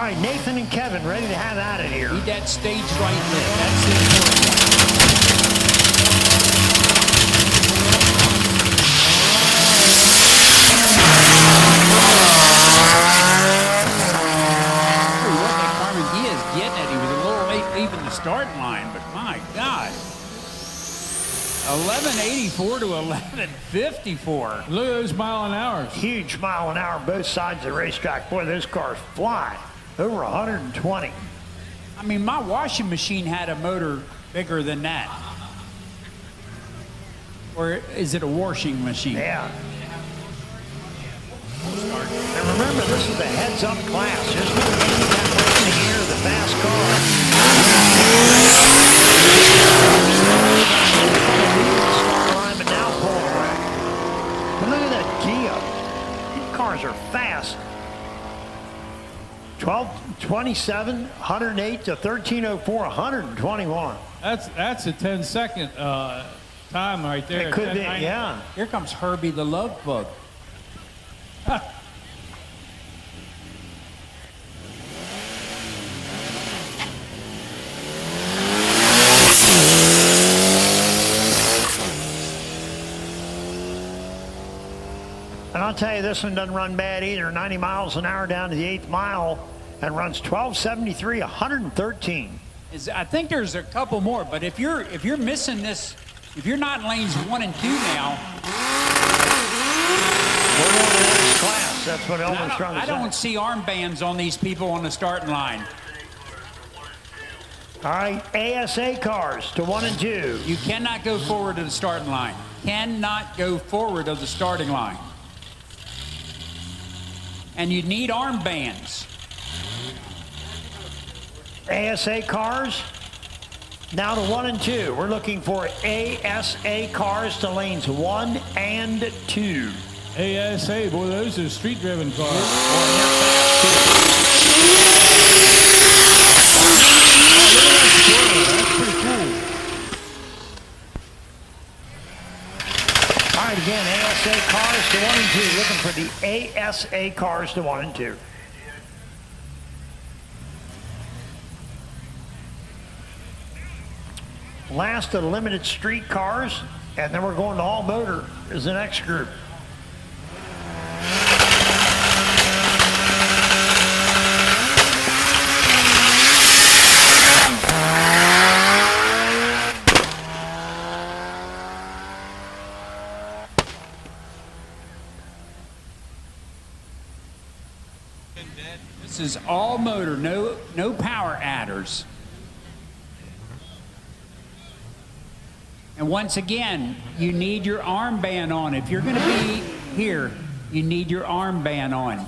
right, Nathan and Kevin ready to have at it here. Need that stage right lit. That's the important what that Carmen Diaz getting at. He was a little late leaving the starting line, but my God. 1184 to 1154. Look at those mile an hour. Huge mile an hour both sides of the racetrack. Boy, those cars fly. Over 120. I mean, my washing machine had a motor bigger than that. Or is it a washing machine? Yeah. And remember, this is a heads-up class. There's no handicap racing here, the fast car. Start line, but now pull away. But look at that Kia. These cars are fast. 12:27, 108 to 13:04, 121. That's a 10-second time right there. It could be, yeah. Here comes Herbie the Love Bug. And I'll tell you, this one doesn't run bad either. 90 miles an hour down to the 8th mile and runs 1273, 113. I think there's a couple more, but if you're missing this, if you're not in lanes 1 and 2 now, we're going to the next class. That's what Elmer's trying to say. I don't see armbands on these people on the starting line. All right, ASA cars to 1 and 2. You cannot go forward to the starting line. Cannot go forward of the starting line. And you need armbands. ASA cars now to 1 and 2. We're looking for ASA cars to lanes 1 and 2. ASA, boy, those are street-driven cars. That's pretty cool. All right, again, ASA cars to 1 and 2. Looking for the ASA cars to 1 and 2. Last of the limited street cars, and then we're going to all motor as the next group. This is all motor, no power adders. And once again, you need your armband on. If you're going to be here, you need your armband on.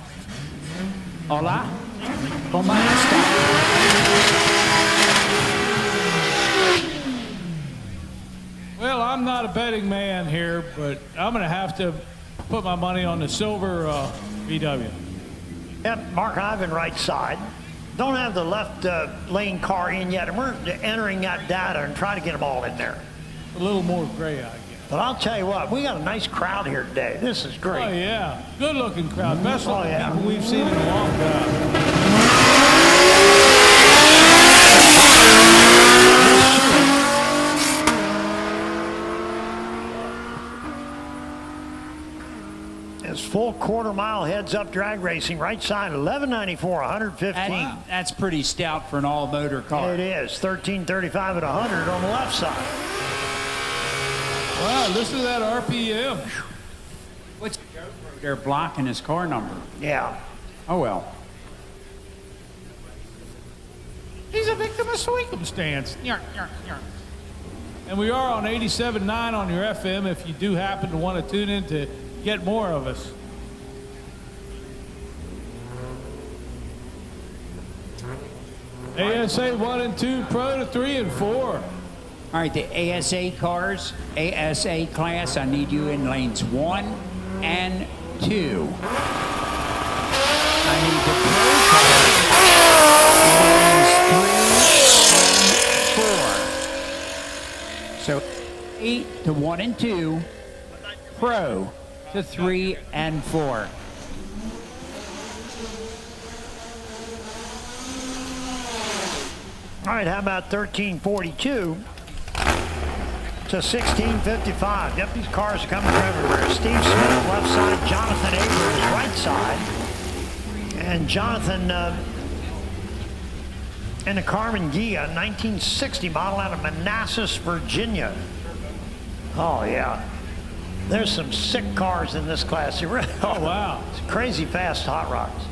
Hola? ¿Cómo está? Well, I'm not a betting man here, but I'm going to have to put my money on the silver VW. Yep, Mark Ivan right side. Don't have the left lane car in yet, and we're entering that data and trying to get them all in there. A little more gray, I guess. But I'll tell you what, we got a nice crowd here today. This is great. Oh, yeah. Good-looking crowd. Best looking people we've seen in a long time. It's full quarter-mile heads-up drag racing. Right side, 1194, 115. That's pretty stout for an all-motor car. It is. 1335 at 100 on the left side. Wow, listen to that RPM. What's they're blocking his car number? Yeah. Oh, well. He's a victim of circumstance. And we are on 87.9 on your FM if you do happen to want to tune in to get more of us. ASA 1 and 2, Pro to 3 and 4. All right, the ASA cars, ASA class, I need you in lanes 1 and 2. I need the Pro cars, lanes 3 and 4. So 8 to 1 and 2, Pro to 3 and 4. All right, how about 1342 to 1655? Yep, these cars are coming from everywhere. Steve Smith, left side. Jonathan Abrams, right side. And Jonathan in a Carmen Ghia, 1960 model out of Manassas, Virginia. Oh, yeah. There's some sick cars in this class. Oh, wow. It's crazy fast hot rods.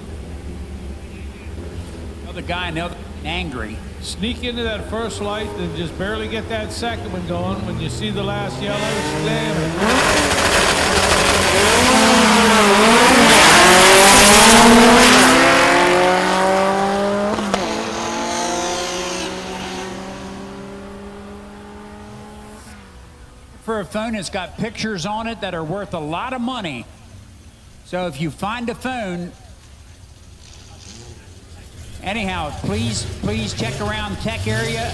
Another guy, another angry. Sneak into that first light and just barely get that second one going. When you see the last yellow, slam For a phone that's got pictures on it that are worth a lot of money. So if you find a phone, anyhow, please check around tech area.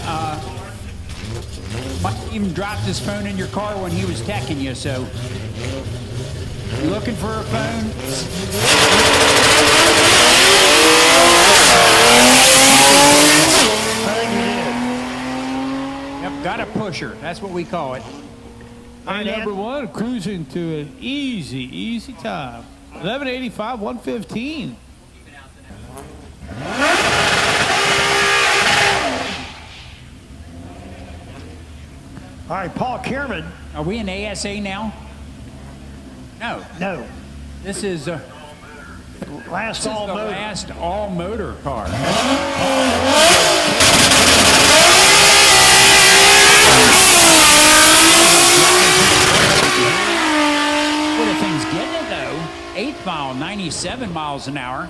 Might even dropped his phone in your car when he was teching you. So you're looking for a phone. I think you did. Yep, got a pusher. That's what we call it. And number one, cruising to an easy time. 1185, 115. All right, Paul Kierman. Are we in ASA now? No. No. This is the Last all motor. last all motor car. What are things getting it though? 8th mile, 97 miles an hour.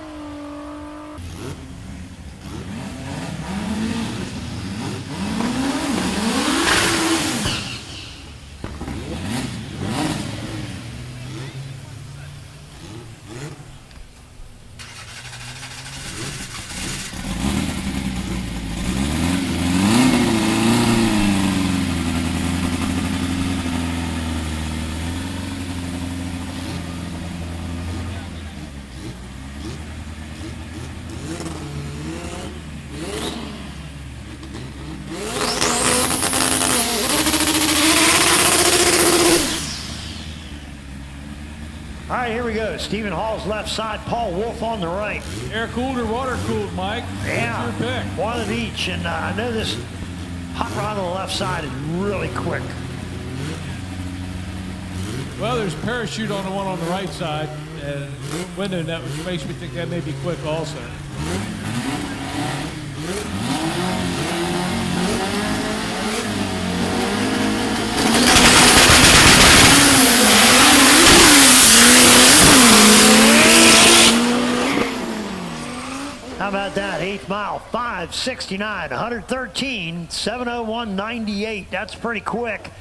All right, here we go. Stephen Hall's left side, Paul Wolf on the right. Air cooled or water cooled, Mike? Yeah, What's your pick? one of each. And I know this hot rod on the left side is really quick. Well, there's parachute on the one on the right side, and window net, which makes me think that may be quick also. How about that? 8th mile, 569, 113, 701.98. That's pretty quick.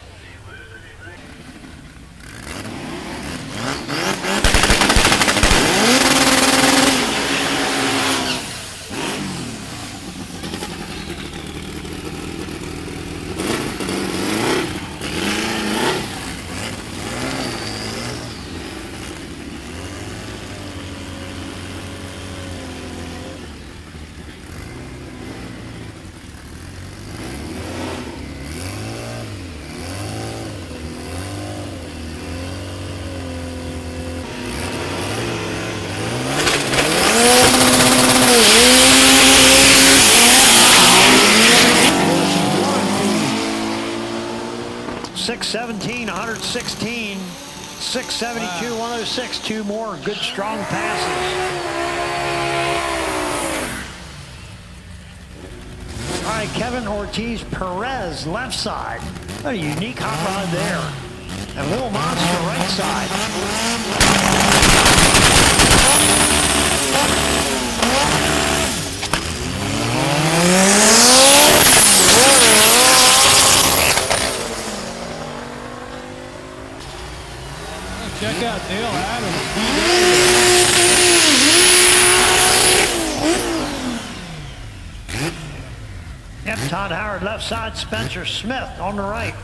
$617, 116, 672, 106. Two more good, strong passes. All right, Kevin Ortiz Perez, left side. What a unique hot rod there. And Little Monster, right side. Check out Dale Adams. Yep, Todd Howard, left side. Spencer Smith on the right.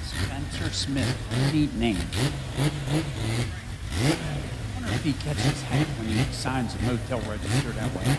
Spencer Smith, neat name. I wonder if he catches heck when he signs a motel register that way.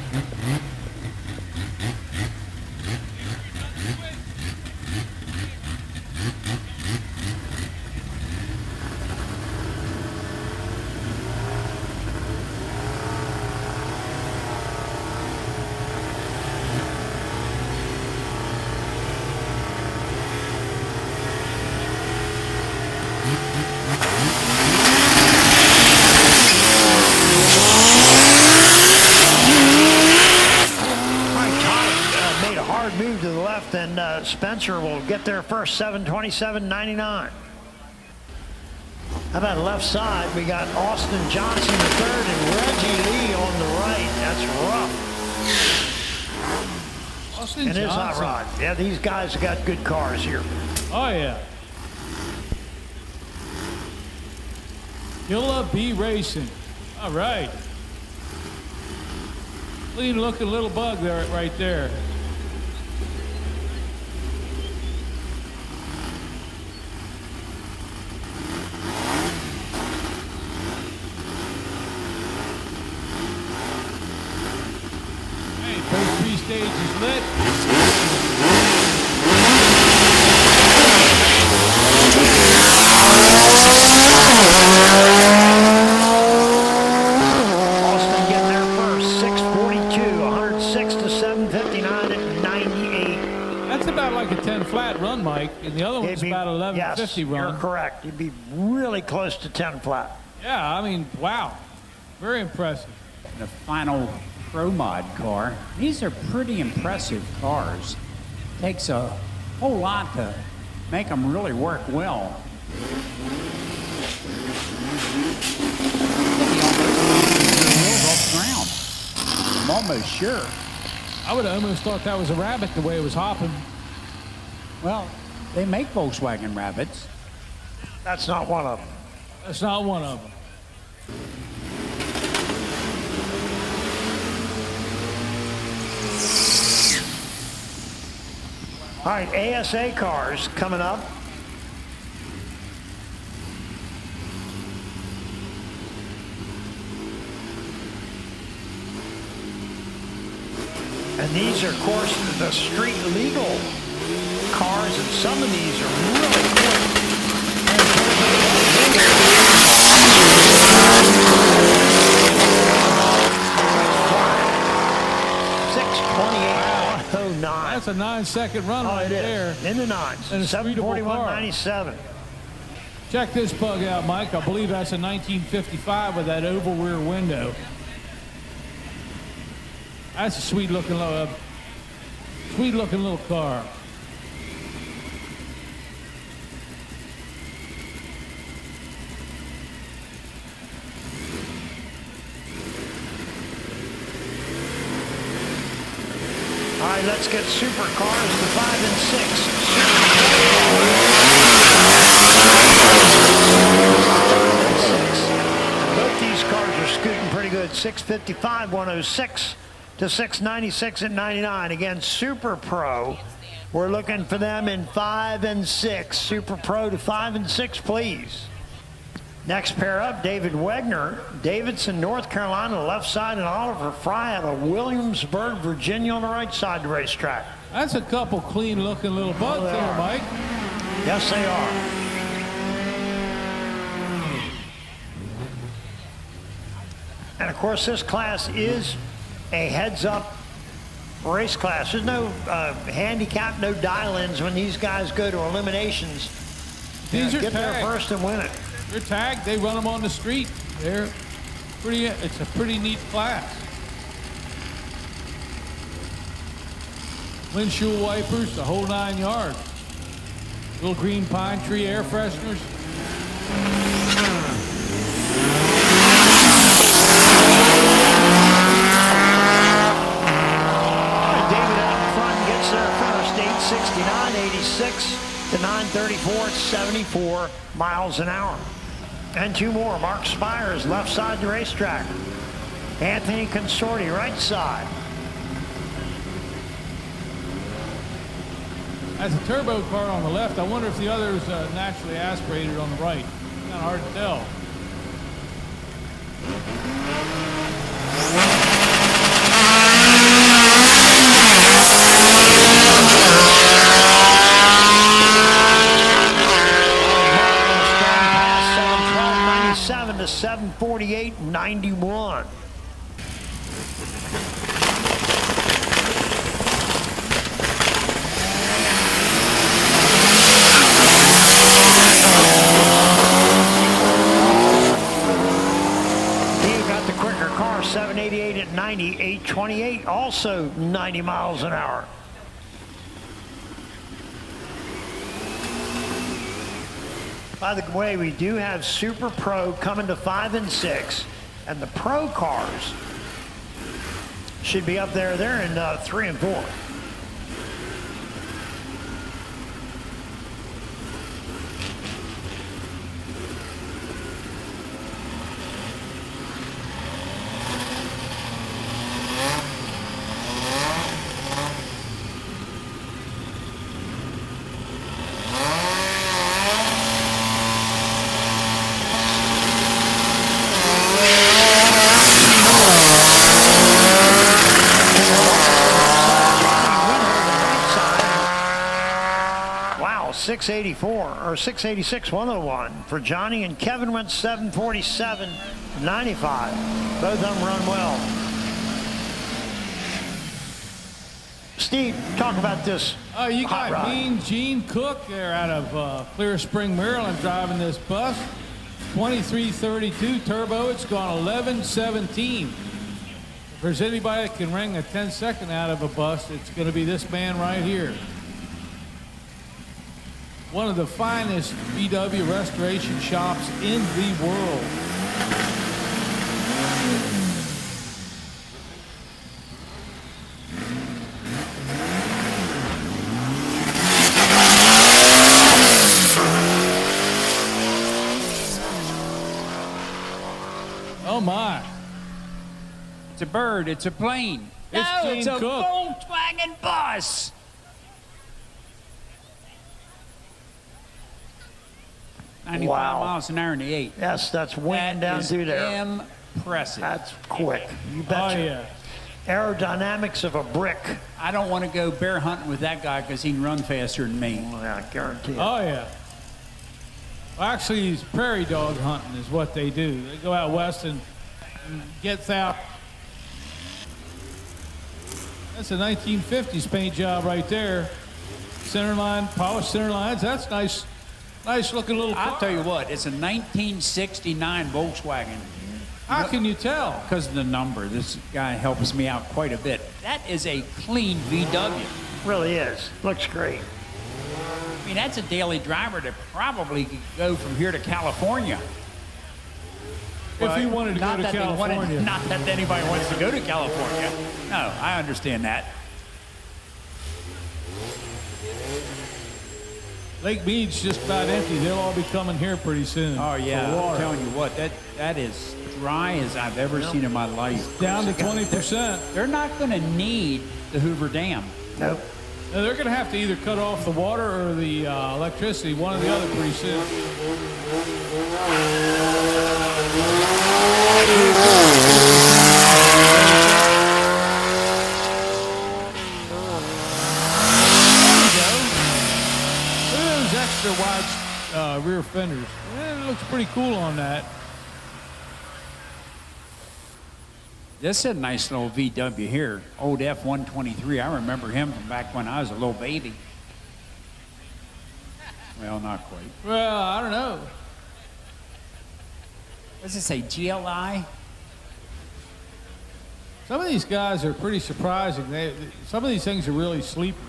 and Spencer will get there first, 7:27.99. How about left side? We got Austin Johnson the third and Reggie Lee on the right. That's rough. Austin And his hot Johnson. rod. Yeah, these guys have got good cars here. Oh, yeah. You'll be racing. All right. Clean looking little bug there, right there. Hey, first three stages lit. Austin getting there first, 6:42, 106 to 7:59 at 98. That's about like a 10 flat run, Mike, and the other one's about 11:50 yes, run. You're correct. You'd be really close to 10 flat. Yeah, I mean, wow. Very impressive. The final Pro Mod car. These are pretty impressive cars. Takes a whole lot to make them really work well. I'm almost sure. I would have almost thought that was a rabbit the way it was hopping. Well, they make Volkswagen Rabbits. That's not one of them. That's not one of them. All right, ASA cars coming up. And these are, of course, the street legal cars, and some of these are really quick. That's a 9-second run right there. In the nines. And a speedable car. 7:41.97. Check this bug out, Mike. I believe that's a 1955 with that oval rear window. That's a sweet looking little car. All right, let's get supercars to 5 and 6. Both these cars are scooting pretty good. 655, 106 to 696 at 99. Again, Super Pro. We're looking for them in 5 and 6. Super Pro to 5 and 6, please. Next pair up, David Wegner, Davidson, North Carolina, left side, and Oliver Fry out of Williamsburg, Virginia on the right side of the racetrack. That's a couple clean looking little bugs there, Mike. Yes, they are. And of course, this class is a heads-up race class. There's no handicap, no dial-ins when these guys go to eliminations. These are get there tagged. first and win it. They're tagged. They run them on the street. It's a pretty neat class. Windshield wipers, the whole 9 yards. Little green pine tree air fresheners. David out in front gets there first, 869.86 to 934 at 74 miles an hour. And two more. Mark Spires, left side of the racetrack. Anthony Consorti, right side. That's a turbo car on the left. I wonder if the other is naturally aspirated on the right. Kind of hard to tell. To 748.91. He got the quicker car, 788 at 90, 828, also 90 miles an hour. By the way, we do have Super Pro coming to 5 and 6, and the Pro cars should be up there. They're in 3 and 4. Wow, 684 or 686, 101 for Johnny, and Kevin went 747, 95. Both of them run well. Steve, talk about this. Oh, you hot got rod. Mean Gene Cook there out of Clear Spring, Maryland, driving this bus. 2332 turbo. It's gone 1117. If there's anybody that can wring a 10-second out of a bus, it's going to be this man right here. One of the finest VW restoration shops in the world. Oh my. It's a bird. It's a plane. It's No, Gene it's a Cook. Volkswagen bus. Wow. miles an hour in the 8. Yes, that's winging down through there. Impressive. That's quick. You Oh betcha. yeah. Aerodynamics of a brick. I don't want to go bear hunting with that guy because he can run faster than me. Well, I guarantee it. Oh yeah. Well, actually, he's prairie dog hunting is what they do. They go out west and get out. That's a 1950s paint job right there. Center line, polished center lines. That's nice. Nice looking little car. I'll tell you what, it's a 1969 Volkswagen. How can you tell? Because of the number. This guy helps me out quite a bit. That is a clean VW. Really is. Looks great. I mean, that's a daily driver that probably could go from here to California. If he wanted to go Not to that they wanted- California. not that anybody wants to go to California. No, I understand that. Lake Mead's just about empty. They'll all be coming here pretty soon. Oh, yeah. for I'm water. telling you what, that is dry as I've ever seen in my life. Down to 20%. They're not going to need the Hoover Dam. Nope. Now, they're going to have to either cut off the water or the electricity, one or the other, pretty soon. Look at those extra wide rear fenders. It looks pretty cool on that. This is a nice little VW here. Old F-123. I remember him from back when I was a little baby. Well, not quite. Well, I don't know. What does it say, GLI? Some of these guys are pretty surprising. Some of these things are really sleepers.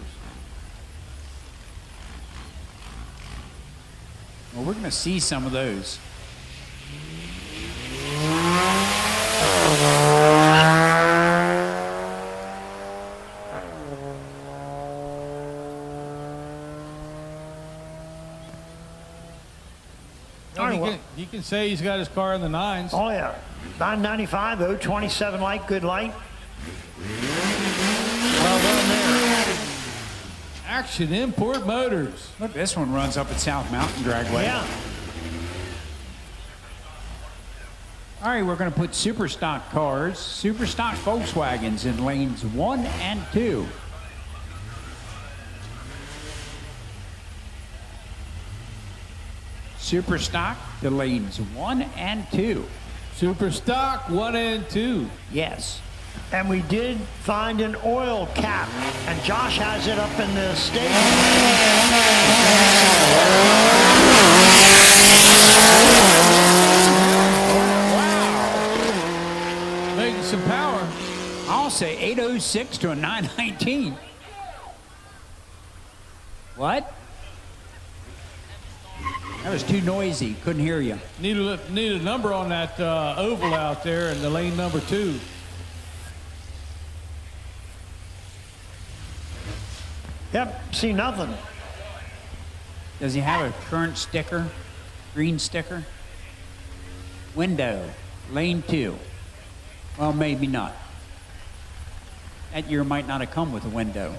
Well, we're going to see some of those. You can say he's got his car in the 9s. Oh, yeah. 995, 027 light, good light. Well done there. Action Import Motors. Look, this one runs up at South Mountain Dragway. Yeah. All right, we're going to put super stock cars, super stock Volkswagens in lanes 1 and 2. Super stock to lanes 1 and 2. Super Stock 1 and 2. Yes. And we did find an oil cap, and Josh has it up in the stage. Wow. Making some power. I'll say 806 to a 919. What? That was too noisy. Couldn't hear you. Need a number on that oval out there in the lane number 2. Yep, see nothing. Does he have a current sticker? Green sticker? Window, lane 2. Well, maybe not. That year might not have come with a window.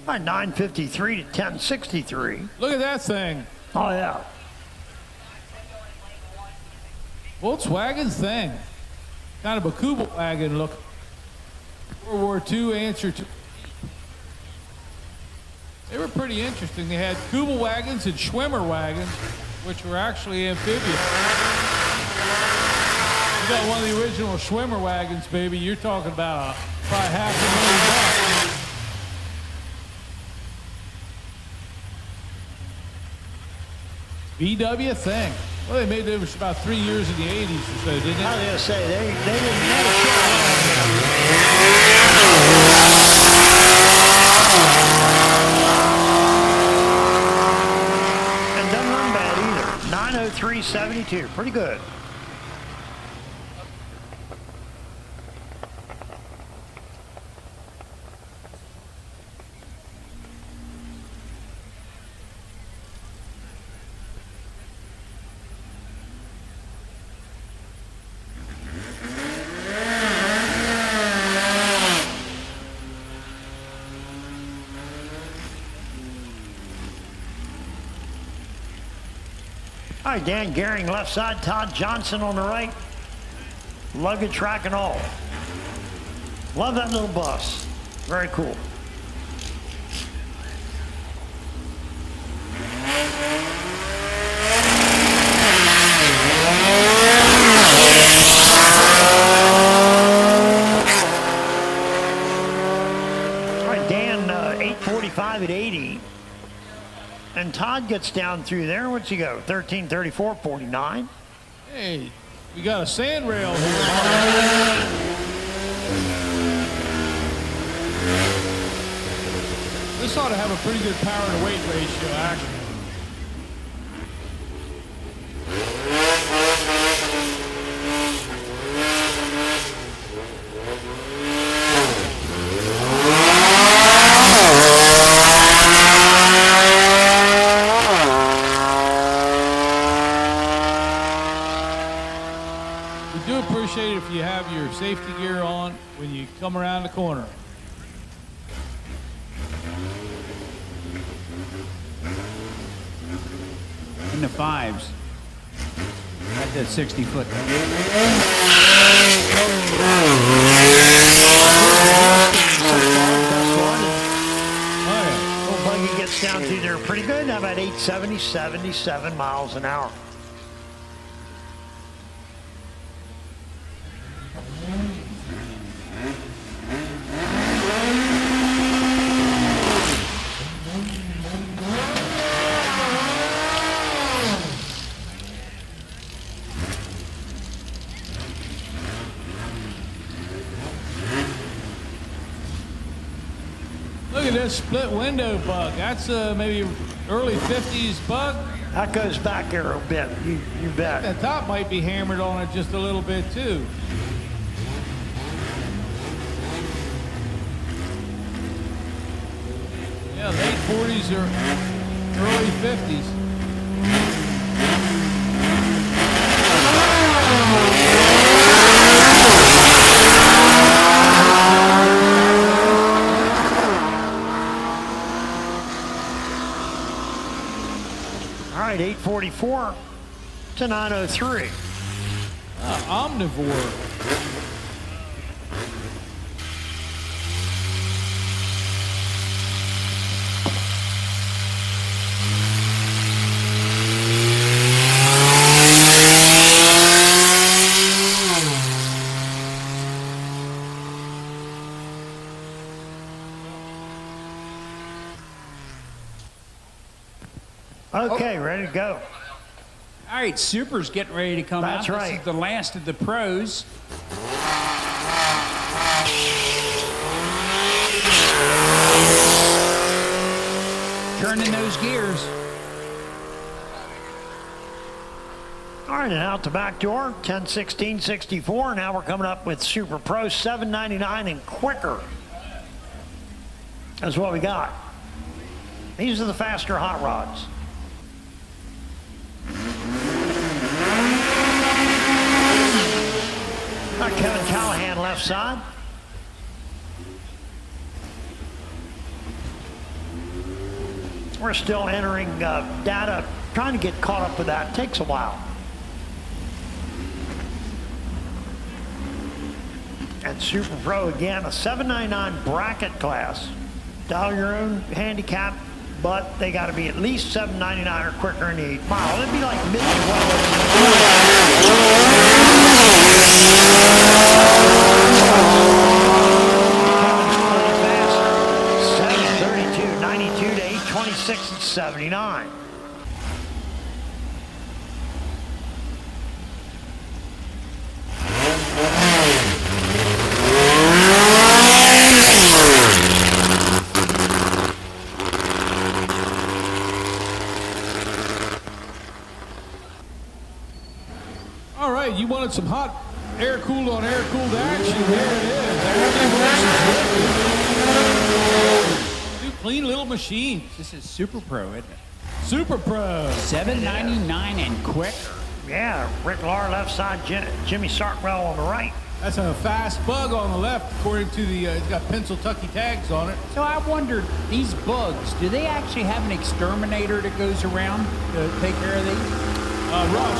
All right, 953 to 1063. Look at that thing. Oh, yeah. Volkswagen thing. Kind of a Kubel wagon look. World War II answer to. They were pretty interesting. They had Kubel wagons and Schwimmer wagons, which were actually amphibious. You got one of the original Schwimmer wagons, baby. You're talking about probably $500,000. VW thing. Well, they made it was about 3 years in the 80s or so, didn't they? I was going to say, they didn't never show and doesn't run bad either. 903.72, pretty good. All right, Dan Gehring left side, Todd Johnson on the right. Luggage rack and all. Love that little bus. Very cool. All right, Dan, 845 at 80. And Todd gets down through there. What's he go? 13:34.49. Hey, we got a sand rail here. This ought to have a pretty good power to weight ratio, actually. Appreciate it if you have your safety gear on when you come around the corner. In the 5s. At that 60-foot. Oh, yeah. Little buggy gets down through there pretty good. How about 870, 77 miles an hour. Look at this split window bug. That's maybe early 50s bug. That goes back there a bit. You bet. The top might be hammered on it just a little bit too. Yeah, late 40s or early 50s. All right, 844 to 903. Omnivore. Okay, ready to go. All right, Super's getting ready to come That's out. right. This is the last of the pros. Turning those gears. All right, and out the back door, 10-16-64. Now we're coming up with Super Pro 799 and quicker. That's what we got. These are the faster hot rods. All right, Kevin Callahan left side. We're still entering data, trying to get caught up with that. It takes a while. And Super Pro again, a 799 bracket class. Dial your own handicap, but they got to be at least 799 or quicker in the 8 mile. It'd be like mid-12. 732, 92 to 826 and 79. All right, you wanted some hot air-cooled on air-cooled action. There it is. Everything works. Two clean little machines. This is Super Pro, isn't it? Super Pro. $7.99 and quicker. Yeah, Rick Lahr left side, Jimmy Sartwell on the right. That's a fast bug on the left, according to the, it's got Pennsylvania tags on it. So I wondered, these bugs, do they actually have an exterminator that goes around to take care of these? Rush.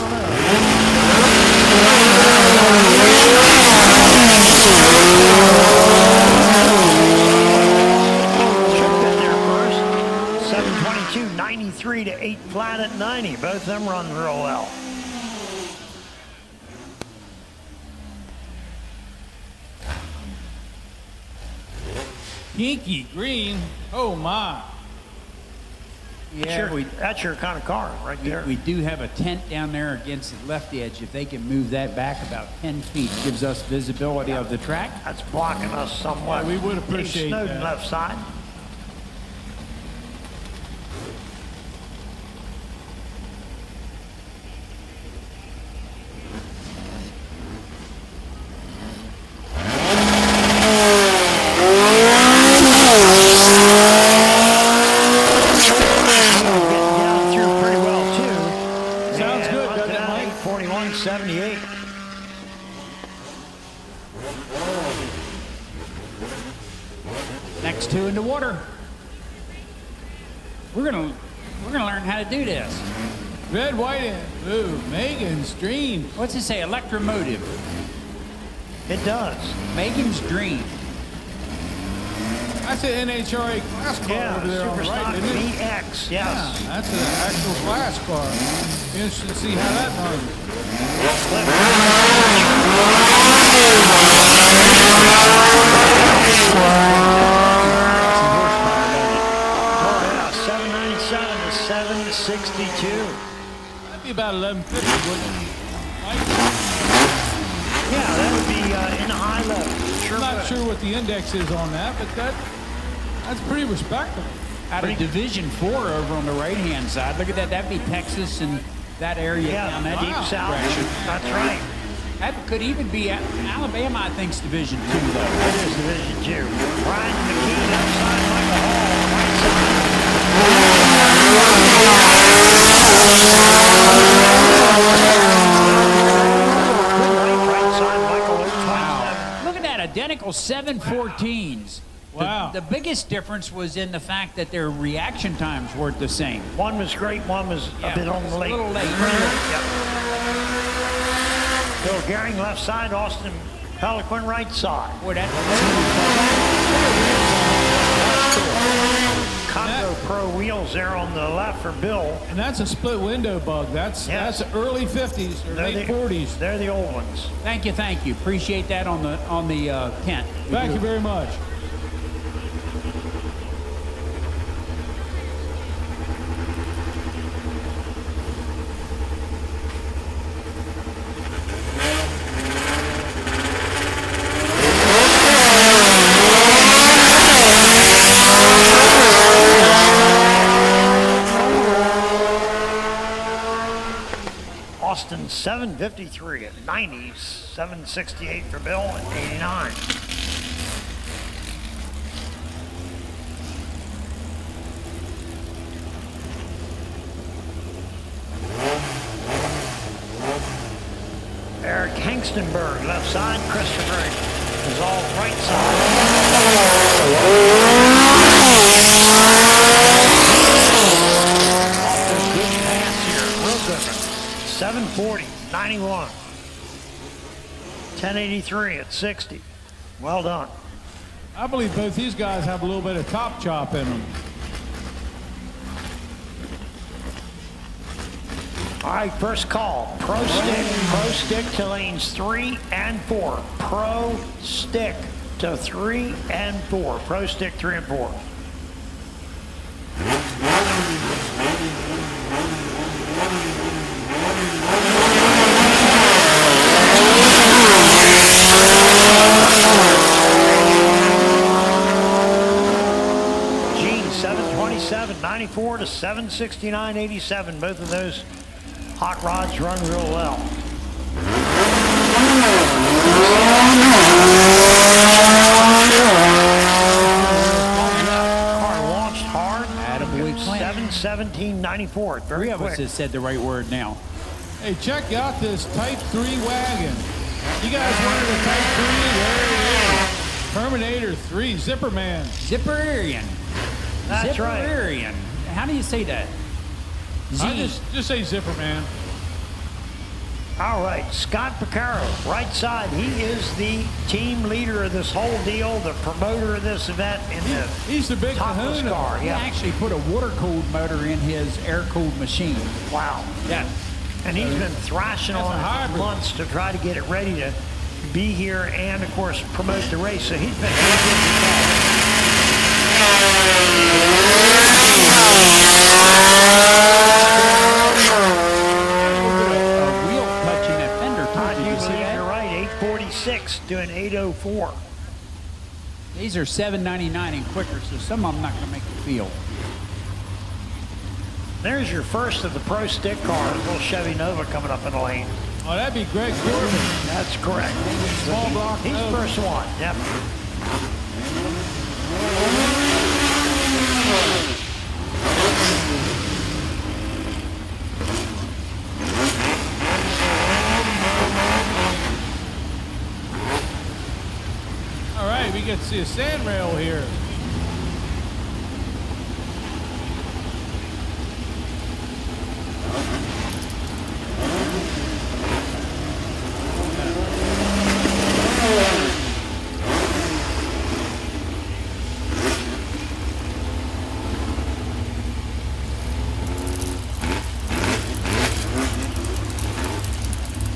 Chipped in there first. 722, 93 to 8 flat at 90. Both of them run real well. Pinky green. Oh, my. Yeah, That's your kind of car right there. we do have a tent down there against the left edge. If they can move that back about 10 feet, gives us visibility of the track. That's blocking us somewhat. Yeah, we would Dave appreciate Snowden that. left side. Getting down through pretty well too. Sounds And good, up to doesn't it, that Mike? 841.78. Next two in the water. We're gonna learn how to do this. Red, white, and blue. Megan's dream. What's it say? Electromotive. It does. Megan's dream. That's an NHRA class car Yeah, over there on the Superstock right, isn't it? VX, yes. Yeah, that's an actual class car. Interesting to see how that runs. Oh yeah, 797 to 762. That'd be about 1150, wouldn't it? Mike? Yeah, that would be in the high level. Sure I'm not would. sure what the index is on that, but that's pretty respectable. Out of Division 4 over on the right-hand side. Look at that. That'd be Texas and that area Yeah, down that deep east south. direction. That's right. That could even be Alabama, I think, is Division 2, though. It is Division 2. Brian McKee left side, Michael Hall right side. Good right side, Michael Luke, 27. Look at that, identical 714s. Wow. The biggest difference was in the fact that their reaction times weren't the same. One was great, one was a bit on the late. A little late. Yep. Bill Gehring left side, Austin Peliquin right side. Boy, that Congo Pro wheels there on the left for Bill. And that's a split window bug. That's early 50s or late 40s. They're the old ones. Thank you. Appreciate that on the tent. Thank you very much. Austin 753 at 90, 768 for Bill at 89. Eric Hengstenberg, left side. Christopher is all right side. Off to a good pass here, real good one. 740, 91. 1083 at 60. Well done. I believe both these guys have a little bit of top chop in them. All right, first call. Pro stick to lanes 3 and 4. Pro stick to 3 and 4. Pro stick 3 and 4. Gene 727.94 to 769.87. Both of those hot rods run real well. Car launched hard. 717.94. Very Three of quick. us has said the right word now. Hey, check out this Type 3 wagon. You guys wanted a Type 3? There it is. Terminator 3, Zipperman. Zipperian. That's right. Zipperian. How do you say that? Just say Zipperman. All right, Scott Picaro, right side. He is the team leader of this whole deal, the promoter of this event in the He's the big topless kahuna. car. He Yeah. actually put a water-cooled motor in his air-cooled machine. Wow. Yeah. And he's been thrashing That's on a it for hybrid. months to try to get it ready to be here and, of course, promote the race. So he's been really good with A wheel touching that fender, too. I Did do you see believe that? you're right. 846 doing 804. These are $7.99 and quicker, so some of them not going to make the field. There's your first of the pro stick cars. Little Chevy Nova coming up in the lane. Oh, that'd be Greg Corbin. That's correct. Small block He's Nova. first one. Yep. All right, we get to see a sand rail here.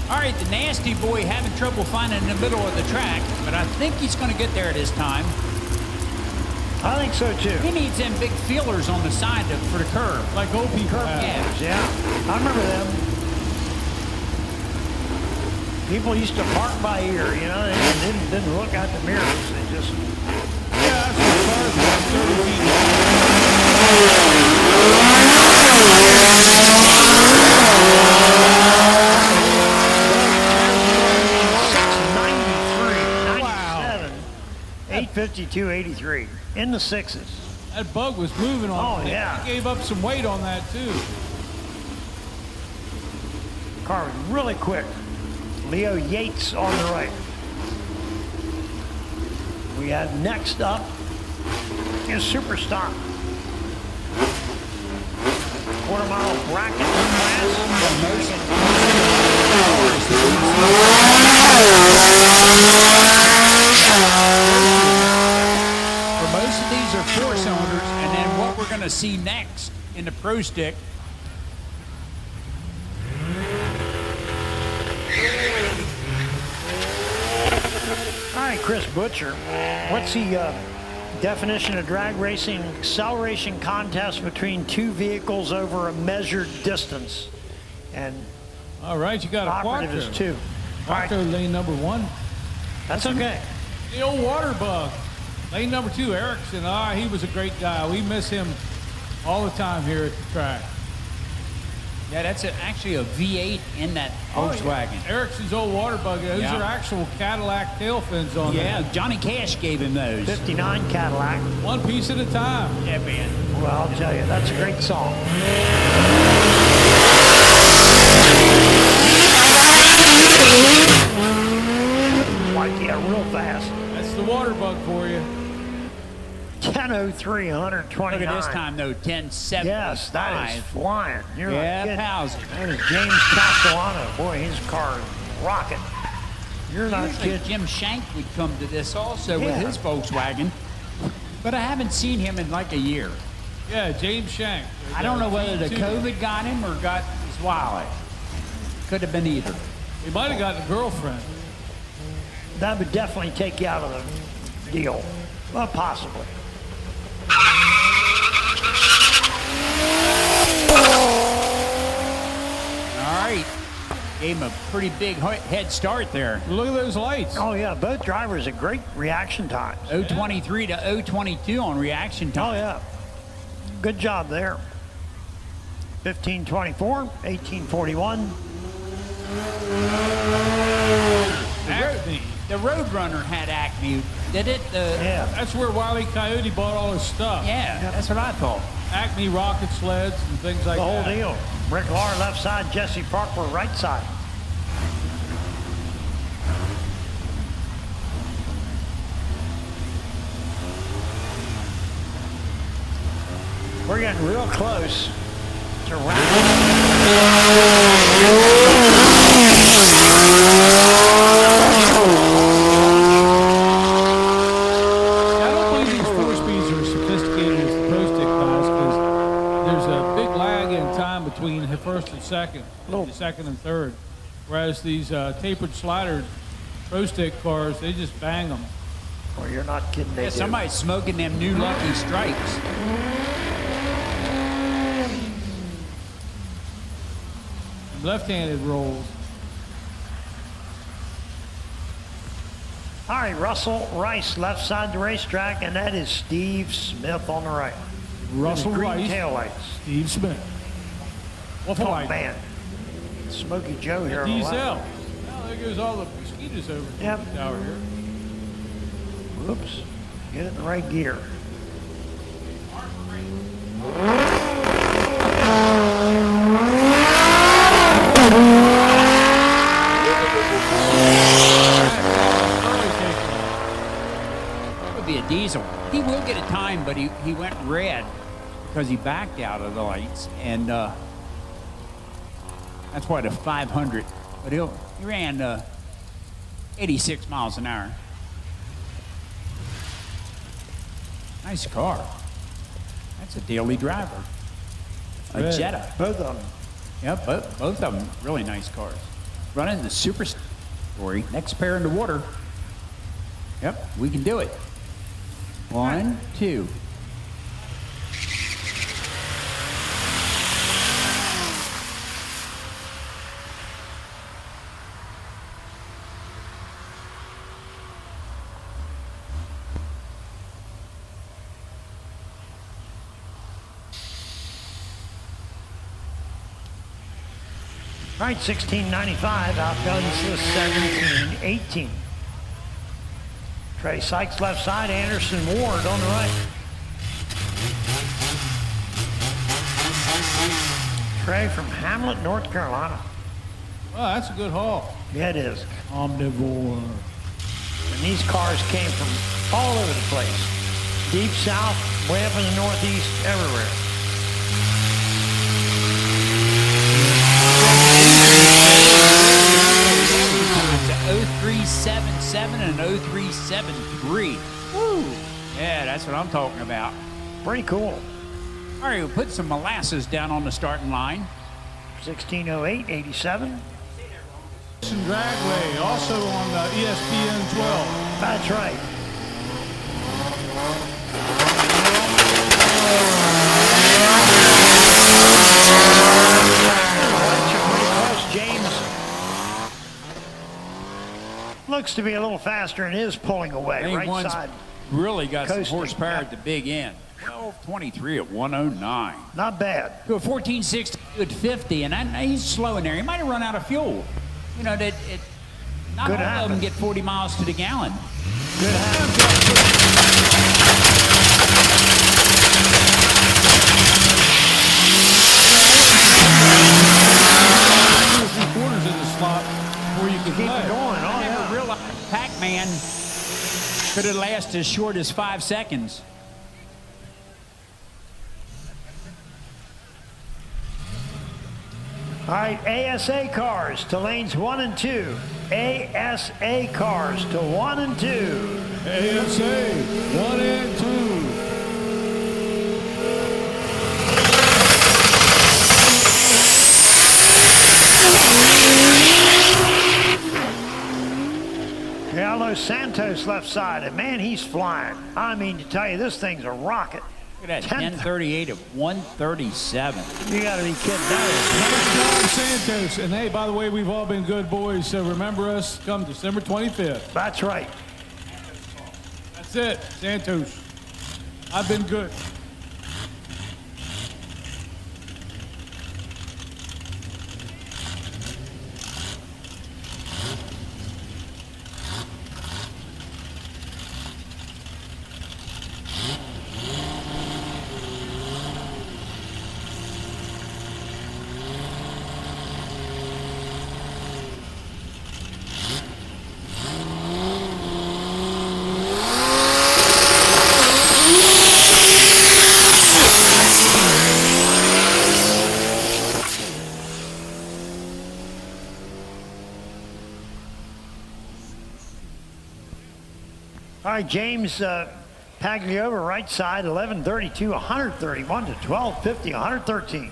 All right, the nasty boy having trouble finding the middle of the track, but I think he's going to get there this time. I think so, too. He needs them big feelers on the side for the curve. Like old people Curve have. Yeah. Yeah, I remember them. People used to park by ear, you know, they didn't look out the mirrors. They just... Yeah, that's what cars were, 30 feet long. Wow. 852.83 in the sixes. That bug was moving on. Oh, yeah. He gave up some weight on that, too. Car was really quick. Leo Yates on the right. We have next up is Super Stock. Quarter mile bracket For most of these are four cylinders, and then what we're going to see next in the Pro Stick. All right, Chris Butcher. What's the definition of drag racing? Acceleration contest between two vehicles over a measured distance. And All right, you got a operative Quattro. is two. All right, Quattro, lane number 1. that's okay. The old water bug. Lane number 2, Erickson. He was a great guy. We miss him all the time here at the track. Yeah, that's actually a V8 in that Volkswagen. Erickson's old water bug. Those Yeah. are actual Cadillac tail fins on Yeah, there. Johnny Cash gave him those. 59 Cadillac. One piece at a time. Yeah, man. Well, I'll tell you, that's a great song. Like, yeah, real fast. That's the water bug for you. 10:03, 129. Look at this time, though, 10:75. Yes, that is flying. You're Yeah, not kidding. pals. That is James Castellano. Boy, his car is rocking. You're not Usually kidding. Jim Shank would come to this also with Yeah. his Volkswagen, but I haven't seen him in like a year. Yeah, James Shank. I don't know whether the Two- COVID got him or got his wallet. Could have been either. He might have gotten a girlfriend. That would definitely take you out of the deal. Well, possibly. All right. Gave him a pretty big head start there. Look at those lights. Oh, yeah, both drivers had great reaction times. 023 to 022 on reaction Oh, time. yeah. Good job there. 15:24, 18:41. Acme. The Roadrunner had Acme, did it? Yeah. That's where Wile E. Coyote bought all his stuff. Yeah, that's what I thought. Acme rocket sleds and things like The whole that. deal. Rick Lahr left side, Jesse Farquhar right side. We're getting real close to I don't believe these four-speeds are as sophisticated as the Pro Stick guys because there's a big lag in time between the first and second, second and third. Whereas these tapered slider Pro Stick cars, they just bang them. Well, you're not kidding. They Yeah, do. somebody's smoking them new Lucky Stripes. Left-handed rolls. All right, Russell Rice left side the racetrack, and that is Steve Smith on the right. Russell Green Rice, taillights. Steve Smith. Waffle Oh, light. man. Smokey Joe here on the Diesel. left. Now there goes all the mosquitoes over Yep. the tower here. Whoops. Get it in the right gear. That would be a diesel. He will get a time, but he went red because he backed out of the lights, and that's why the 500. But he ran 86 miles an hour. Nice car. That's a daily driver. A Red. Jetta. Both of them. Yep, both of them really nice cars. Running the Super Story. Next pair in the water. Yep, we can do it. 1, 2. All right, 1695 outguns the 1718. Trey Sykes left side, Anderson Ward on the right. Trey from Hamlet, North Carolina. Well, that's a good haul. Yeah, it is. Omnivore. And these cars came from all over the place. Deep south, way up in the northeast, everywhere. To 0377 and 0373. Woo! Yeah, that's what I'm talking about. Pretty cool. All right, we'll put some molasses down on the starting line. 1608, 87. Dixon Dragway, also on ESPN 12. That's right. James looks to be a little faster and is pulling I away. think Right one's side. really got Coasting. some horsepower Yeah. at the big end. 12:23 at 109. Not bad. To a 14:60 at 50, and he's slow in there. He might have run out of fuel. You know, not Could all happen. of them get 40 miles to the gallon. Good happen. Quarters in the slot before you can Keep play. it going. Oh, I yeah. never realized Pac-Man could have lasted as short as 5 seconds. All right, ASA cars to lanes 1 and 2. ASA cars to 1 and 2. ASA 1 and 2. Carlos Santos left side, and man, he's flying. I mean, to tell you, this thing's a rocket. Look at that, 10:38 at 137. You got to be kidding. That Nice job, Santos. And hey, by the way, we've all been good boys, so remember us come December 25th. That's right. That's it, Santos. I've been good. All right, James Pagliova, right side, 11:32, 131 to 12:50, 113.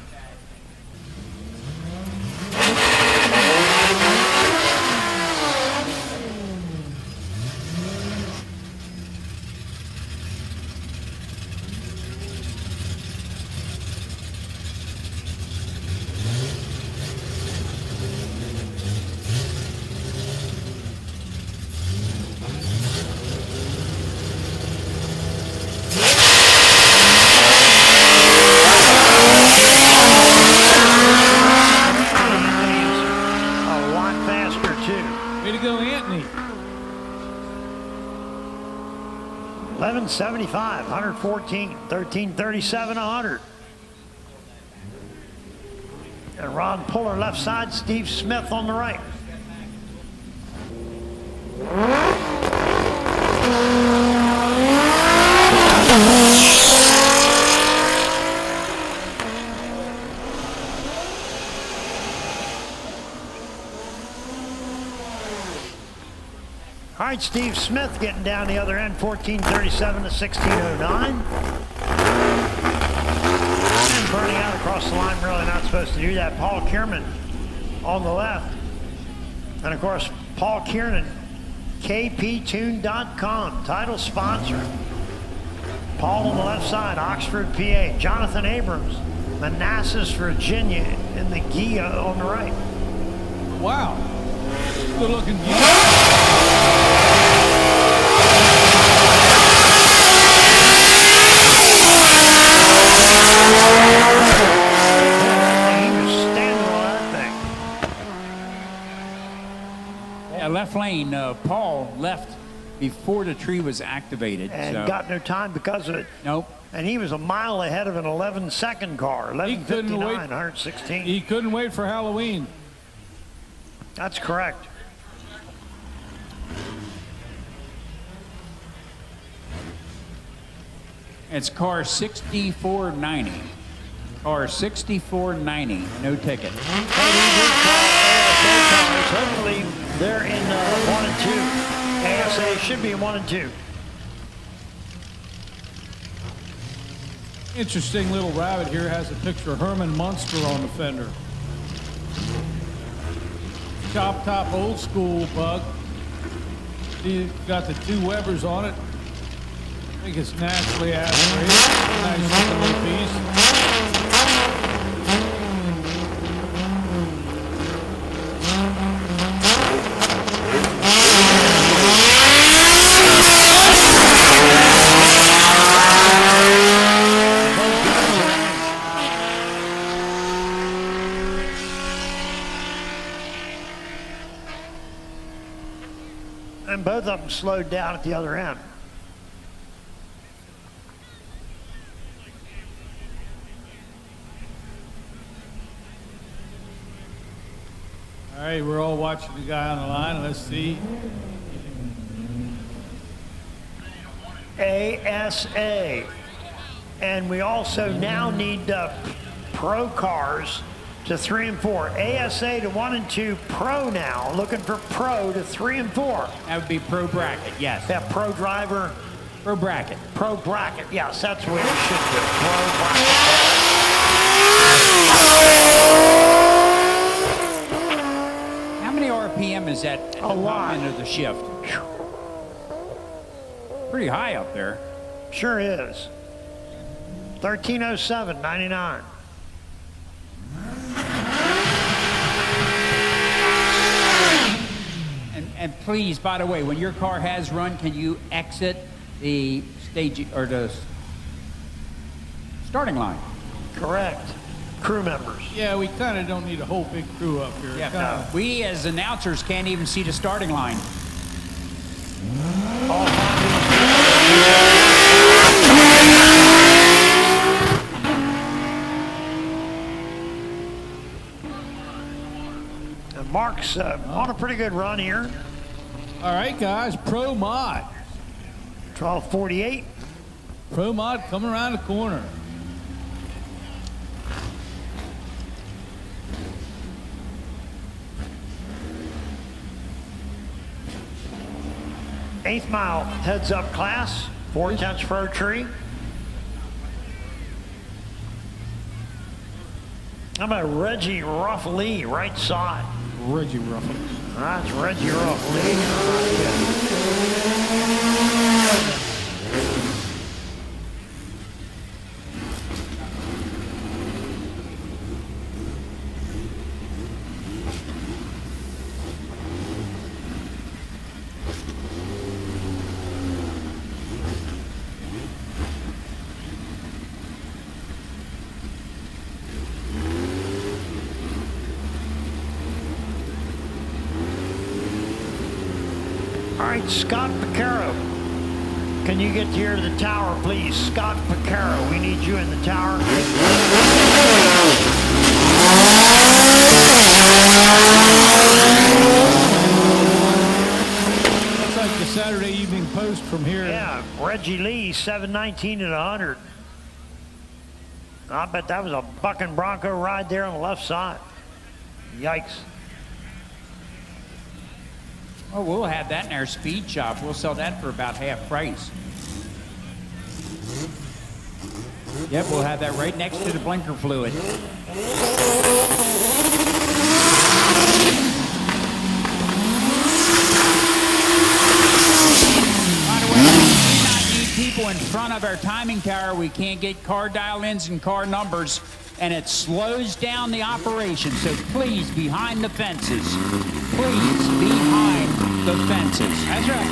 Way to go, Anthony. 11:75, 114, 13:37, 100. And Ron Puller left side, Steve Smith on the right. All right, Steve Smith getting down the other end, 14:37 to 16:09. And burning out across the line, really not supposed to do that. Paul Kierman on the left. And of course, Paul Kiernan, kptune.com, title sponsor. Paul on the left side, Oxford, PA. Jonathan Abrams, Manassas, Virginia, in the Gia on the right. Wow. Good looking Gia. Yeah, left lane, Paul left before the tree was activated. And so. got no time because of it. Nope. And he was a mile ahead of an 11-second car, 11:59, wait. 116. He couldn't wait for Halloween. That's correct. It's car 6490. Car 6490, no ticket. Hopefully they're in 1 and 2. ASA should be in 1 and 2. Interesting little rabbit here has a picture of Herman Munster on the fender. Chop top old school bug. He got the 2 Webers on it. I think it's naturally aspirated. Nice little piece. And both of them slowed down at the other end. All right, we're all watching the guy on the line. Let's see. ASA. And we also now need pro cars to 3 and 4. ASA to 1 and 2. Pro now. Looking for pro to 3 and 4. That would be pro bracket, yes. That pro driver. Pro bracket. Pro bracket. Yes, that's what it should be. Pro bracket. How many RPM is that at the top end of the shift? Pretty high up there. Sure is. 1307.99. And please, by the way, when your car has run, can you exit the stage or the starting line? Correct. Crew members. Yeah, we kind of don't need a whole big crew up here. Yeah, Kinda- we as announcers can't even see the starting line. All and Mark's on a pretty good run here. All right, guys, Pro Mod. 12:48. Pro Mod coming around the corner. Eighth mile heads up class. 4/10 pro tree. How about Reggie Ruffley, right side? Reggie Ruffin. That's Reggie Ruffley. All right, Scott Picaro. Can you get here to the tower, please? Scott Picaro, we need you in the tower. Looks like the Saturday Evening Post from here. Yeah, Reggie Lee, 719 and 100. I bet that was a bucking Bronco ride there on the left side. Yikes. Oh, we'll have that in our speed shop. We'll sell that for about half price. Yep, we'll have that right next to the blinker fluid. By the way, we do not need people in front of our timing tower. We can't get car dial-ins and car numbers, and it slows down the operation. So please, behind the fences. Please, behind the fences. That's right.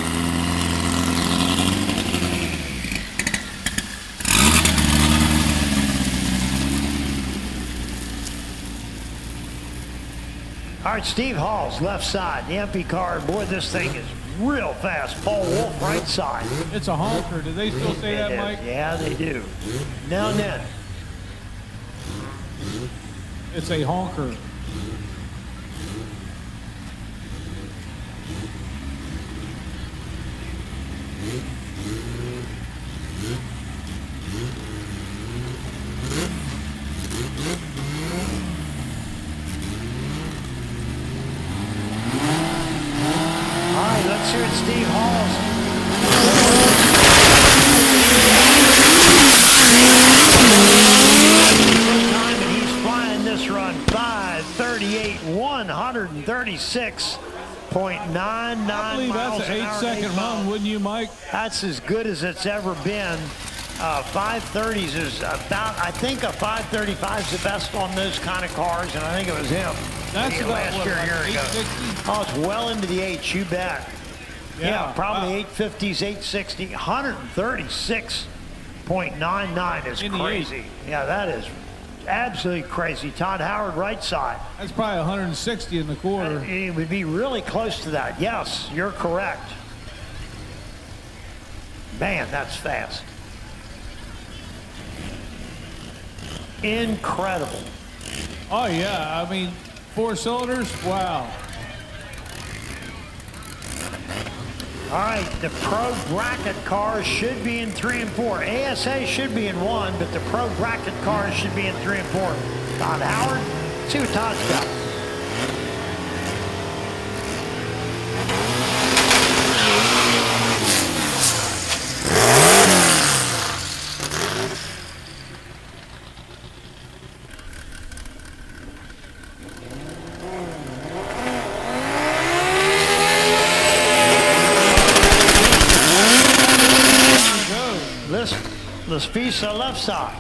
All right, Steve Hall's left side, the MP car. Boy, this thing is real fast. Paul Wolf, right side. It's a honker. Do they still say that, Mike? Yeah, they do. Now and then. It's a honker. All right, let's hear it, Steve Hall's. Time, and he's flying this run 5:38, 136.99 I believe miles that's an an hour. 8-second run, wouldn't you, Mike? That's as good as it's ever been. 530s is about, I think a 535 is the best on those kind of cars, and I think it was him. That's about last what, year, like a year ago. 860? Oh, it's well into the 8s, you bet. Yeah, probably 850s, 860, 136.99 is In the crazy. Yeah, that is absolutely crazy. Todd Howard, right side. That's probably 160 in the quarter. It would be really close to that. Yes, you're correct. Man, that's fast. Incredible. Oh, yeah. I mean, 4 cylinders, wow. All right, the pro bracket cars should be in 3 and 4. ASA should be in 1, but the pro bracket cars should be in 3 and 4. Todd Howard, see what Todd's got. Let's Visa left side.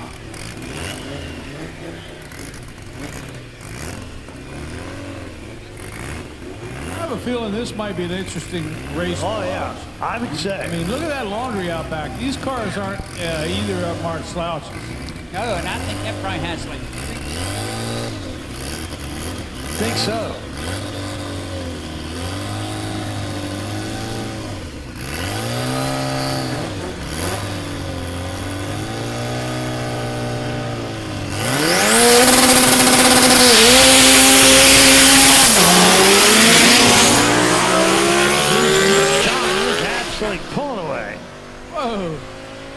I have a feeling this might be an interesting race. Oh, yeah, I would say. I mean, look at that laundry out back. These cars aren't either of them aren't slouches. No, and I think that probably has like Think so. Pulling away. Whoa.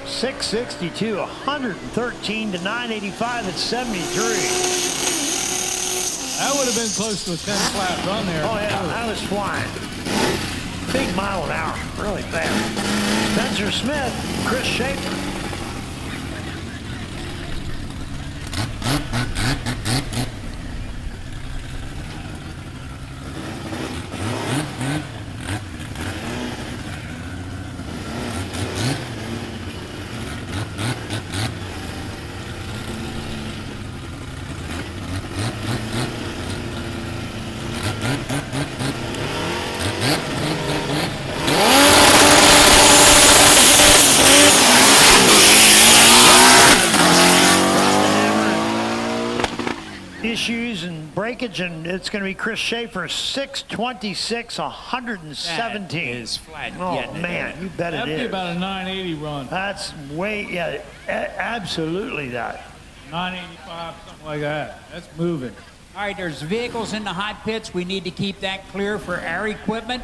662, 113 to 985 at 73. That would have been close to a 10 flat run there. Oh, yeah, that was flying. Big mile an hour, really fast. Spencer Smith, Chris Schaefer. Issues and breakage, and it's going to be Chris Schaefer, 626, 117. That is flat. Oh, Yeah, man, you bet it That'd be is. about a 980 run. That's way, yeah, absolutely that. 985, something like that. That's moving. All right, there's vehicles in the hot pits. We need to keep that clear for our equipment.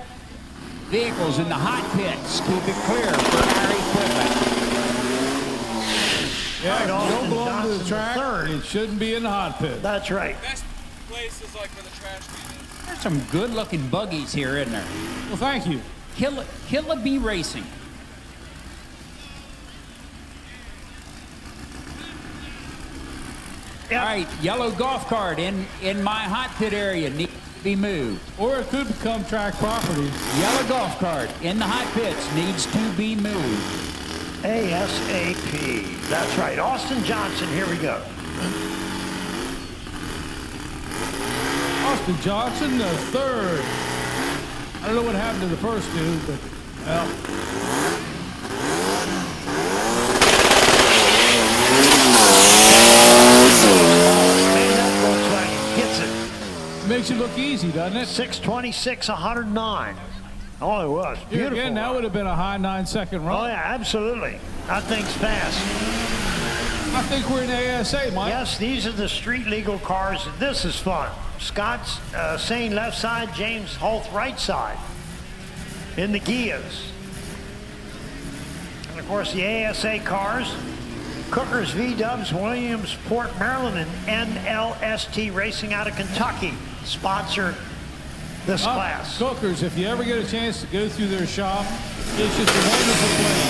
Vehicles in the hot pits. Keep it clear for our equipment. Yeah, don't belong to the Johnson track. third. It shouldn't be in the hot pit. That's right. Best place is like where the trash can is. There's some good-looking buggies here, isn't there? Well, thank you. Killa Bee Racing. Yep. All right, yellow golf cart in my hot pit area needs to be moved. Or it could become track property. Yellow golf cart in the hot pits needs to be moved. ASAP. That's right. Austin Johnson, here we go. Austin Johnson, the third. I don't know what happened to the first two, but, well. Man, that Volkswagen gets it. Makes it look easy, doesn't it? 626, 109. Oh, it was. Here Beautiful. again, that would have been a high 9-second run. Oh, yeah, absolutely. That thing's fast. I think we're in ASA, Mike. Yes, these are the street legal cars. This is fun. Scott's Sane left side, James Holt right side in the Gias. And, of course, the ASA cars. Cookers, V-Dubs, Williams, Port Maryland, and NLST Racing out of Kentucky sponsor this class. Cookers, if you ever get a chance to go through their shop, it's just a wonderful place.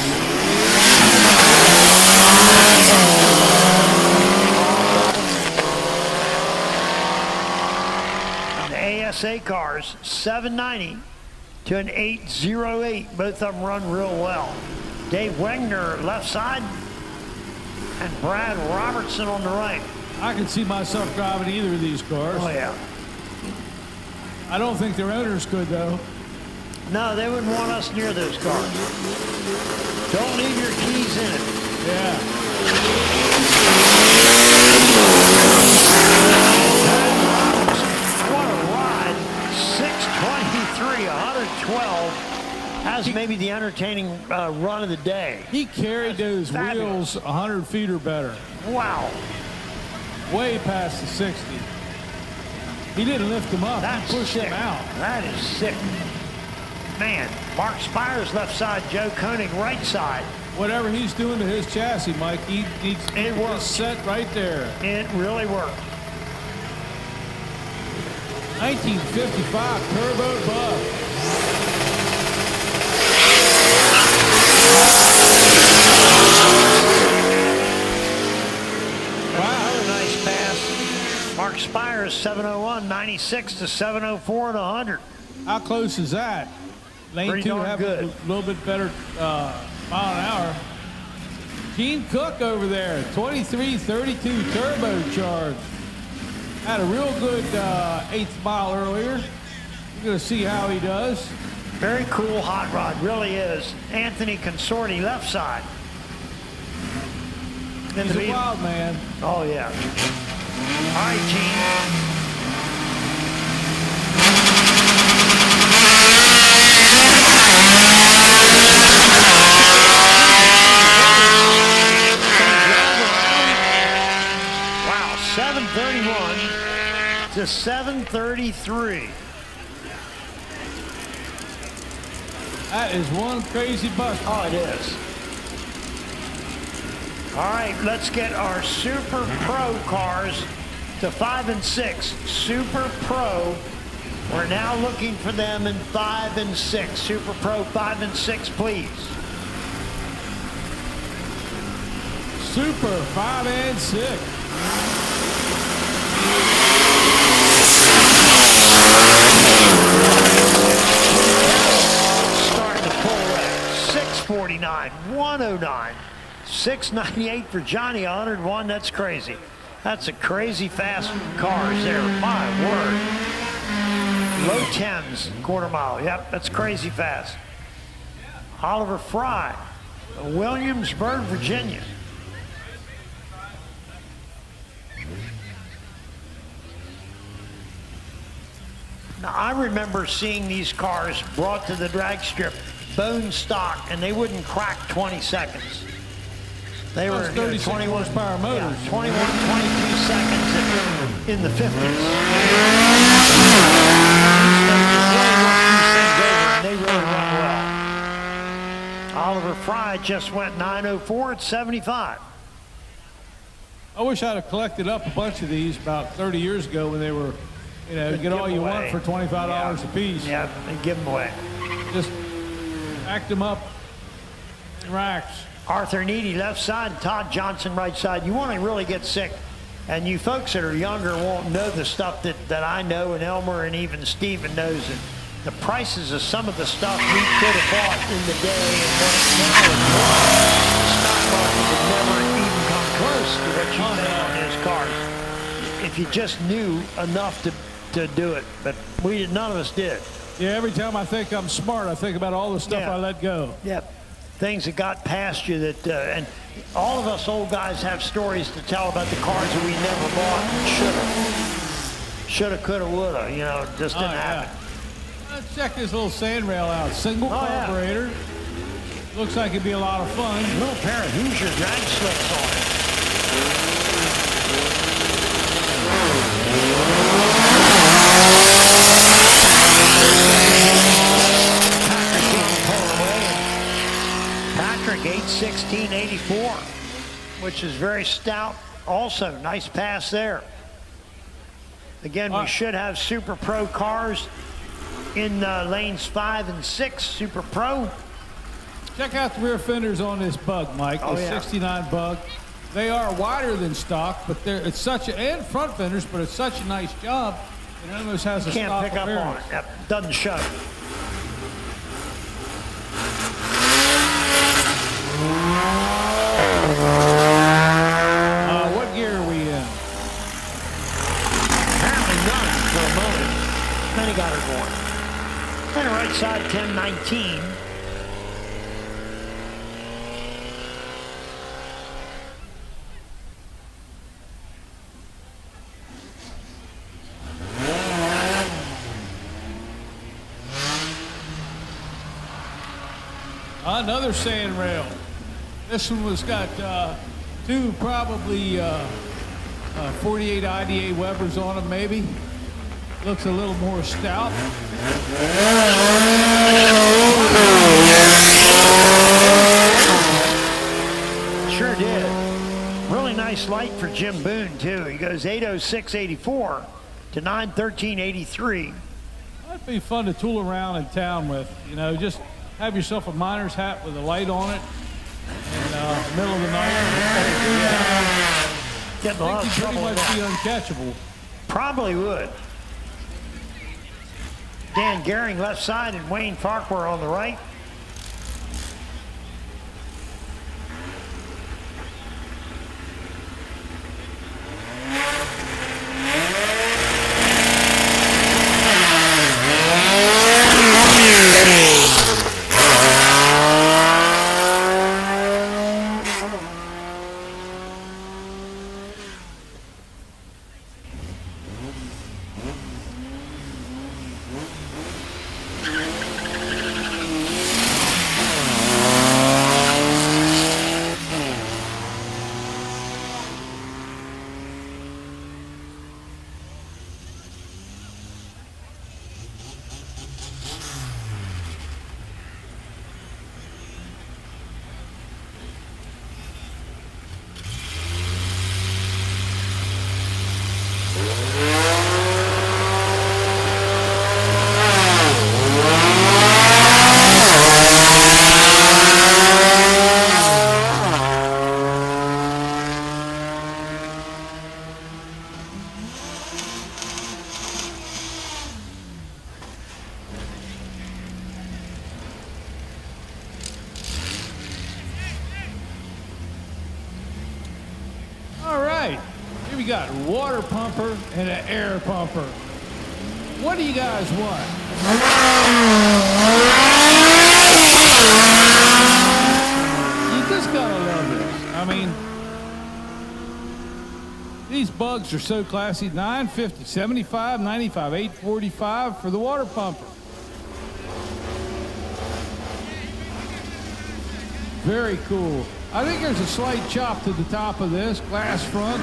And the ASA cars, 790 to an 808. Both of them run real well. Dave Wegner left side, and Brad Robertson on the right. I can see myself driving either of these cars. Oh, yeah. I don't think their owners could, though. No, they wouldn't want us near those cars. Don't leave your keys in it. Yeah. What a ride. 623, 112 Has maybe the entertaining run of the day. He carried those fabulous. wheels 100 feet or better. Wow. Way past the 60. He didn't lift him up. That's He pushed sick. him out. That is sick. Man, Mark Spires left side, Joe Koenig right side. Whatever he's doing to his chassis, Mike, he needs to It get works. set right there. It really worked. 1955 Turbo Bug. Another nice pass. Mark Spires, 701, 96 to 704 and 100. How close is that? Lane Pretty 2 darn have good. a little bit better mile an hour. Gene Cook over there, 2332 turbocharged. Had a real good 8th mile earlier. We're going to see how he does. Very cool hot rod, really is. Anthony Consorti, left side. He's a wild man. Oh, yeah. All right, Gene. Wow, 731 to 733. That is one crazy bus. Oh, it is. All right, let's get our Super Pro cars to 5 and 6. Super Pro, we're now looking for them in 5 and 6. Super Pro 5 and 6, please. Super 5 and 6. Starting to pull away. 649, 109, 698 for Johnny, 101. That's crazy. That's a crazy fast cars there. My word. Low 10s, quarter mile. Yep, that's crazy fast. Oliver Fry, Williamsburg, Virginia. Now, I remember seeing these cars brought to the drag strip, bone stock, and they wouldn't crack 20 seconds. They were 36 horsepower motors. Yeah, 21, 22 seconds in the 50s. They really run well. Oliver Fry just went 904 at 75. I wish I'd have collected up a bunch of these about 30 years ago when they were, you know, Give get all them you away. want for $25 a piece. Yeah, they give them away. Just act them up in racks. Arthur Needy, left side, Todd Johnson, right side. You want to really get sick, and you folks that are younger won't know the stuff that I know, and Elmer and even Steven knows it. The prices of some of the stuff we could have bought in the day and what it's now is worth. The stock market would never even come close to what you pay on those cars if you just knew enough to do it. But none of us did. Yeah, every time I think I'm smart, I think about all the stuff Yeah. I let go. Yep. Things that got past you that, and all of us old guys have stories to tell about the cars that we never bought and shoulda, coulda, woulda, you know, it just didn't happen. Let's check this little sand rail out. Single Oh, yeah. carburetor. Looks like it'd be a lot of fun. Little pair of Hoosier drag slicks on it. Patrick 816.84, which is very stout. Also, nice pass there. Again, we should have Super Pro cars in lanes 5 and 6. Super Pro. Check out the rear fenders on this Bug, Mike. Oh, The yeah. 69 Bug. They are wider than stock, but it's such a, and front fenders, but it's such a nice job. It almost has a Can't stock pick up on appearance. it. Yep, doesn't show. What gear are we in? Apparently none for a moment. Then he got her going. And right side 1019. Another sand rail. This one was got two probably 48 IDA Webers on them, maybe. Looks a little more stout. Sure did. Really nice light for Jim Boone, too. He goes 8:06.84 to 9:13.83. That'd be fun to tool around in town with. You know, just have yourself a miner's hat with a light on it in the middle of the night. Getting a lot of trouble pretty with much be that. uncatchable. Probably would. Dan Gehring left side and Wayne Farquhar on the right. We got a water pumper and an air pumper. What do you guys want? You just gotta love this. I mean, these bugs are so classy. 950, 75, 95, 845 for the water pumper. Very cool. I think there's a slight chop to the top of this, glass front.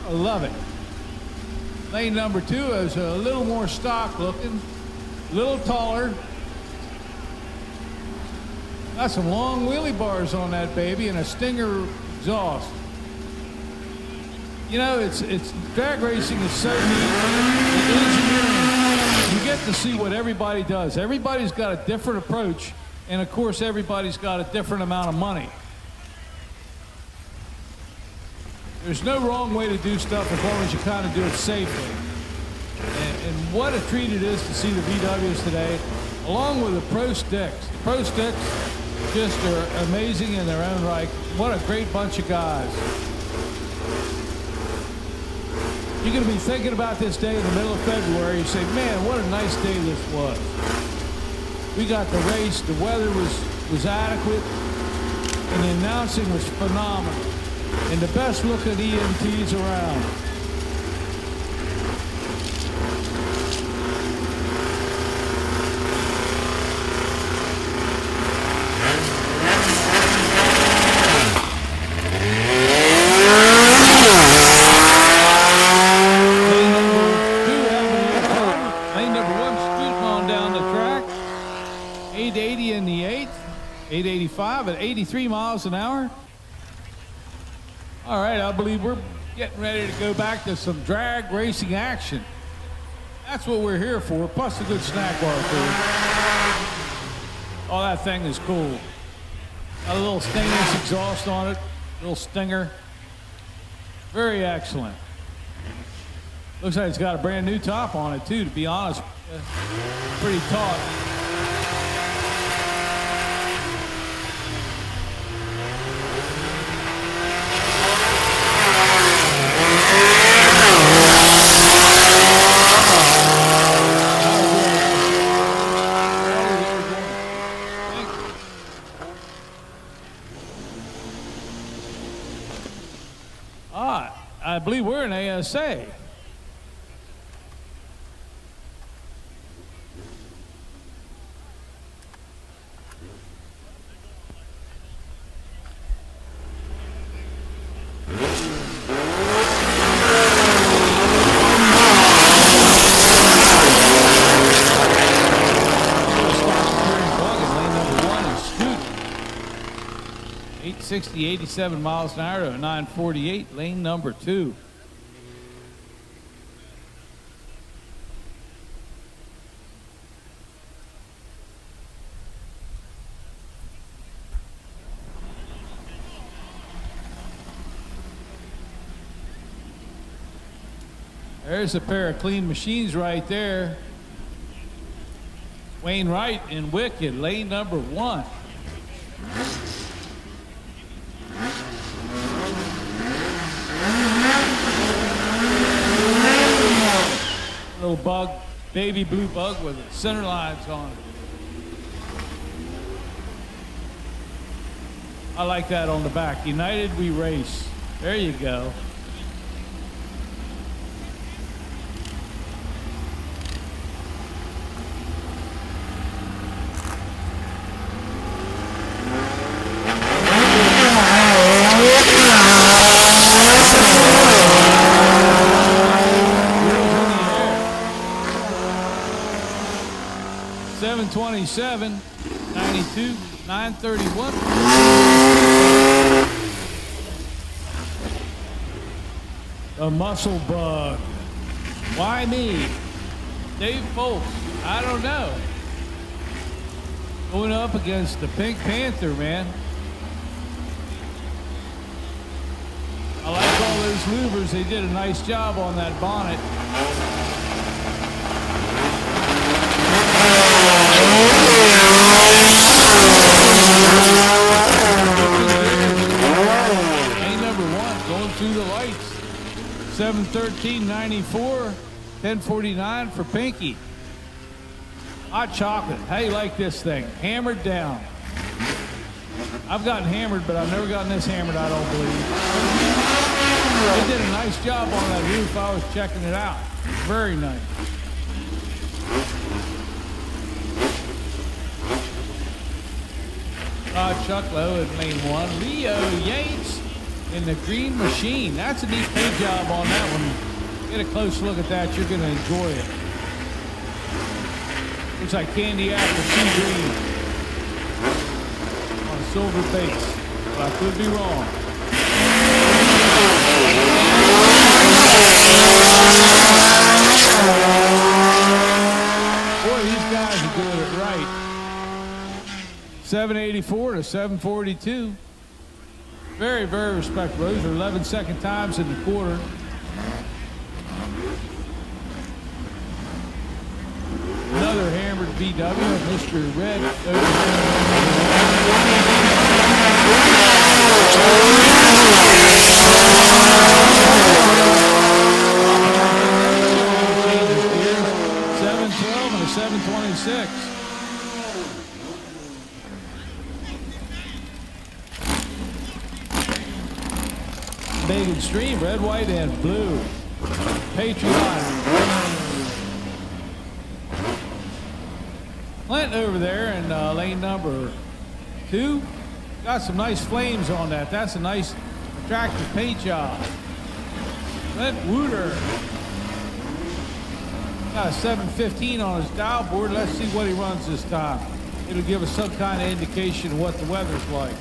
I love it. Lane number 2 is a little more stock looking, a little taller. Got some long wheelie bars on that baby and a Stinger exhaust. You know, it's drag racing is so neat. The engineering, you get to see what everybody does. Everybody's got a different approach, and of course, everybody's got a different amount of money. There's no wrong way to do stuff as long as you kind of do it safely. And what a treat it is to see the VWs today, along with the Pro Sticks. The Pro Sticks just are amazing in their own right. What a great bunch of guys. You're going to be thinking about this day in the middle of February. You say, man, what a nice day this was. We got the race. The weather was adequate. And the announcing was phenomenal. And the best looking EMTs around. Lane number 1 scooting on down the track. 880 in the 8th. 885 at 83 miles an hour. All right, I believe we're getting ready to go back to some drag racing action. That's what we're here for, plus a good snack bar food. Oh, that thing is cool. Got a little stainless exhaust on it, little Stinger. Very excellent. Looks like it's got a brand new top on it too, to be honest. Pretty taut. I believe we're in ASA. 60, 87 miles an hour to a 948, lane number 2. There's a pair of clean machines right there. Wainwright and Wicked, lane number 1. Little bug, baby blue bug with center lines on it. I like that on the back. United we race. There you go. $727, 92, 931. The Muscle Bug. Why me? Dave Folks. I don't know. Going up against the Pink Panther, man. I like all those louvers. They did a nice job on that bonnet. Lane number 1 going through the lights. 713.94, 1049 for Pinky. Hot chocolate. How you like this thing? Hammered down. I've gotten hammered, but I've never gotten this hammered, I don't believe. They did a nice job on that roof. I was checking it out. Very nice. Chuck Lowe in lane 1. Leo Yates in the Green Machine. That's a neat paint job on that one. Get a close look at that. You're going to enjoy it. Looks like candy apple sea green on a silver base. But I could be wrong. Boy, these guys are doing it right. 784 to 742. Very, very respectable. Those are 11-second times in the quarter. Another hammered VW, Mr. Red. $712 and a $726. Big and Stream, red, white, and blue. Patriotic. Clint over there in lane number 2. Got some nice flames on that. That's a nice, attractive paint job. Clint Wooter. Got a 715 on his dial board. Let's see what he runs this time. It'll give us some kind of indication of what the weather's like.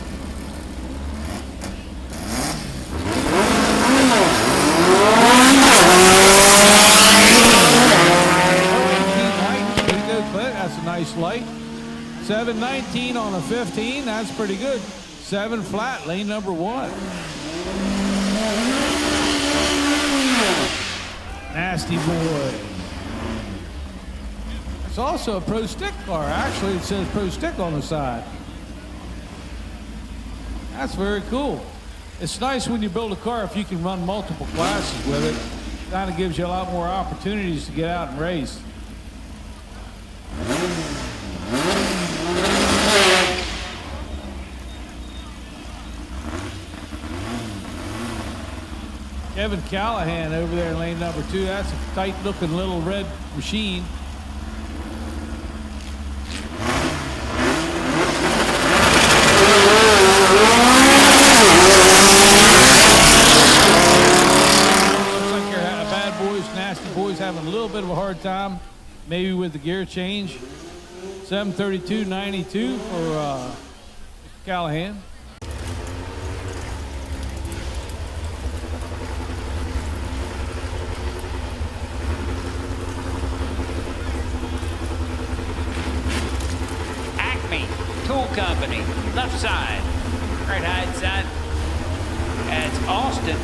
That's a nice light. 719 on a 15. That's pretty good. 7 flat, lane number 1. Nasty boy. It's also a Pro Stick car. Actually, it says Pro Stick on the side. That's very cool. It's nice when you build a car if you can run multiple classes with it. Kind of gives you a lot more opportunities to get out and race. Kevin Callahan over there in lane number 2. That's a tight-looking little red machine. Looks like your bad boys, nasty boys, having a little bit of a hard time, maybe with the gear change. 732.92 for Callahan. Tool Company, left side. Right side. That's Austin.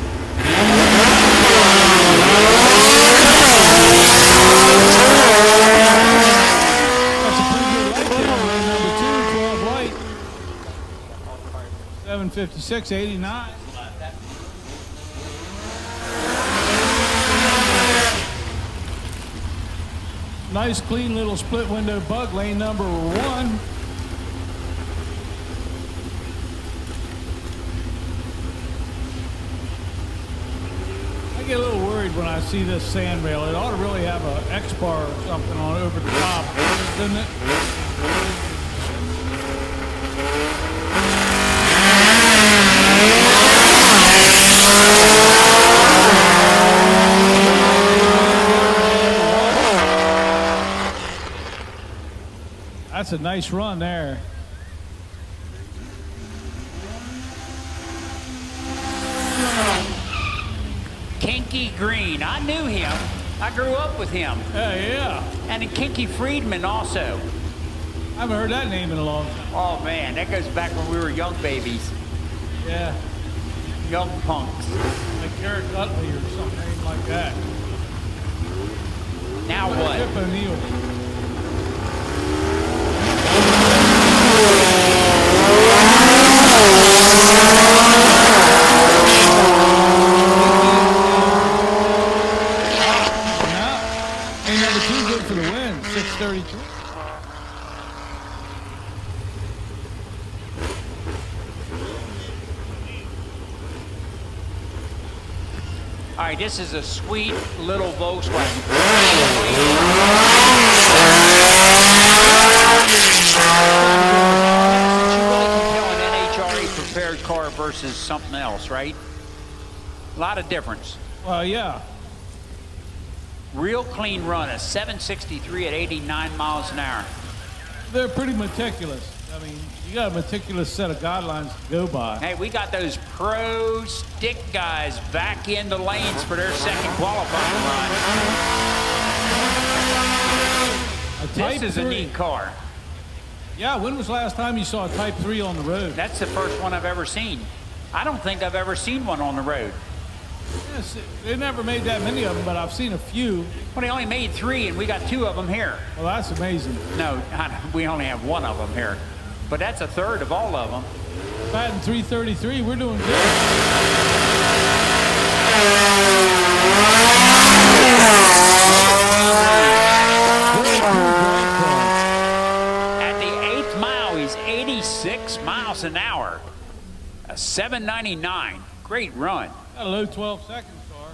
That's a pretty good light there, lane number 2, 12 light. 756.89. Nice clean little split window bug, lane number 1. I get a little worried when I see this sand rail. It ought to really have an X-bar or something on over the top, doesn't it? That's a nice run there. Kinky Green. I knew him. I grew up with him. Yeah. And Kinky Friedman also. I haven't heard that name in a long time. Oh man, that goes back when we were young babies. Yeah. Young punks. Like Garrett Utley or something like that. Now what? Chip O'Neill. Number 2 good for the win, 633. All right, this is a sweet little Volkswagen. You really can tell an NHRA prepared car versus something else, right? A lot of difference. Well, yeah. Real clean run, a 763 at 89 miles an hour. They're pretty meticulous. I mean, you got a meticulous set of guidelines to go by. Hey, we got those pro stick guys back in the lanes for their second qualifying run. This is a neat car. Yeah, when was the last time you saw a Type 3 on the road? That's the first one I've ever seen. I don't think I've ever seen one on the road. Yes, they never made that many of them, but I've seen a few. Well, they only made 3, and we got 2 of them here. Well, that's amazing. No, we only have 1 of them here. But that's a third of all of them. Batting 333, we're doing good. At the 8th mile, he's 86 miles an hour. A 799. Great run. Got a low 12 seconds, car.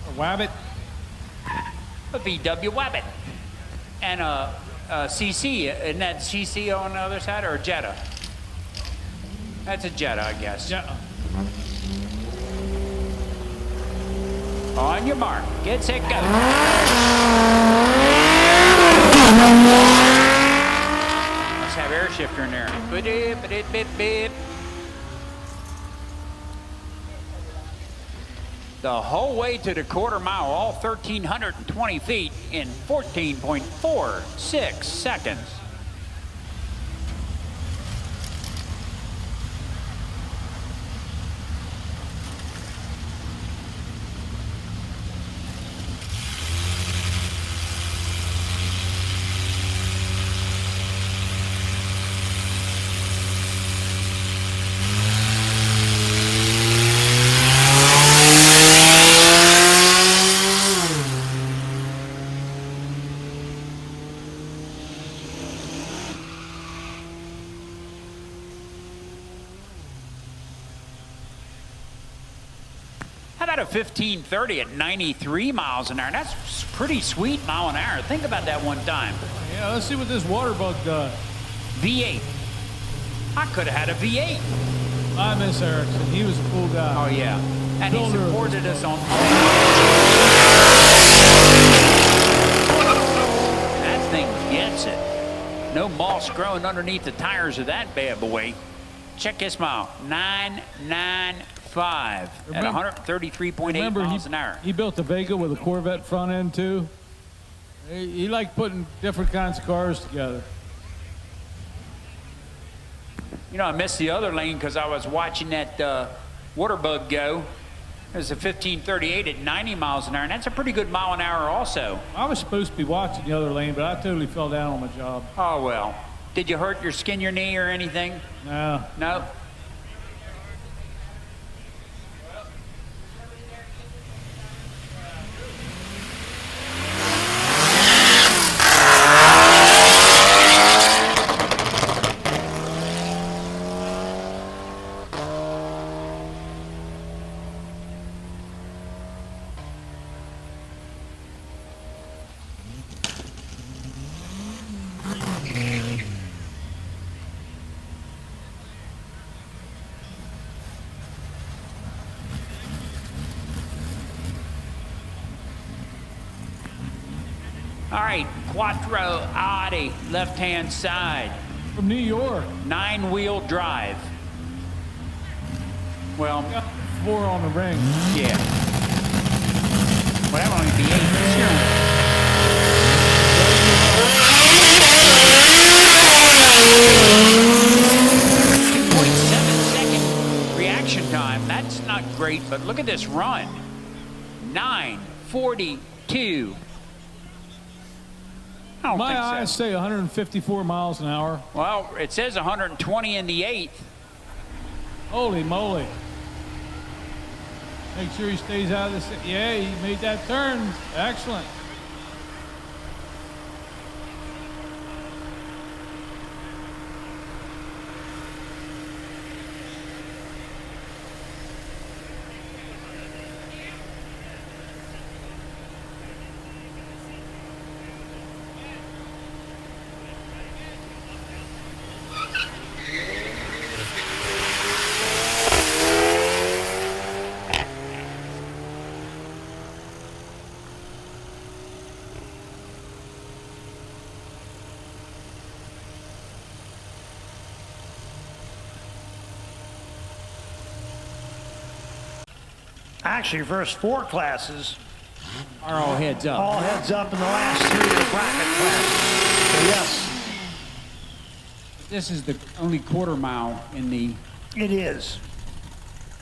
A Wabbit. A VW Wabbit. And a CC. Isn't that CC on the other side, or a Jetta? That's a Jetta, I guess. Yeah. On your mark. Get set, go. Let's have air shifter in there. Beep. The whole way to the quarter mile, all 1,320 feet in 14.46 seconds. How about a 1530 at 93 miles an hour? That's pretty sweet mile an hour. Think about that one time. Yeah, let's see what this water bug does. V8. I could have had a V8. I miss Erickson. He was a cool guy. Oh, yeah. And he Builder of supported this us on... That thing gets it. No moss growing underneath the tires of that bad boy. Check this mile, 995 at 133.8 miles an hour. He built the Vega with a Corvette front end too. He liked putting different kinds of cars together. You know, I missed the other lane because I was watching that Waterbug go. It was a 1538 at 90 miles an hour, and that's a pretty good mile an hour also. I was supposed to be watching the other lane, but I totally fell down on my job. Oh, well. Did you hurt your skin your knee or anything? No. No? All right, Quattro Audi, left-hand side. From New York. 9-wheel drive. Well, 4 on the ring. yeah. Well, that would only be 8 this year. 2.7 second reaction time. That's not great, but look at this run. 9:42. My eyes say 154 miles an hour. Well, it says 120 in the 8th. Holy moly. Make sure he stays out of this. Yeah, he made that turn. Excellent. Actually, first 4 classes Are all heads up. all heads up in the last 3 of the bracket classes. So yes, This is the only quarter mile in the it is.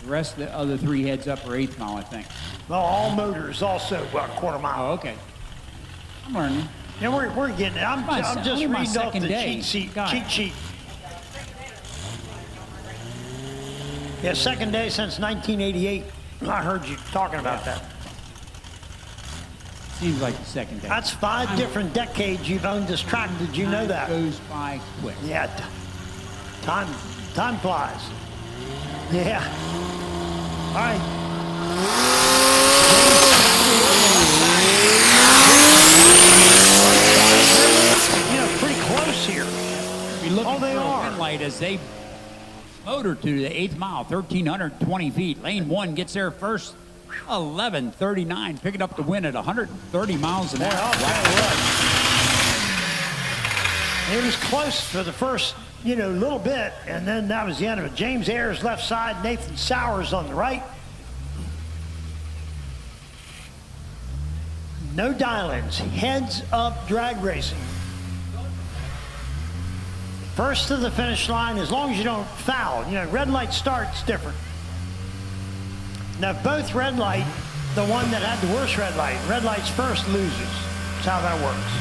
rest of the other 3 heads up or 8th mile, I think. Well, all motors also quarter mile. Oh, okay. I'm learning. Yeah, we're getting it. I'm just only my reading off second the day. cheat God. sheet. Yeah, second day since 1988. I heard you talking about that. Seems like the second day. That's 5 different decades you've owned this track. Did you know that? Goes by quick. Yeah, time flies. Yeah. All right. You know, pretty close here. Be looking Oh, they for are. a win light as they motor to the 8th mile, 1,320 feet. Lane 1 gets there first, 11:39, picking up the win at 130 miles an Boy, hour. I'll tell you what. It was close for the first, little bit, and then that was the end of it. James Ayers left side, Nathan Sowers on the right. No dial-ins, heads up drag racing. First to the finish line, as long as you don't foul. Red light start's different. Now, if both red light, the one that had the worst red light's first loses. That's how that works.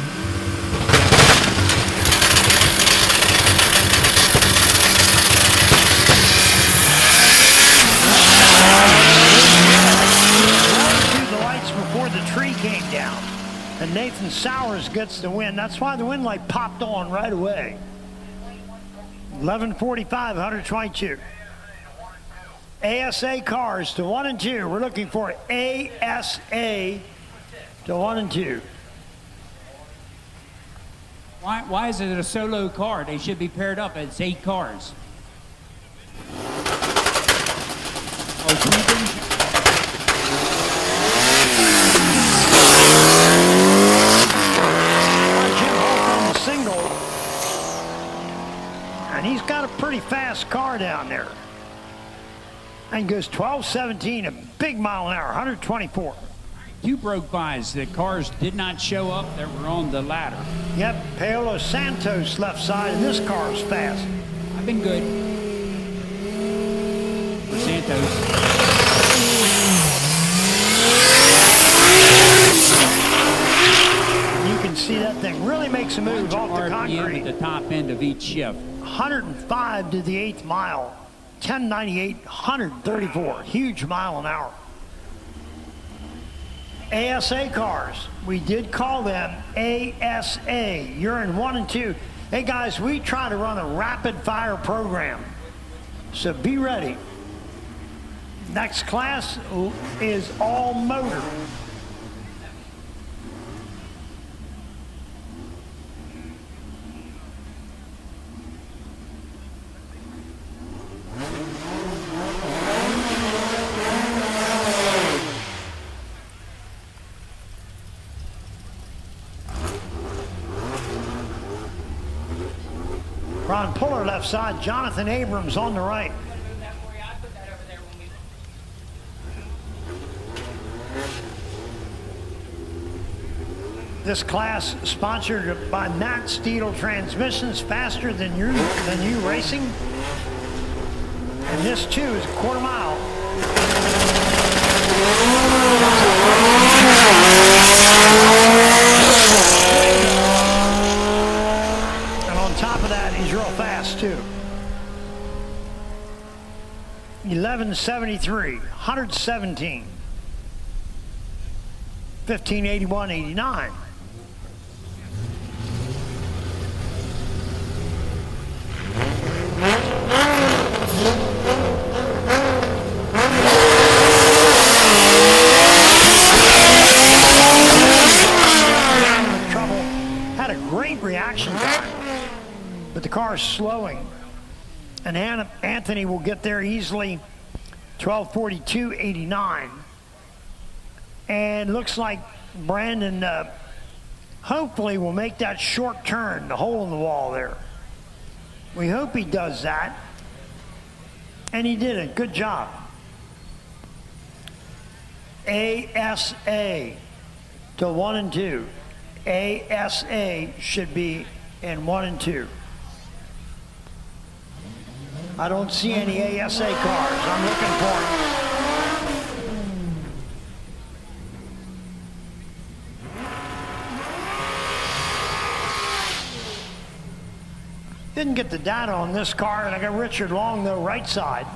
The lights before the tree came down. And Nathan Sowers gets the win. That's why the win light popped on right away. 11:45, 122. ASA cars to 1 and 2. We're looking for ASA to 1 and 2. Why is it a solo car? They should be paired up. It's 8 cars. Oh, Cleveland? Jim Holt on the single. And he's got a pretty fast car down there. And goes 12.17, a big mile an hour, 124. 2 broke bys. The cars did not show up that were on the ladder. Yep, Paolo Santos left side, and this car is fast. I've been good for Santos. You can see that thing really makes a move off the RPM concrete. at the top end of each shift. 105 to the 8th mile, 1098, 134, huge mile an hour. ASA cars, we did call them ASA. You're in 1 and 2. Hey guys, we try to run a rapid fire program, so be ready. Next class is all motor. Ron Puller left side, Jonathan Abrams on the right. This class sponsored by Matt Steele Transmissions, faster than you racing. And this too is a quarter mile. And on top of that, he's real fast too. 1173, 117, 1581.89. Reaction time, but the car is slowing, and Anthony will get there easily. 12:42.89, and looks like Brandon hopefully will make that short turn, the hole in the wall there. We hope he does that, and he did it. Good job. ASA to 1 and 2. ASA should be in 1 and 2. I don't see any ASA cars. I'm looking for them. Didn't get the data on this car, and I got Richard Long, though, right side.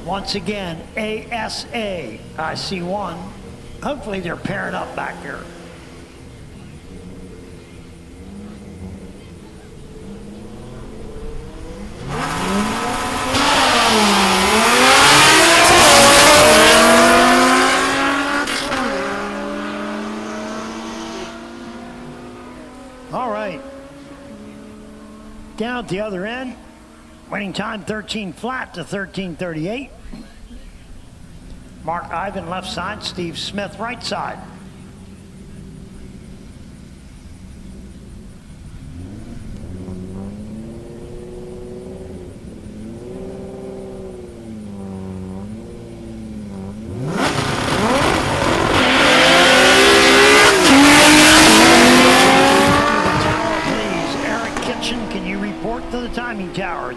Once again, ASA. I see one. Hopefully they're pairing up back there. All right. Down at the other end. Winning time 13 flat to 13:38. Mark Ivan left side, Steve Smith right side.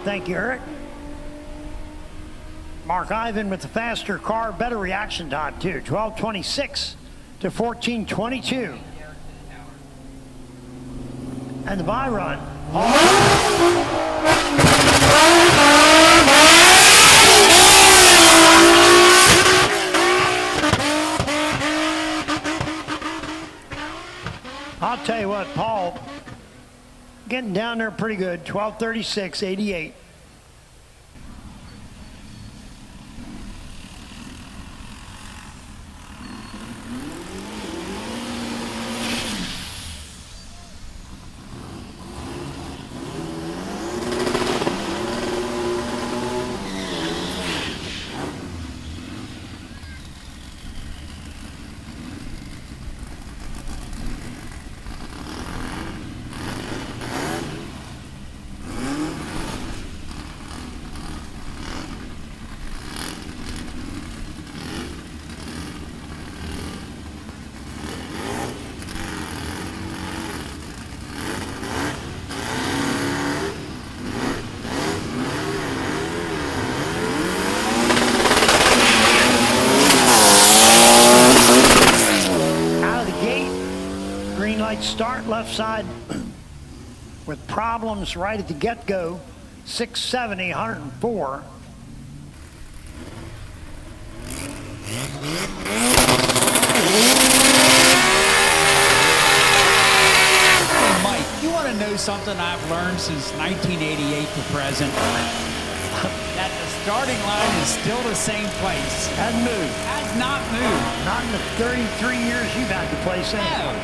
Thank you, Eric. Mark Ivan with the faster car, better reaction time too. 12:26 to 14:22. And the bye run. I'll tell you what, Paul, getting down there pretty good. 12:36.88. Green light start, left side with problems right at the get-go. 670, 104. Hey, Mike, you want to know something I've learned since 1988 to present? That the starting line is still the same place. Hasn't moved. Has not moved. Not in the 33 years you've had the place in. No.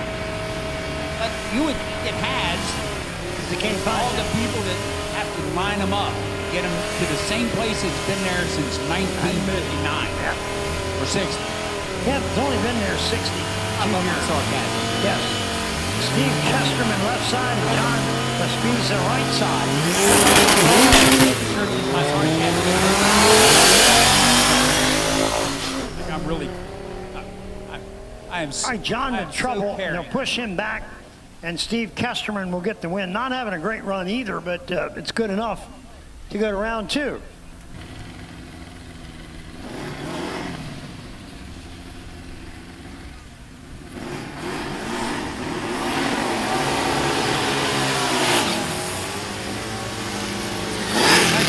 But you would think it has. They can't find All it. the people that have to line them up, get them to the same place it's been there since 1959 Yeah. or 60. Yeah, it's only been there 60. I love my sarcasm. Yes. Steve Kesterman left side and John Laspiza right side. My sarcasm. Like I'm really. I am. All right, John I in am trouble. So And they'll carried. push him back, and Steve Kesterman will get the win. Not having a great run either, but it's good enough to go to round two.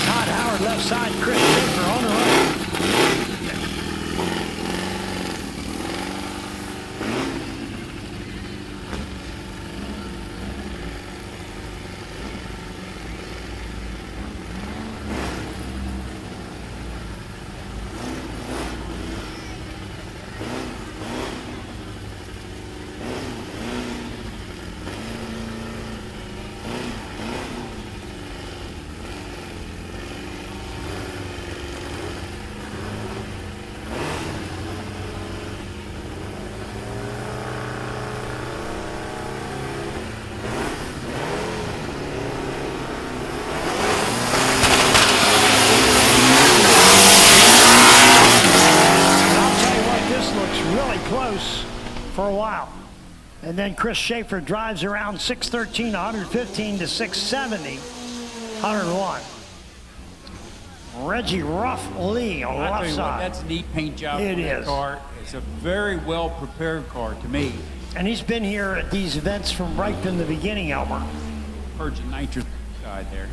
Todd Howard left side, Chris Schaefer on the right. Close for a while. And then Chris Schaefer drives around 613, 115 to 670, 101. Reggie Ruff Lee on the I'll tell left you what, side. that's a neat paint job It on that is. car. It's a very well prepared car to me. And he's been here at these events from right from the beginning, Elmer. Virgin nitrous side there.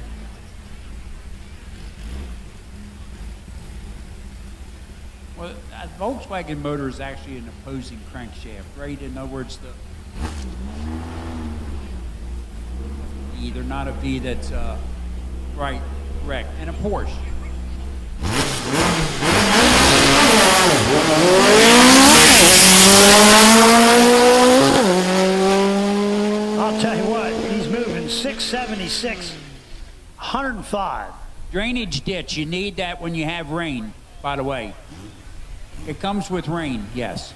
Well, that Volkswagen motor is actually an opposing crankshaft, right? In other words, they're not a V that's right, correct, and a Porsche. I'll tell you what, he's moving 676, 105. Drainage ditch, you need that when you have rain, by the way. It comes with rain, yes.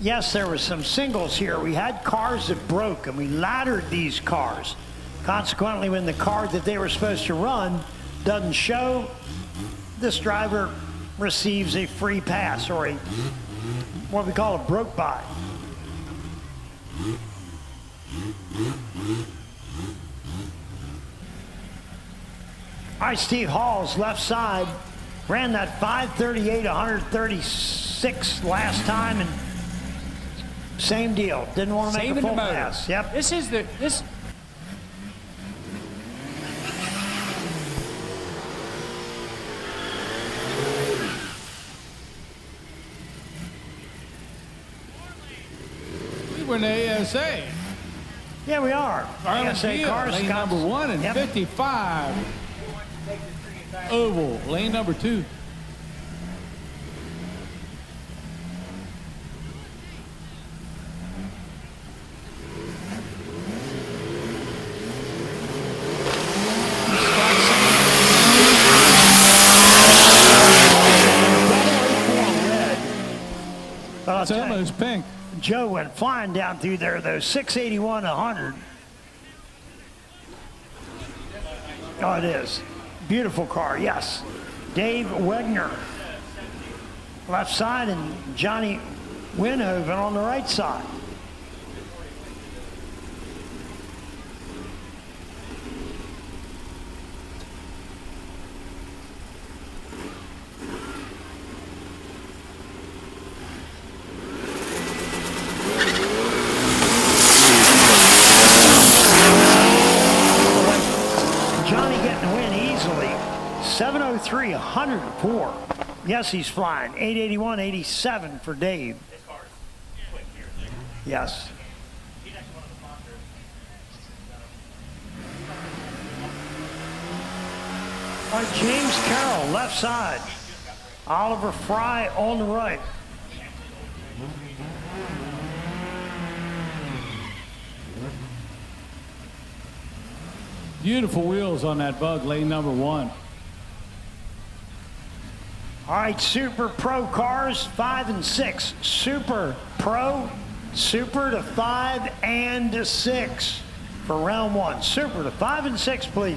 Yes, there were some singles here. We had cars that broke, and we laddered these cars. Consequently, when the car that they were supposed to run doesn't show, this driver receives a free pass, or a what we call a broke by. All right, Steve Hall's left side ran that 538, 136 last time, and same deal. Didn't want to make Saving a full the motor. pass. Yep. This. We were in the ASA. Yeah, we are. Arlen ASA Field, cars lane got- number 1 and Yep. 55. Oval, lane number 2. But I'll It's tell you, almost pink. Joe went flying down through there, though. 681, 100. Oh, it is. Beautiful car, yes. Dave Wegner, left side, and Johnny Winhoven on the right side. 103, 104. Yes, he's flying. 881, 87 for Dave. Yes. All right, James Carroll, left side. Oliver Fry on the right. Beautiful wheels on that Bug, lane number 1. All right, Super Pro cars, 5 and 6. Super Pro, Super to 5 and to 6 for round 1. Super to 5 and 6, please.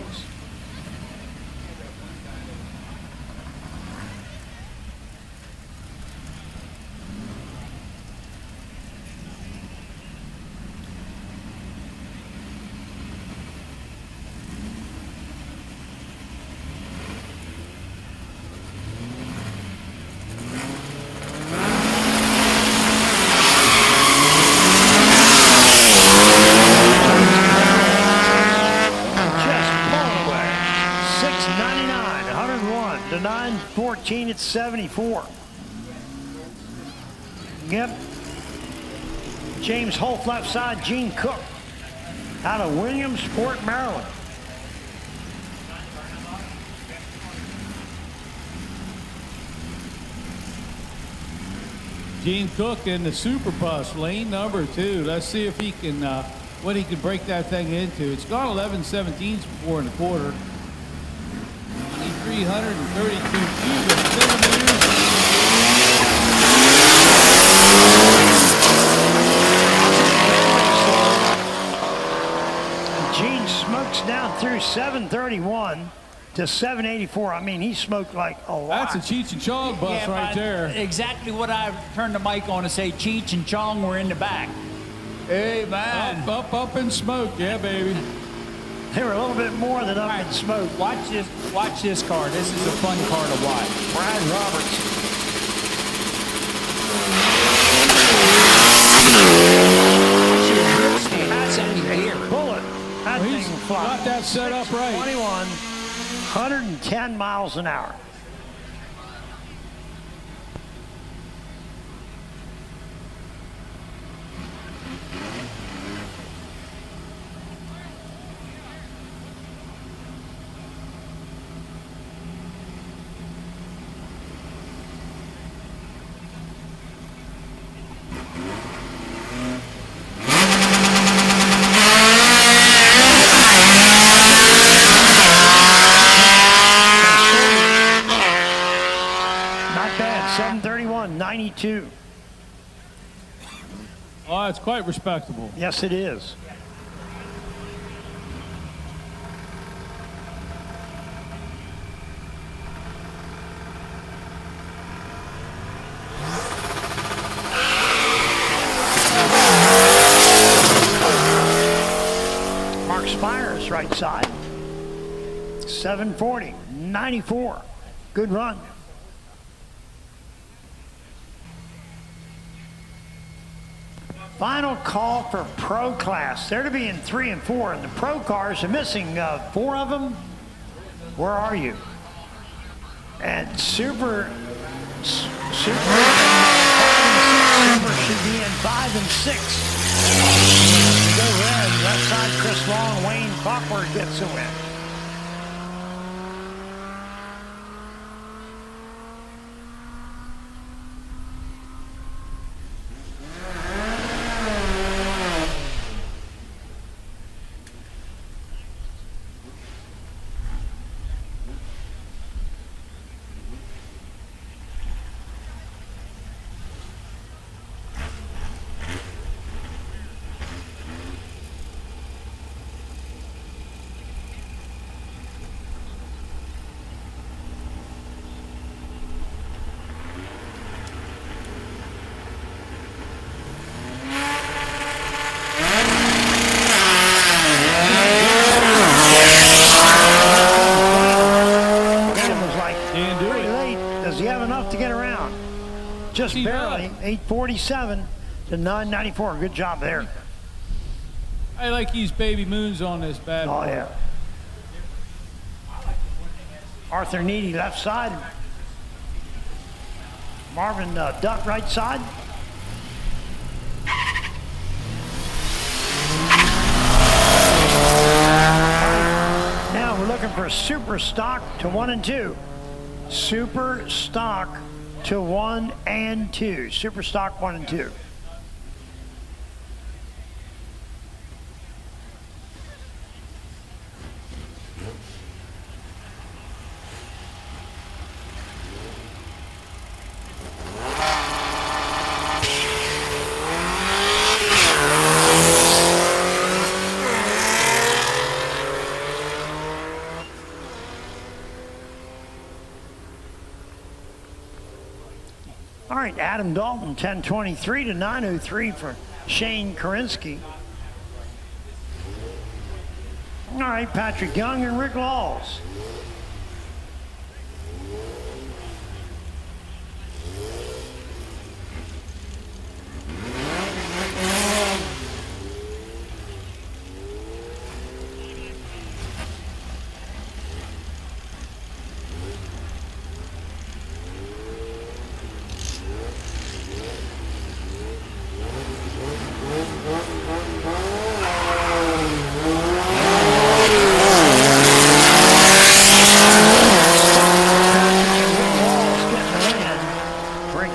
It's 74. Yep. James Holt left side. Gene Cook out of Williamsport, Maryland. Gene Cook in the Super Bus, lane number 2. Let's see if he can, what he can break that thing into. It's gone 11/17 before in the quarter. 332 cubic centimeters. Gene smokes down through 731 to 784. I mean, he smoked like a lot. That's a Cheech and Chong bus right there. Exactly what I turned the mic on to say. Cheech and Chong were in the back. Hey, man. Up in smoke. Yeah, baby. They were a little bit more than up in smoke. Watch this car. This is a fun car to watch. Brad Roberts. That's a bullet. That thing flies. Got that set up right. 21, 110 miles an hour. Not bad. 731.92. Oh, it's quite respectable. Yes, it is. Mark Spires, right side. 740.94. Good run. Final call for Pro class. They're to be in 3 and 4, and the Pro cars are missing 4 of them. Where are you? And Super should be in 5 and 6. Go red, left side Chris Long, Wayne Buckler gets the win. Just barely, 847 to 994. Good job there. I like these baby moons on this bad boy. Oh, yeah. Arthur Needy left side. Marvin Duck right side. Now we're looking for super stock to 1 and 2. Super stock to 1 and 2. Super stock 1 and 2. All right, Adam Dalton, 10:23 to 9:03 for Shane Korinsky. All right, Patrick Young and Rick Laws.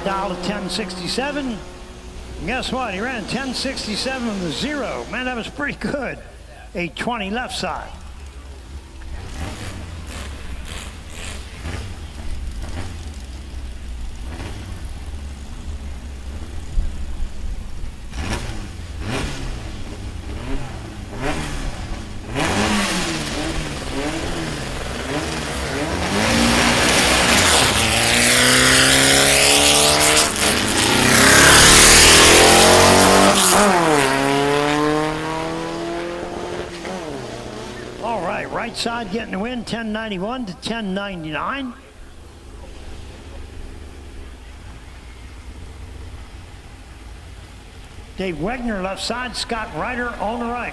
Dial to 1067. And guess what? He ran 1067 with a 0. Man, that was pretty good. 820 left side. Right side getting the win, 1091 to 1099. Dave Wegner left side, Scott Ryder on the right.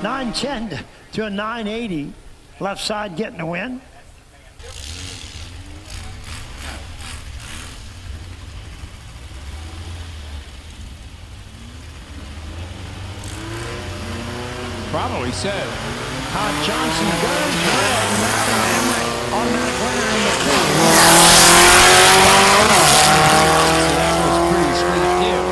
Nine 10 to a 980. Left side getting the win. Probably so. Todd Johnson goes automatic winner in the That was pretty sweet, too.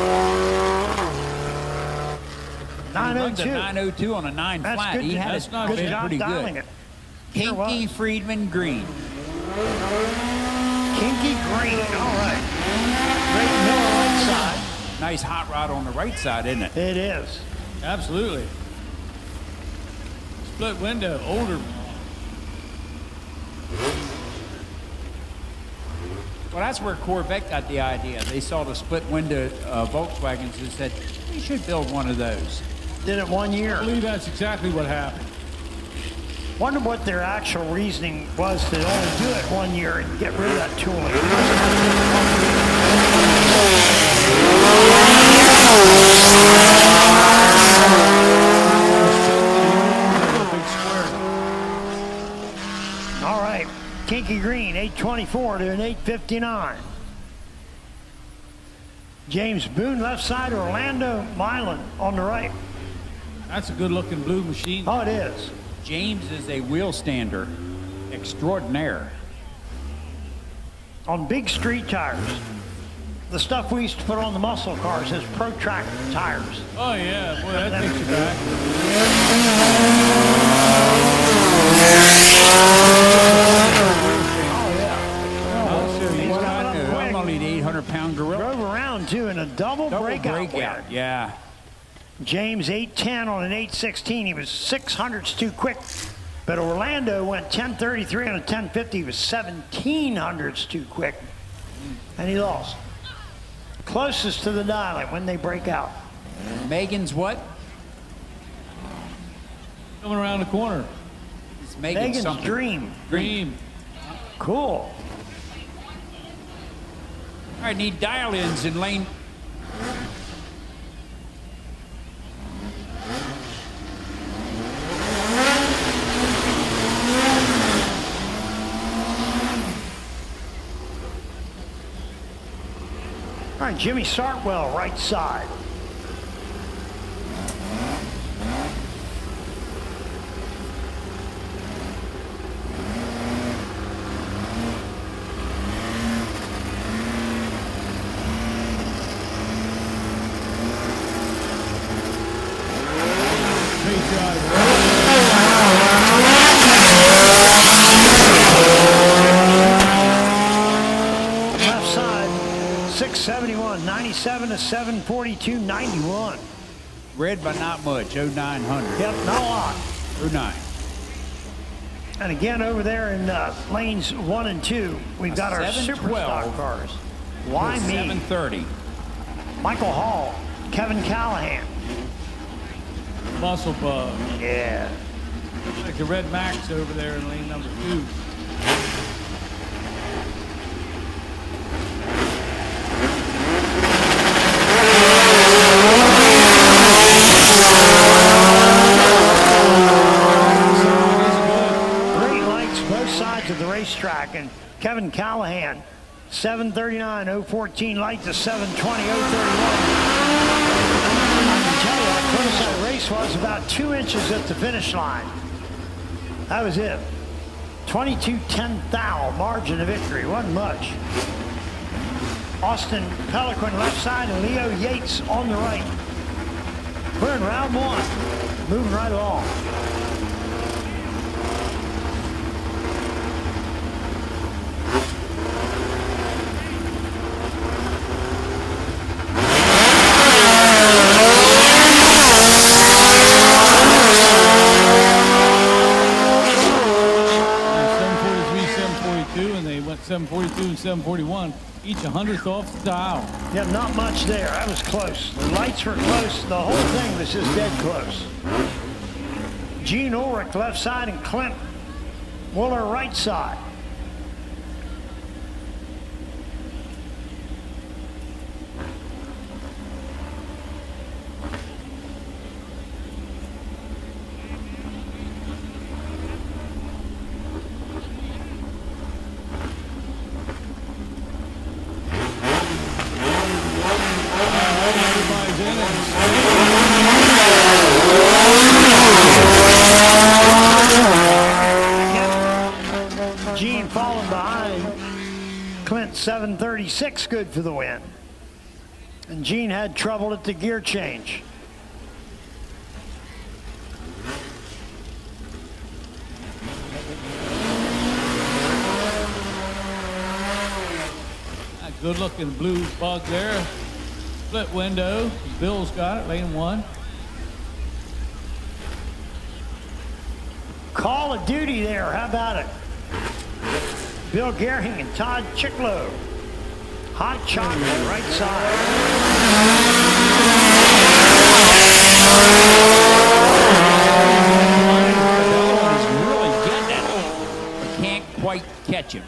902. 902 on a 9 That's flat. good. He had That's it not been good job pretty dialing good. it. Sure Kinky was. Friedman Green. Kinky Green. All right. Great Miller right side. Nice hot rod on the right side, isn't it? It is. Absolutely. Split window, older. Well, that's where Corvette got the idea. They saw the split window Volkswagens and said, we should build one of those. Did it 1 year. I believe that's exactly what happened. Wonder what their actual reasoning was to only do it 1 year and get rid of that tooling. All right, Kinky Green, 824 to an 859. James Boone left side, Orlando Milan on the right. That's a good-looking blue machine. Oh, it is. James is a wheel stander extraordinaire. On big street tires. The stuff we used to put on the muscle cars is Pro-Track tires. Oh, yeah. Boy, that takes you back. He's got only the 800-pound gorilla. Drove around, too, in a double breakout. Breakout, yeah. James 810 on an 816. He was 600ths too quick. But Orlando went 1033 on a 1050. He was 1700ths too quick. And he lost. Closest to the dial when they break out. Megan's what? Coming around the corner. It's Megan's Megan's something. Dream. Cool. All right, need dial-ins in lane. All right, Jimmy Sartwell, right side. Left side, 671, 97 to 742, 91. Red, but not much. 0900. Yep, not a lot. 09. And again, over there in lanes 1 and 2, we've got our super 712. stock cars. Why me? 730. Michael Hall, Kevin Callahan. Muscle bug. Yeah. Like the Red Max over there in lane number 2. Great lights both sides of the racetrack. And Kevin Callahan, 739.014 light to 720.031. I can tell you how close that race was, about 2 inches at the finish line. That was it. 22-10 thou, margin of victory, wasn't much. Austin Peliquin left side and Leo Yates on the right. We're in round 1, moving right along. And they went 742 and 741, each 100th off the dial. Yeah, not much there. That was close. The lights were close. The whole thing was just dead close. Gene Ulrich left side and Clint Wooler right side. Everybody's in it. Gene falling behind. Clint 736, good for the win. And Gene had trouble at the gear change. Good looking blue bug there. Split window. Bill's got it, lane 1. Call of Duty there, how about it? Bill Gehring and Todd Chicklow. Hot chocolate, right side. He's really getting it, but can't quite catch him.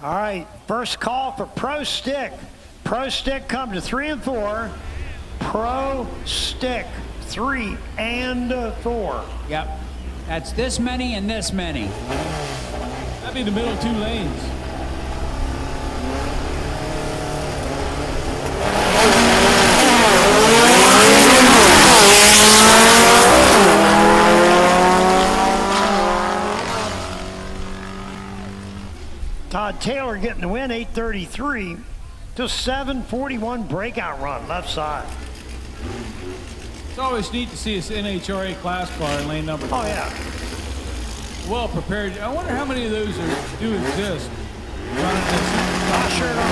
All right, first call for Pro Stick. Pro Stick come to 3 and 4. Pro Stick 3 and 4. Yep. That's this many and this many. That'd be the middle 2 lanes. Todd Taylor getting the win, 8:33 to 7:41 breakout run, left side. It's always neat to see this NHRA class car in lane number 2. Oh, yeah. Well prepared. I wonder how many of those do exist. Running this. Not sure on right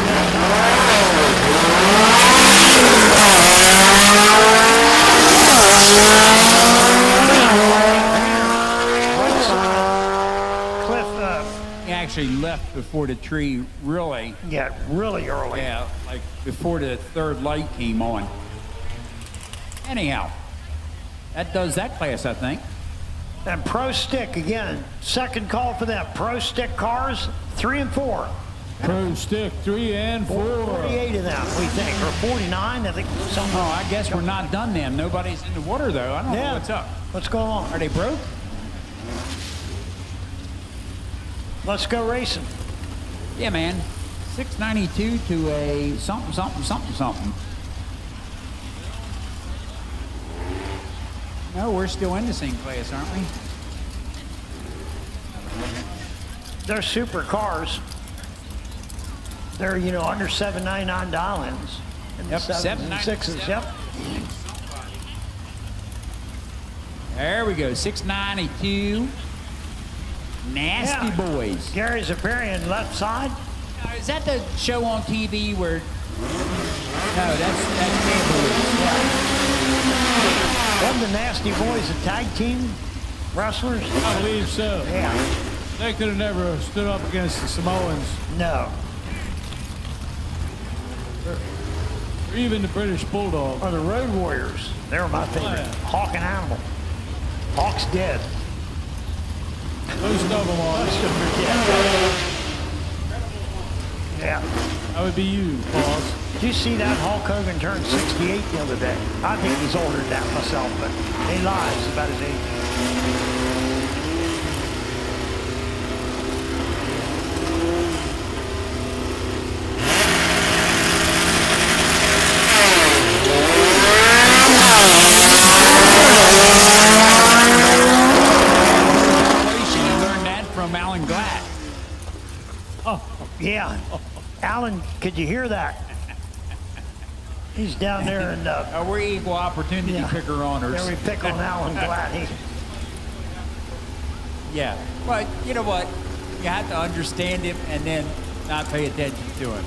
side. Cliff, He actually left before the tree really, yeah, really early. yeah, like before the third light came on. Anyhow, That does that class, I think. And Pro Stick, again, second call for them. Pro Stick cars, 3 and 4. Pro Stick 3 and 4. 48 of them, we think, or 49, I think. Oh, I guess we're not done then. Nobody's in the water, though. I don't know what's up. What's going on? Are they broke? Let's go racing. Yeah, man. 692 to a something, something, something, something. No, we're still in the same class, aren't we? They're super cars. They're, you know, under $799 dial-ins. And Yep, the 7s and 6s, yep. There we go, 692. Nasty Yeah. Boys. Gary Zaparian, left side. Is that the show on TV where? No, that's Bad Wasn't the Nasty Boys a tag team wrestlers? I believe so. Yeah. They could have never stood up against the Samoans No. or even the British Bulldog. Or the Road Warriors. They were my favorite. yeah. Hawk and Animal. Hawk's dead. Most of them are. Most of them are dead. Yeah. That would be you, boss. Did you see that Hulk Hogan turned 68 the other day? I think he's older than that myself, but he lies about his age. Yeah. Alan, could you hear that? He's down there and We're equal opportunity picker honors. There we pick on Alan Glatt. Yeah. But you know what? You have to understand him and then not pay attention to him.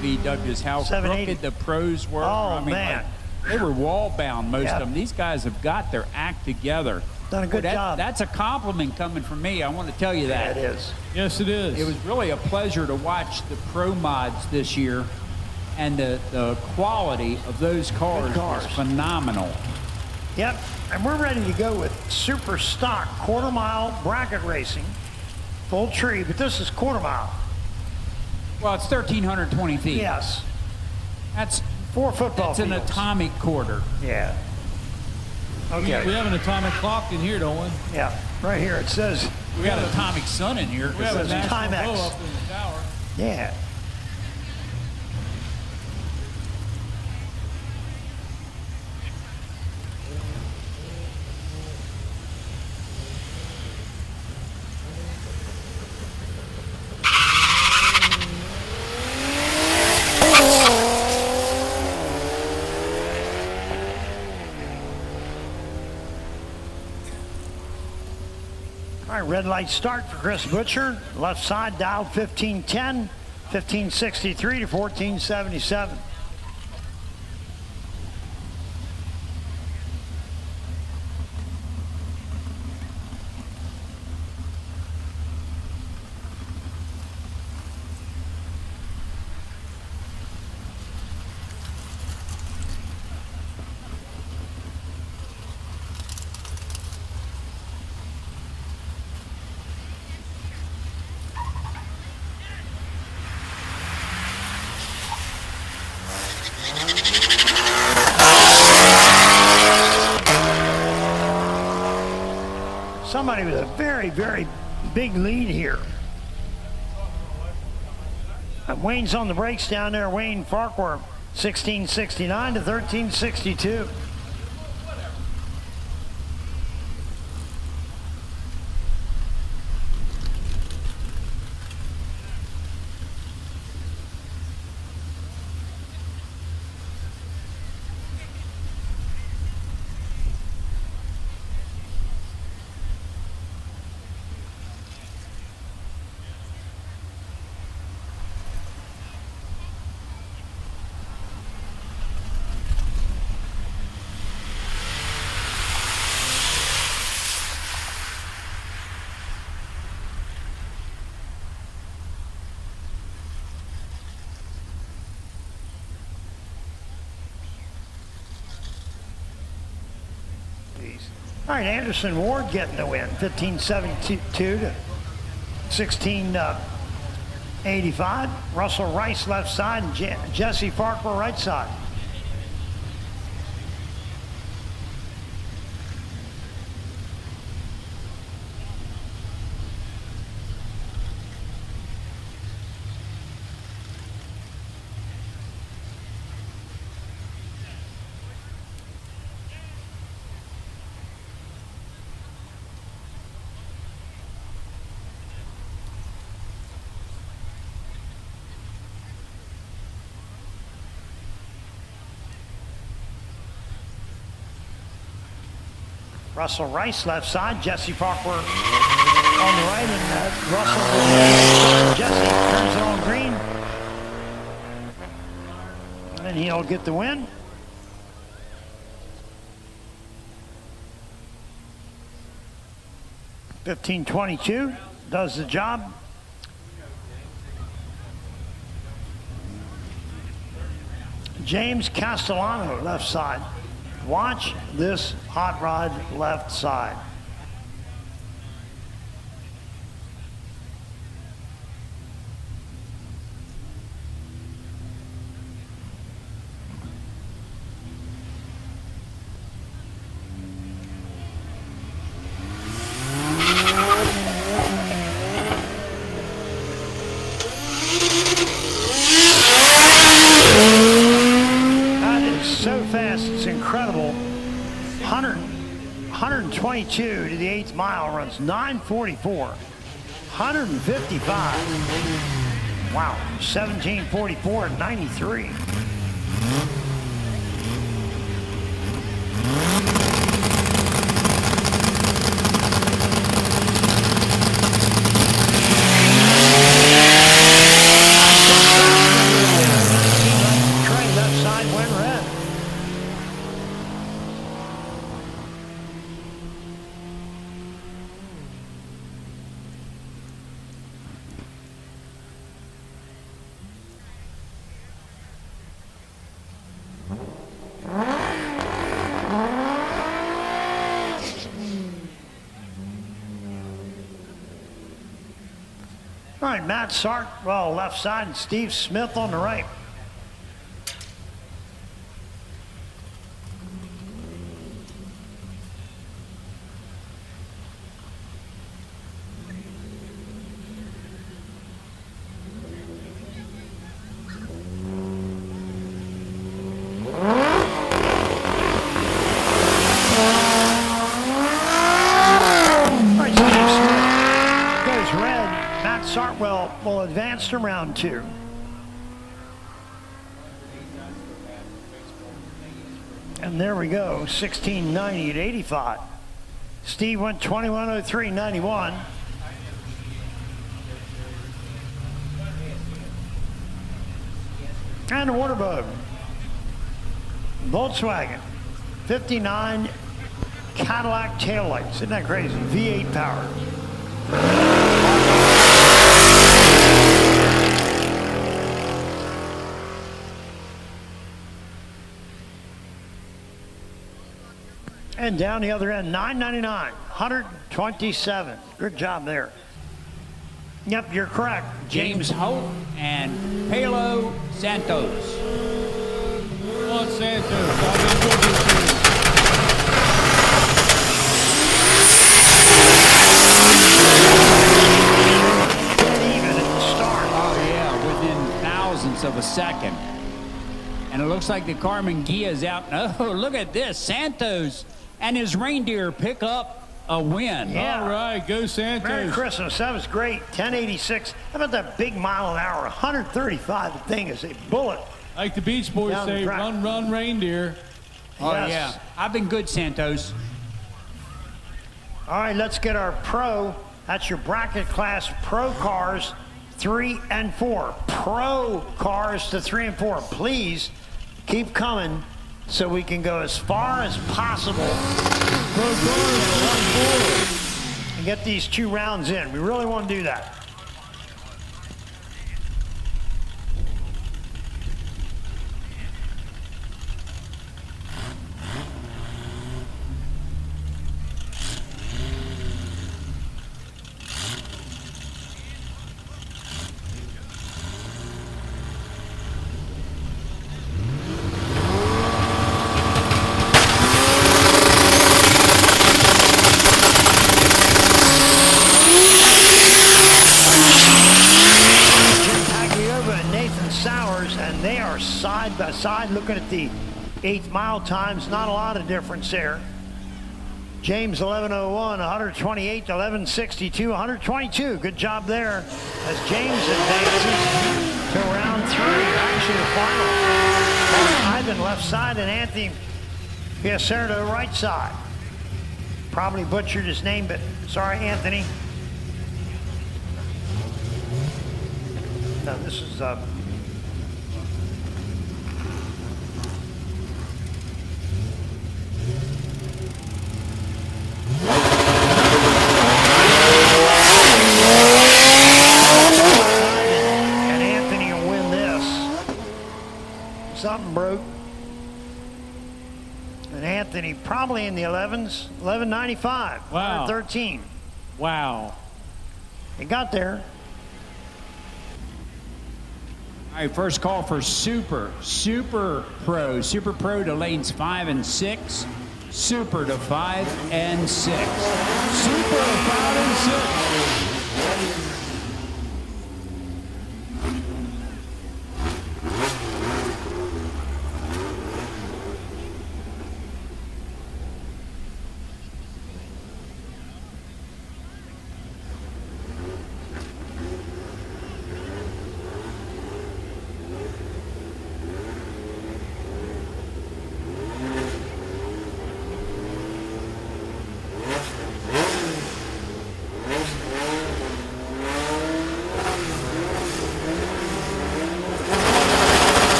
VWs, how crooked the pros were. Oh, I mean, man. Like, they were wall bound, most of them. These guys have got their act together. Done a good job. That's a compliment coming from me. I want to tell you that. Yeah, it is. Yes, it is. It was really a pleasure to watch the pro mods this year, and the quality of those cars was phenomenal. Yep, and we're ready to go with super stock quarter mile bracket racing. Full tree, but this is quarter mile. Well, it's 1,320 feet. Yes. That's 4 football fields. It's an atomic quarter. Yeah. Okay. We have an atomic clock in here, don't we? Yeah, right here it says. We got an atomic sun in here. We have a national Timex. blow up in the tower. Yeah. All right, red light start for Chris Butcher. Left side dialed 1510, 1563 to 1477. Somebody with a very, very big lead here. And Wayne's on the brakes down there. Wayne Farquhar, 1669 to 1362. All right, Anderson Ward getting the win, 15.72 to 16.85. Russell Rice left side and Jesse Farquhar right side. Russell Rice left side, Jesse Farquhar on the right, and Russell Jesse turns it on green, and he'll get the win. $15.22 does the job. James Castellano left side. Watch this hot rod left side. That is so fast, it's incredible. 122 to the 8th mile, runs 9:44. 155. Wow, 17:44 at 93. Trey left side went red. All right, Matt Sartwell left side and Steve Smith on the right. Sartwell will advance to round 2. And there we go, 16.90 at 85. Steve went 21:03.91. And a water bug. Volkswagen, 59 Cadillac taillights. Isn't that crazy? V8 power. And down the other end, $9.99, 127. Good job there. Yep, you're correct. James Holt and Palo Santos. Come on, Santos. I'll be good this year. Dead even at the start. Oh, yeah, within thousandths of a second. And it looks like the Carmen Gia's out. Oh, look at this. Santos and his reindeer pick up a win. Yeah. All right, go Santos. Merry Christmas. That was great. 1086. How about that big mile an hour? 135. The thing is a bullet. Like the Beach Boys Down the say, track. run, run, reindeer. Oh, Yes. yeah. I've been good, Santos. All right, let's get our pro. That's your bracket class pro cars 3 and 4. Pro cars to 3 and 4. Please keep coming so we can go as far as possible and get these 2 rounds in. We really want to do that. side by side. Looking at the 8th mile times, not a lot of difference there. James 11:01, 128 to 11:62, 122. Good job there as James advances to round 3, actually the final. Ivan left side and Anthony Piacerdo right side. Probably butchered his name, but sorry, Anthony. No, this is and Anthony will win this. Something broke. And Anthony probably in the 11s, 11.95, Wow. 113. Wow. He got there. All right, first call for Super Pro to lanes 5 and 6. Super to 5 and 6. Super 5 and 6.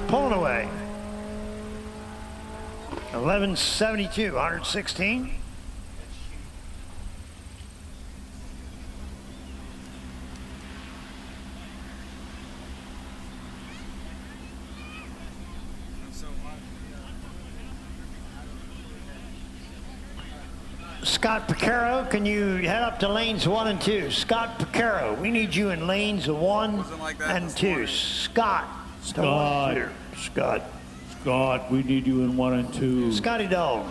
Pulling away. 11.72, 116. Scott Picaro, can you head up to lanes 1 and 2? Scott Picaro, we need you in lanes 1 and 2. Scott. Scott, we need you in 1 and 2. Scotty Dog.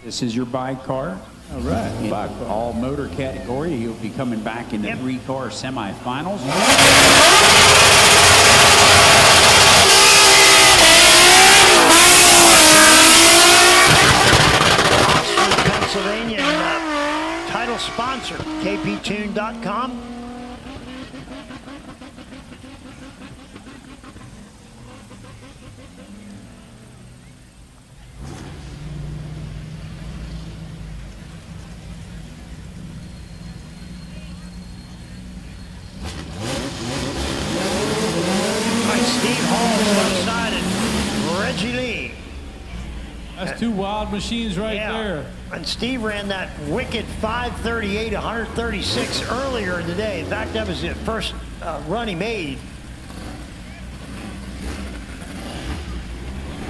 This is your bike car. All right. In all motor category, he'll be coming back in the 3-car semifinals. Pennsylvania, title sponsor, kptune.com. Steve Hall's left-sided, Reggie Lee. That's two wild machines right there. And Steve ran that wicked 5:38, 136 earlier in the day. In fact, that was the first run he made.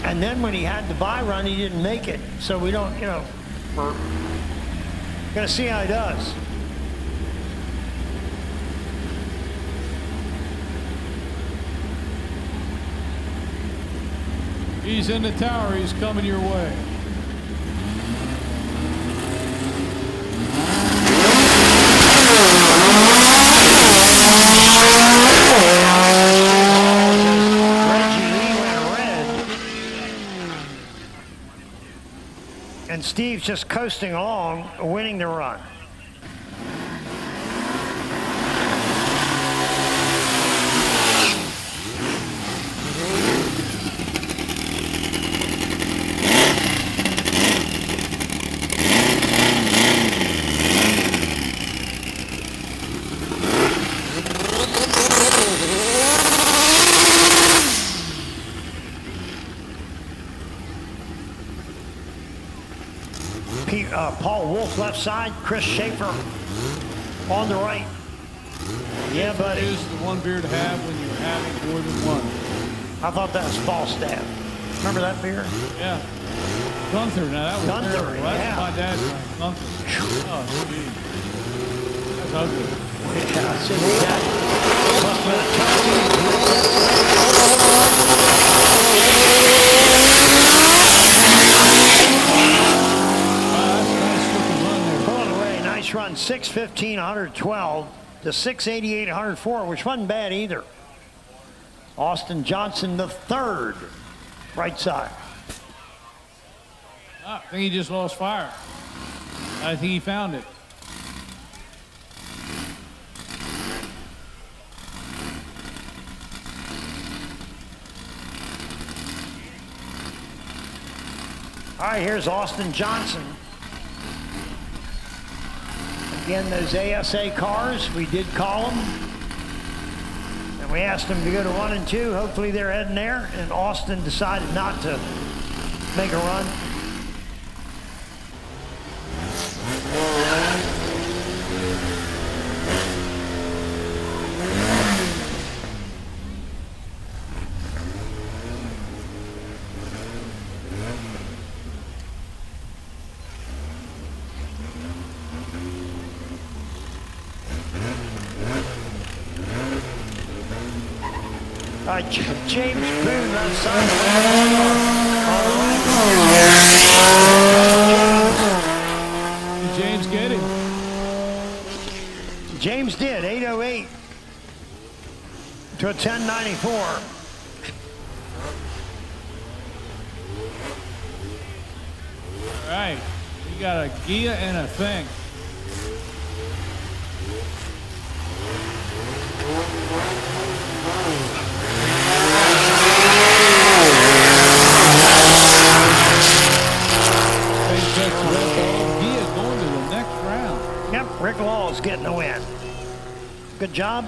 And then when he had the bye run, he didn't make it. So we don't, we're going to see how he does. He's in the tower. He's coming your way. Reggie Lee went red. And Steve's just coasting along, winning the run. Paul Wolf left side, Chris Schaefer on the right. Yeah, buddy. Is the one beer to have when you're having more than one. I thought that was Falstaff. Remember that beer? Yeah. Gunther. Now that was Gunther, terrible. That's yeah. my dad's name. Gunther. Oh, geez. That's ugly. Yeah, I said, Pulling away, nice run, 6:15, 112 to 6:88, 104, which wasn't bad either. Austin Johnson, the third, right side. I think he just lost fire. I think he found it. All right, here's Austin Johnson. Again, those ASA cars, we did call them. And we asked them to go to 1 and 2. Hopefully they're heading there. And Austin decided not to make a run. All right, James Boone left side. Did James get him? James did, 808 to a 1094. All right, you got a Gia and a thing. Yep, Rick Law is getting the win. Good job.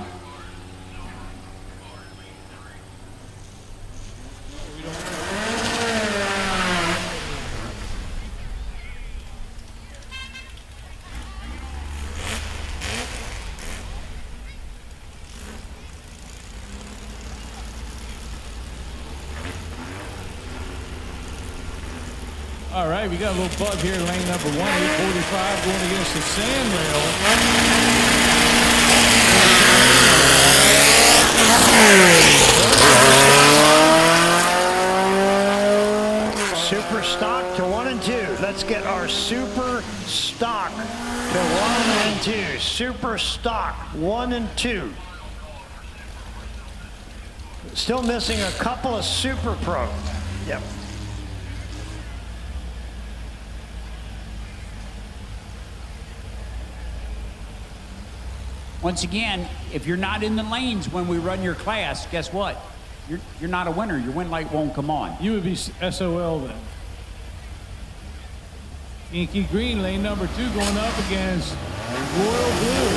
All right, we got a little bug here, lane number 1, 845, going against the sand rail. Super stock to 1 and 2. Let's get our super stock to 1 and 2. Super stock 1 and 2. Still missing a couple of Super Pro. Yep. Once again, if you're not in the lanes when we run your class, guess what? You're not a winner. Your win light won't come on. You would be SOL then. Inky Green, lane number 2, going up against Royal Blue.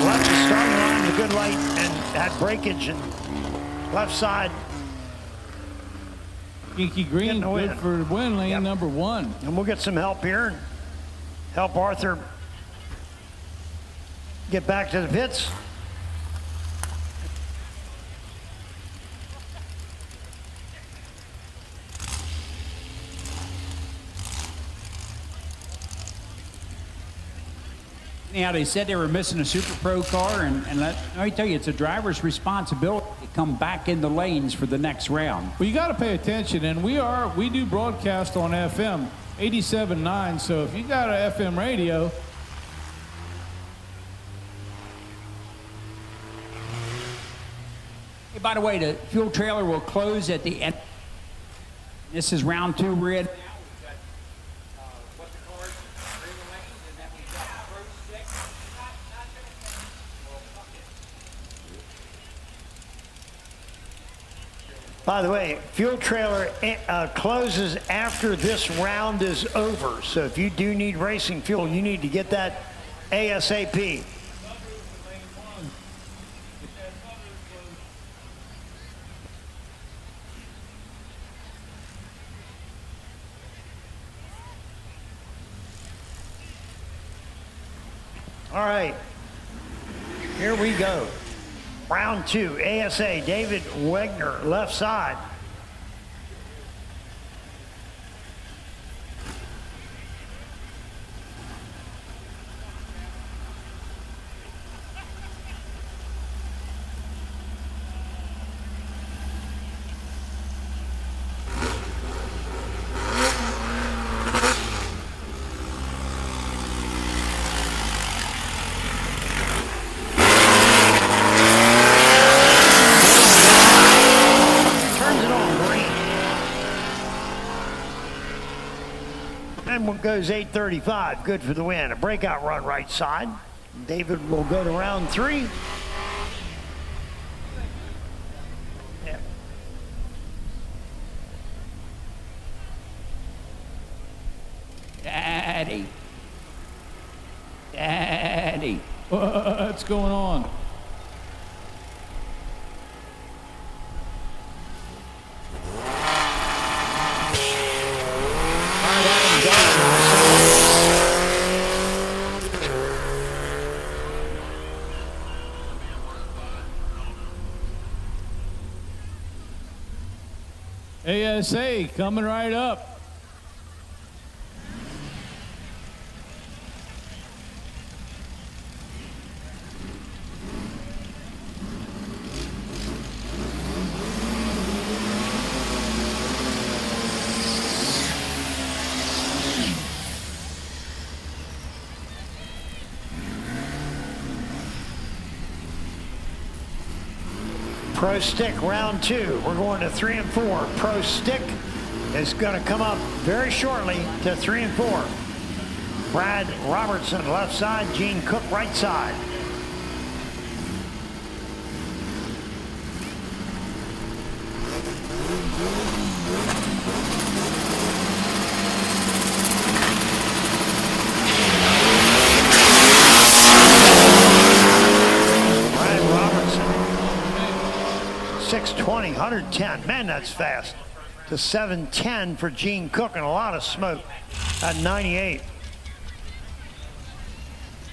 Left is starting line, the good light, and that breakage and left side. Inky Green, good for the win, lane number 1. And we'll get some help here. Help Arthur get back to the pits. Yeah, they said they were missing a Super Pro car, and let me tell you, it's a driver's responsibility to come back in the lanes for the next round. Well, you got to pay attention, and we do broadcast on FM 87.9. So if you got an FM radio, hey, by the way, the fuel trailer will close at the end. This is round 2 red. By the way, fuel trailer closes after this round is over. So if you do need racing fuel, you need to get that ASAP. All right, here we go. Round 2, ASA, David Wegner, left side. goes 8:35. Good for the win. A breakout run right side. David will go to round 3. Yeah. Daddy. What's going on? ASA coming right up. Pro Stick round 2. We're going to 3 and 4. Pro Stick is going to come up very shortly to 3 and 4. Brad Robertson left side, Gene Cook right side. Brad Robertson, 620, 110. Man, that's fast. To 710 for Gene Cook, and a lot of smoke at 98.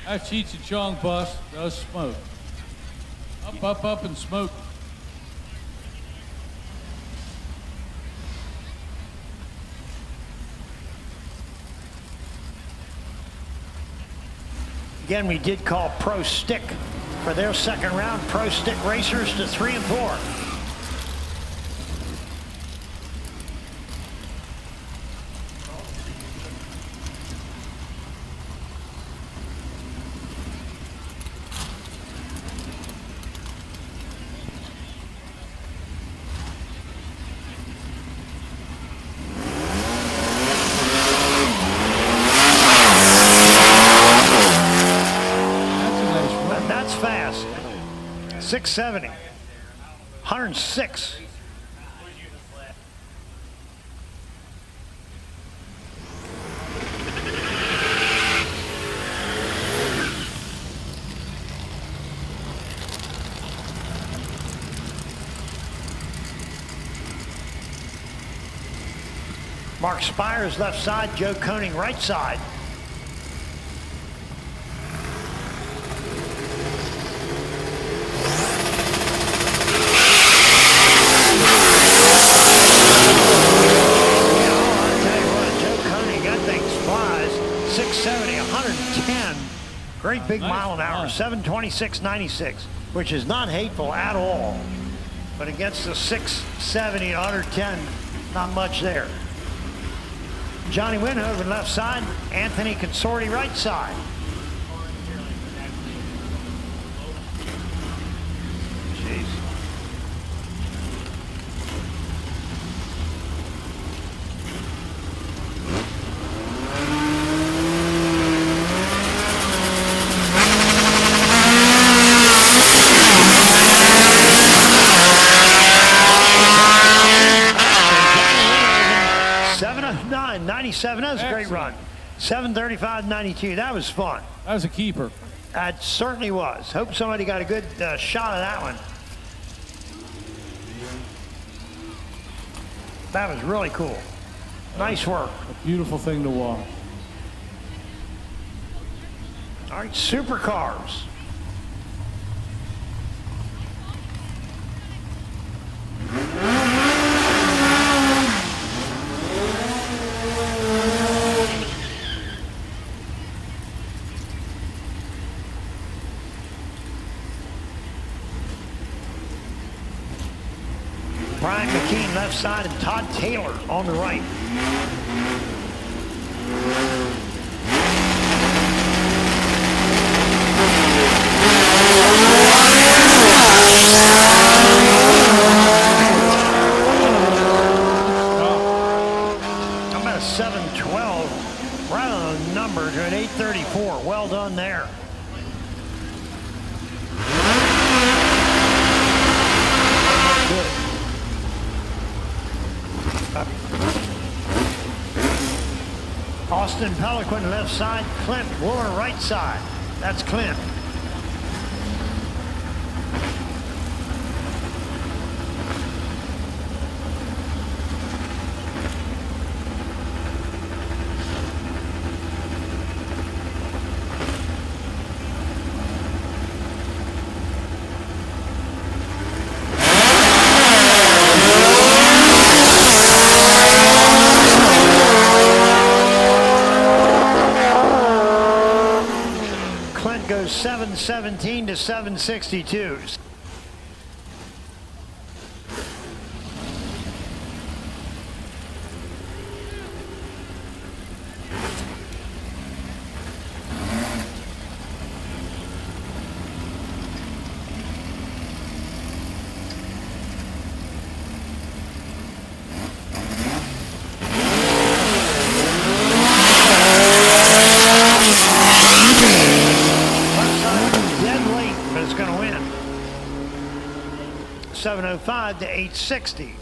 That Cheech and Chong bus does smoke. Up, up, up, and smoke. Again, we did call Pro Stick for their second round. Pro Stick racers to 3 and 4. That's fast. 670. 106. Mark Spires left side, Joe Koenig right side. Great big mile an hour, 726.96, which is not hateful at all. But against the 670 and 110, not much there. Johnny Winhoven left side, Anthony Consorti right side. Jeez. Nine, 97, that was a great run. 7:35.92, that was fun. That was a keeper. That certainly was. Hope somebody got a good shot of that one. That was really cool. Nice work. A beautiful thing to watch. All right, supercars. Brian McKean left side and Todd Taylor on the right. I'm at a 7:12 Austin Pelican left side, Clint Wooler right side. That's Clint. Goes 717 to 762. But it's going to win. 705 to 860.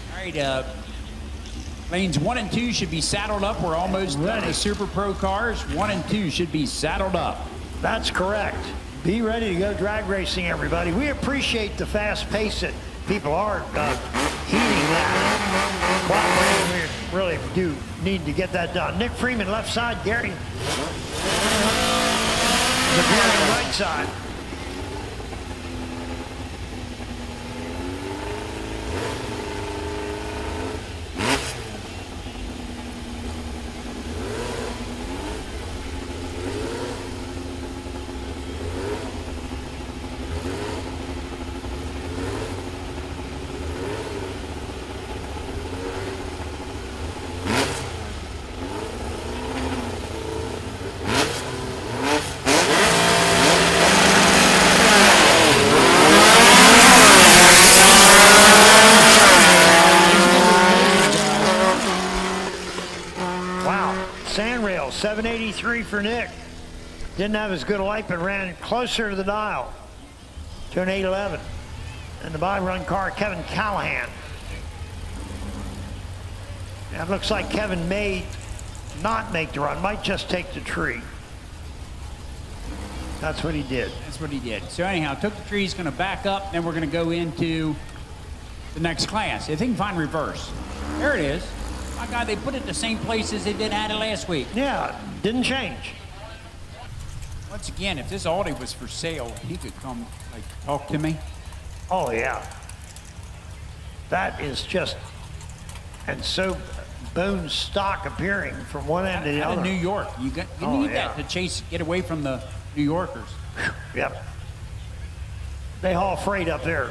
All right, lanes 1 and 2 should be saddled up. We're almost done. The Super Pro cars 1 and 2 should be saddled up. That's correct. Be ready to go drag racing, everybody. We appreciate the fast pace that people are heeding that. Cooperating. We really do need to get that done. Nick Freeman, left side. Gary, the right side. Sandrail, 783 for Nick. Didn't have as good a light, but ran closer to the dial to an 811. And the by-run car, Kevin Callahan. Now it looks like Kevin may not make the run, might just take the tree. That's what he did. That's what he did. So anyhow, took the tree, he's going to back up, then we're going to go into the next class. If they can find reverse. There it is. My God, they put it the same place as they did at it last week. Yeah, didn't change. Once again, if this Audi was for sale, he could come, like, talk to me. Oh, yeah. That is just, and so bone stock appearing from one end to the Out other. of New York. You need that to get away from the New Yorkers. Yep. They haul freight up there.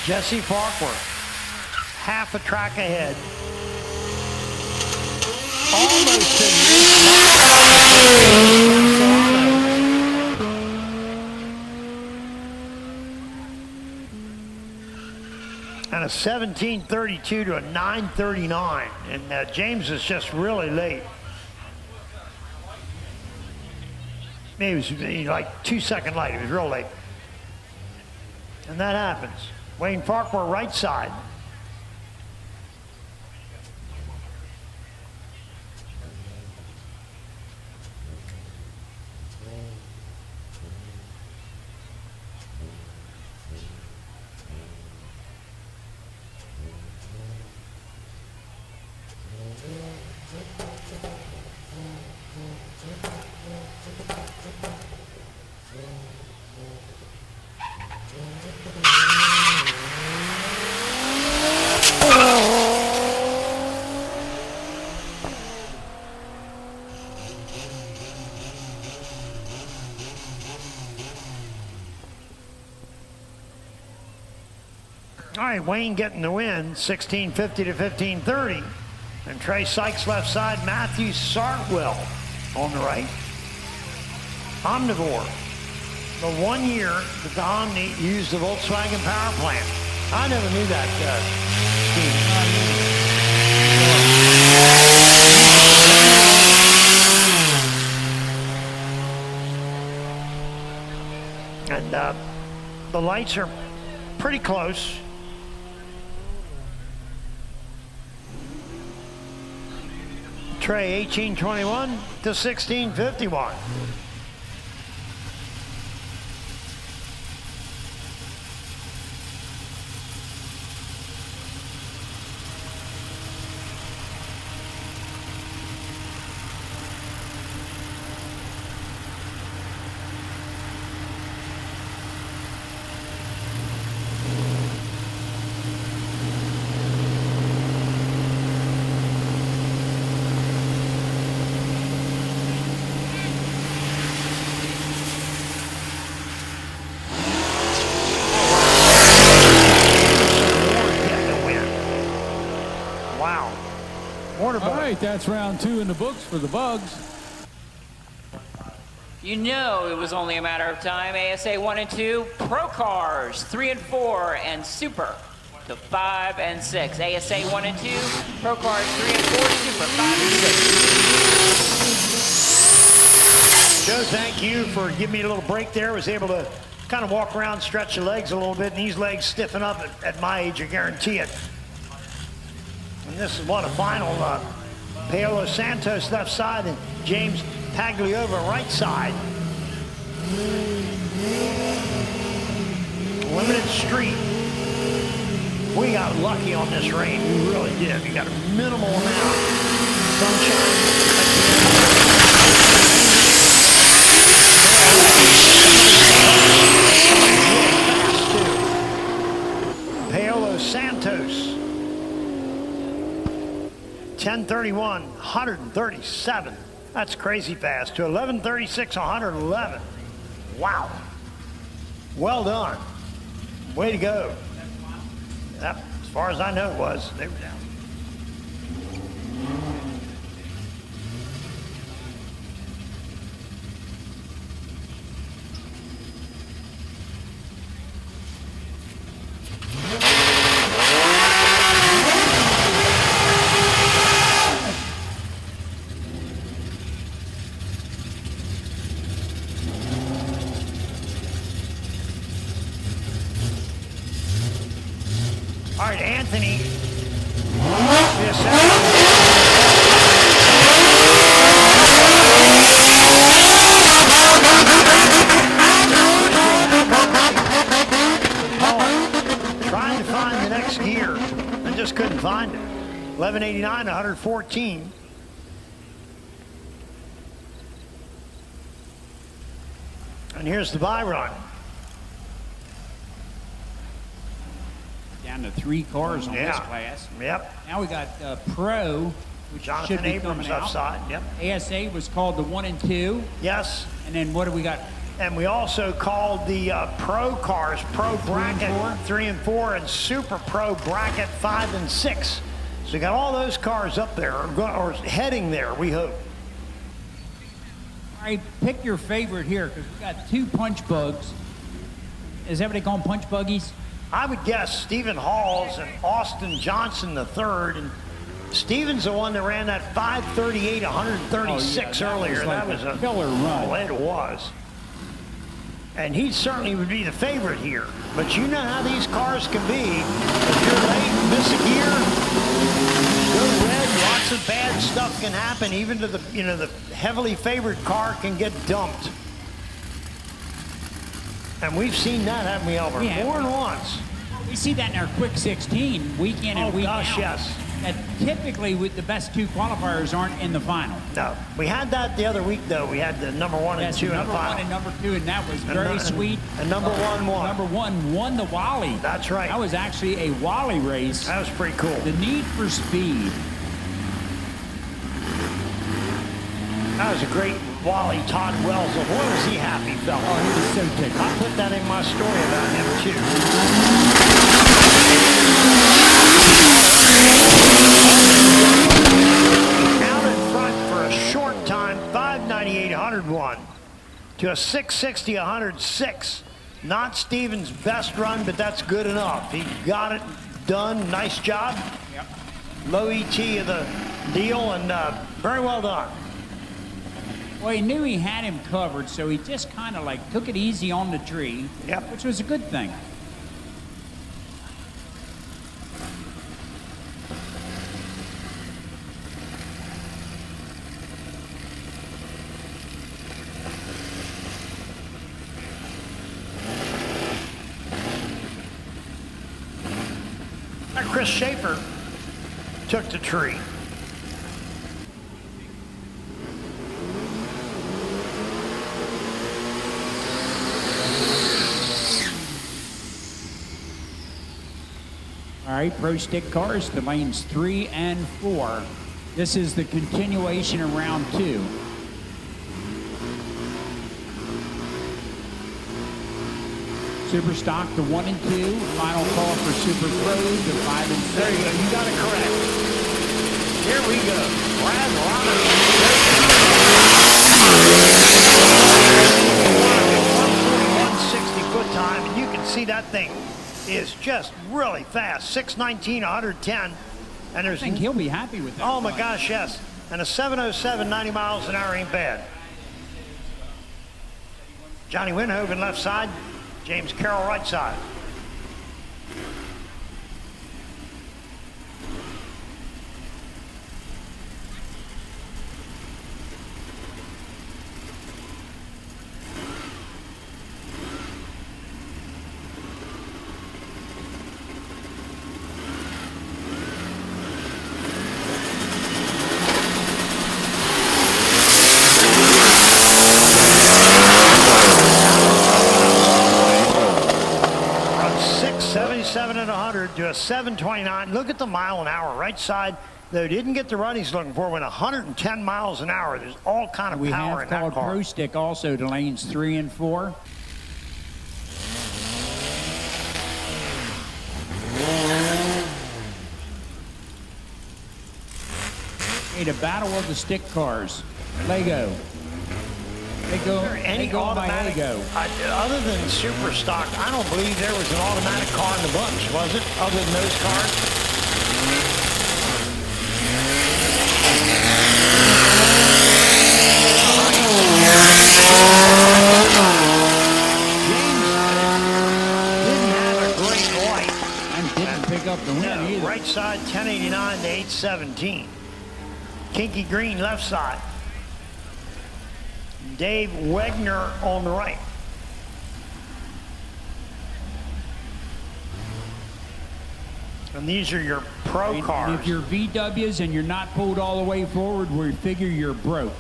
Jesse Farquhar, half a track ahead. Almost in. And a 17:32 to a 9:39. And James is just really late. Maybe he was like 2 seconds late. He was real late. And that happens. Wayne Farquhar, right side. All right, Wayne getting the win, 1650 to 1530. And Trey Sykes left side, Matthew Sartwell on the right. Omnivore, the 1 year that the Omni used the Volkswagen power plant. I never knew that, Steve. And the lights are pretty close. Trey 1821 to 1651. All right, that's round 2 in the books for the Bugs. You know it was only a matter of time. ASA 1 and 2, Pro Cars 3 and 4, and Super to 5 and 6. ASA 1 and 2, Pro Cars 3 and 4, Super 5 and 6. Joe, thank you for giving me a little break there. Was able to kind of walk around, stretch the legs a little bit, and these legs stiffen up at my age, I guarantee it. And this is what a final. Paolo Santos left side and James Pagliova right side. Limited street. We got lucky on this rain. We really did. We got a minimal amount of sunshine. Paolo Santos. 10:31, 137. That's crazy fast. To 11:36, 111. Wow. Well done. Way to go. That, as far as I know, it was. They were down. All right, Anthony. Trying to find the next gear. I just couldn't find it. 1189, 114. And here's the buy run. Down to 3 cars on this class. Yep. Now we got Pro, which Jonathan should be Abrams coming out. upside. Yep. ASA was called the 1 and 2. Yes. And then what do we got? And we also called the Pro Cars, Pro Bracket 3 and 4, and Super Pro Bracket 5 and 6. So you got all those cars up there, or heading there, we hope. All right, pick your favorite here, because we got 2 punch bugs. Is everybody calling punch buggies? I would guess Stephen Halls and Austin Johnson III. And Stephen's the one that ran that 538, 136 earlier. That was a killer run. Oh, it was. And he certainly would be the favorite here. But you know how these cars can be. If you're late, miss a gear, go red, lots of bad stuff can happen. Even to the, the heavily favored car can get dumped. And we've seen that, haven't we, Albert? Yeah. More than once. We see that in our quick 16, week in and week out. Oh, gosh, yes. That typically with the best 2 qualifiers aren't in the final. No. We had that the other week, though. We had the number 1 and 2 in the final. Number 1 and number 2, and that was very sweet. And number 1 won. Number 1 won the Wally. That's right. That was actually a Wally race. That was pretty cool. The Need for Speed. That was a great Wally, Todd Wells. Boy, was he happy, fella. Oh, he was so tickled. I put that in my story about him, too. Out in front for a short time, 598, 101 to a 660, 106. Not Stevens' best run, but that's good enough. He got it done. Nice job. Yep. Low ET of the deal, and very well done. Well, he knew he had him covered, so he just kind of like took it easy on the tree, Yep. which was a good thing. Chris Schaefer took the tree. All right, Pro Stick cars to lanes 3 and 4. This is the continuation of round 2. Super Stock to 1 and 2. Final call for Super Pro to 5 and 6. There you go. You got it correct. Here we go. Brad Ronner. 160 foot time, and you can see that thing is just really fast. 619, 110, and there's. I think he'll be happy with that. Oh my run. gosh, yes. And a 707, 90 miles an hour ain't bad. Johnny Winhoven left side. James Carroll right side. From 677 and 100 to a 729. Look at the mile an hour. Right side, though, didn't get the run he's looking for. Went 110 miles an hour. There's all kind of We power have in that called car. Pro Stick also to lanes 3 and 4. Okay, the battle of the stick cars. Lego. They go Any by automatic, Lego. other than Super Stock, I don't believe there was an automatic car in the bunch, was it? Other than those cars? Didn't have a great light. And didn't pick up the win No, either. right side 1089 to 817. Kinky Green left side. Dave Wegner on the right. And these are your pro And cars. if you're VWs and you're not pulled all the way forward, we figure you're broke.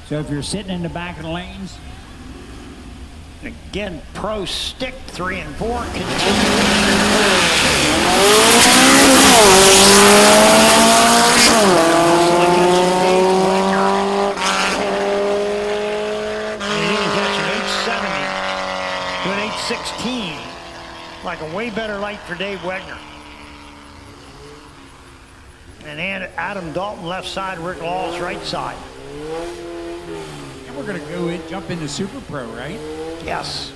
So if you're sitting in the back of the lanes, Again, Pro Stick 3 and 4 continuation. To an 816, like a way better light for Dave Wegner. And Adam Dalton left side, Rick Laws right side. and we're going to go jump into Super Pro, right? Yes.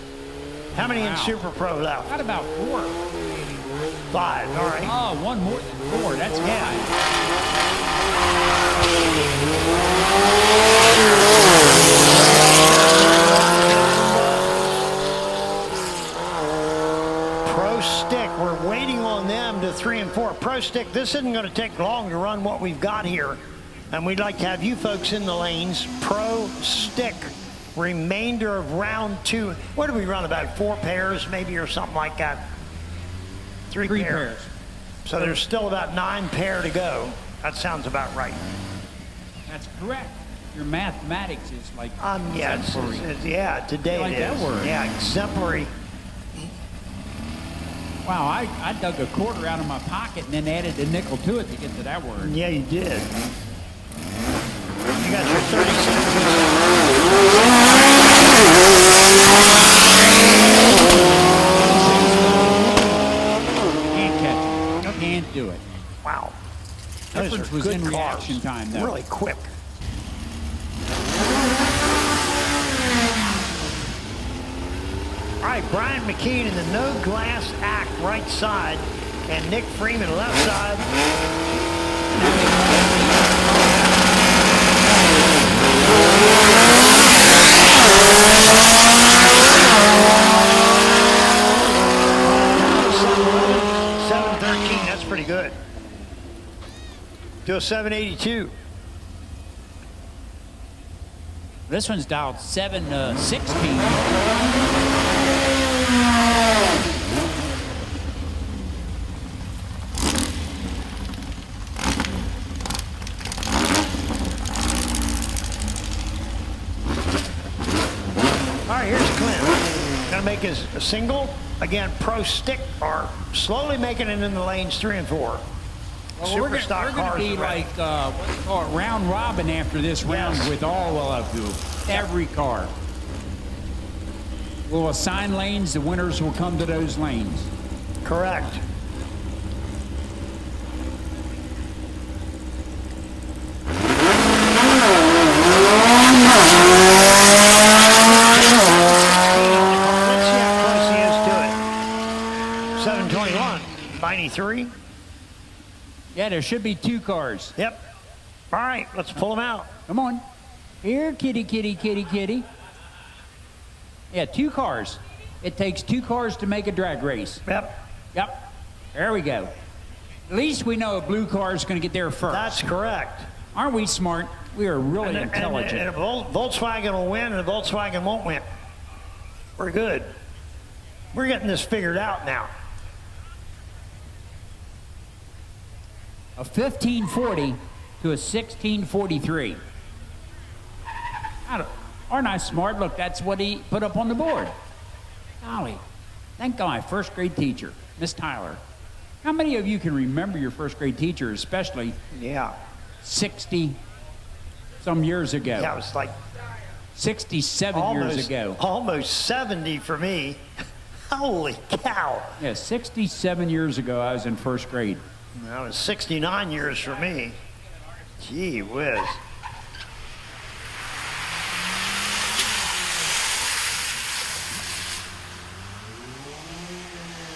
How many in Wow. Super Pro left? Got about 4. 5, all right. Oh, one more than 4. That's Pro Stick, we're waiting on them to 3 and 4. Pro Stick, this isn't going to take long to run what we've got here. And we'd like to have you folks in the lanes. Pro Stick, remainder of round 2. What did we run, about 4 pairs maybe or something like that? 3 pairs. So there's still about 9 pair to go. That sounds about right. That's correct. Your mathematics is like Yeah, exemplary. yeah, today I like it is. that word. Yeah, exemplary. Wow, I dug a quarter out of my pocket and then added a nickel to it to get to that word. Yeah, you did. You got your 30 seconds. was Good in cars. reaction time, though. Really quick. All right, Brian McKean in the no glass act right side, and Nick Freeman left side. $7.13, that's pretty good. To a 782. This one's dialed 716. All right, here's Clint. Gonna make his a single. Again, pro stick are slowly making it in the lanes 3 and 4. Well, Super we're stock going to cars be are ready. like what they call it, round robin after this round Yes. with all of them, every car. We'll assign lanes. The winners will come to those lanes. Correct. Let's see how close he is to it. 721, 93. Yeah, there should be 2 cars. Yep. All right, let's pull them out. Come on. Here, kitty, kitty, kitty, kitty. Yeah, 2 cars. It takes 2 cars to make a drag race. Yep. Yep. There we go. At least we know a blue car is going to get there first. That's correct. Aren't we smart? We are really intelligent. And a Volkswagen will win, and a Volkswagen won't win. We're good. We're getting this figured out now. A 1540 to a 1643. Aren't I smart? Look, that's what he put up on the board. Golly, thank God, first grade teacher, Miss Tyler. How many of you can remember your first grade teacher, especially Yeah. 60 some years ago? Yeah, it was like 67 years ago. Almost 70 for me. Holy cow. Yeah, 67 years ago, I was in first grade. That was 69 years for me. Gee whiz.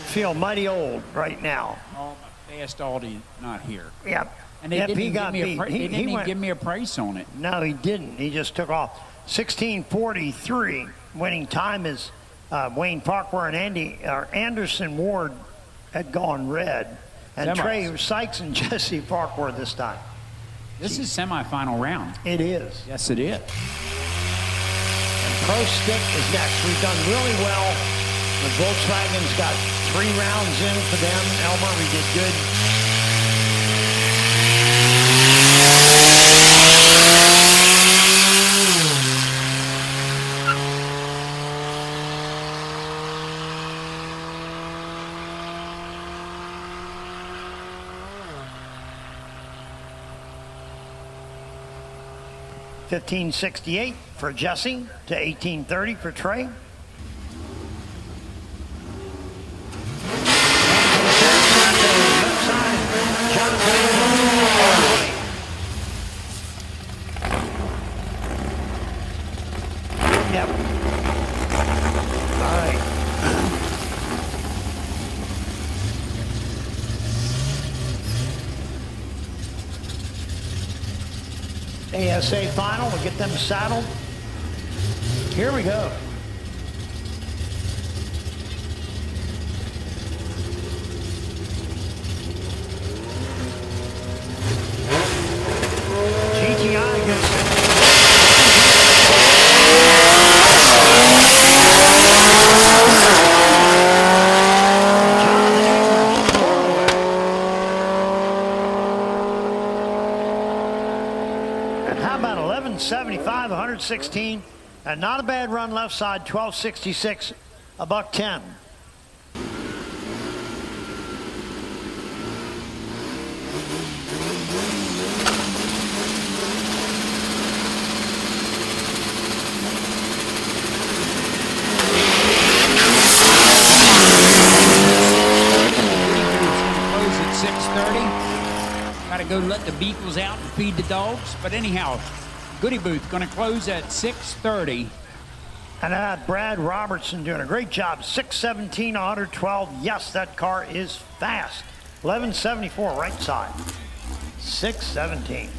Feel mighty old right now. Oh, my fast Aldi not here. Yep. And they Yep, didn't, he even got give me, beat. they didn't even went- give me a price on it. No, he didn't. He just took off. 16:43. Winning time is Wayne Farquhar and Anderson Ward had gone red. And Semis. Trey Sykes and Jesse Farquhar this time. This is semifinal round. It is. Yes, it is. And Pro Stick is next. We've done really well. The Volkswagen's got 3 rounds in for them. Elmer, we did good. $15.68 for Jesse to $18.30 for Trey. Left side, Jonathan. Yep. All right. ASA final, we'll get them saddled. Here we go. GTI gets And how about 1175, 116, and not a bad run left side, 1266, $110. Close at 6:30. Gotta go let the beagles out and feed the dogs. But anyhow, Goody Booth going to close at 6:30. And Brad Robertson doing a great job. 617, 112. Yes, that car is fast. 1174 right side. 617.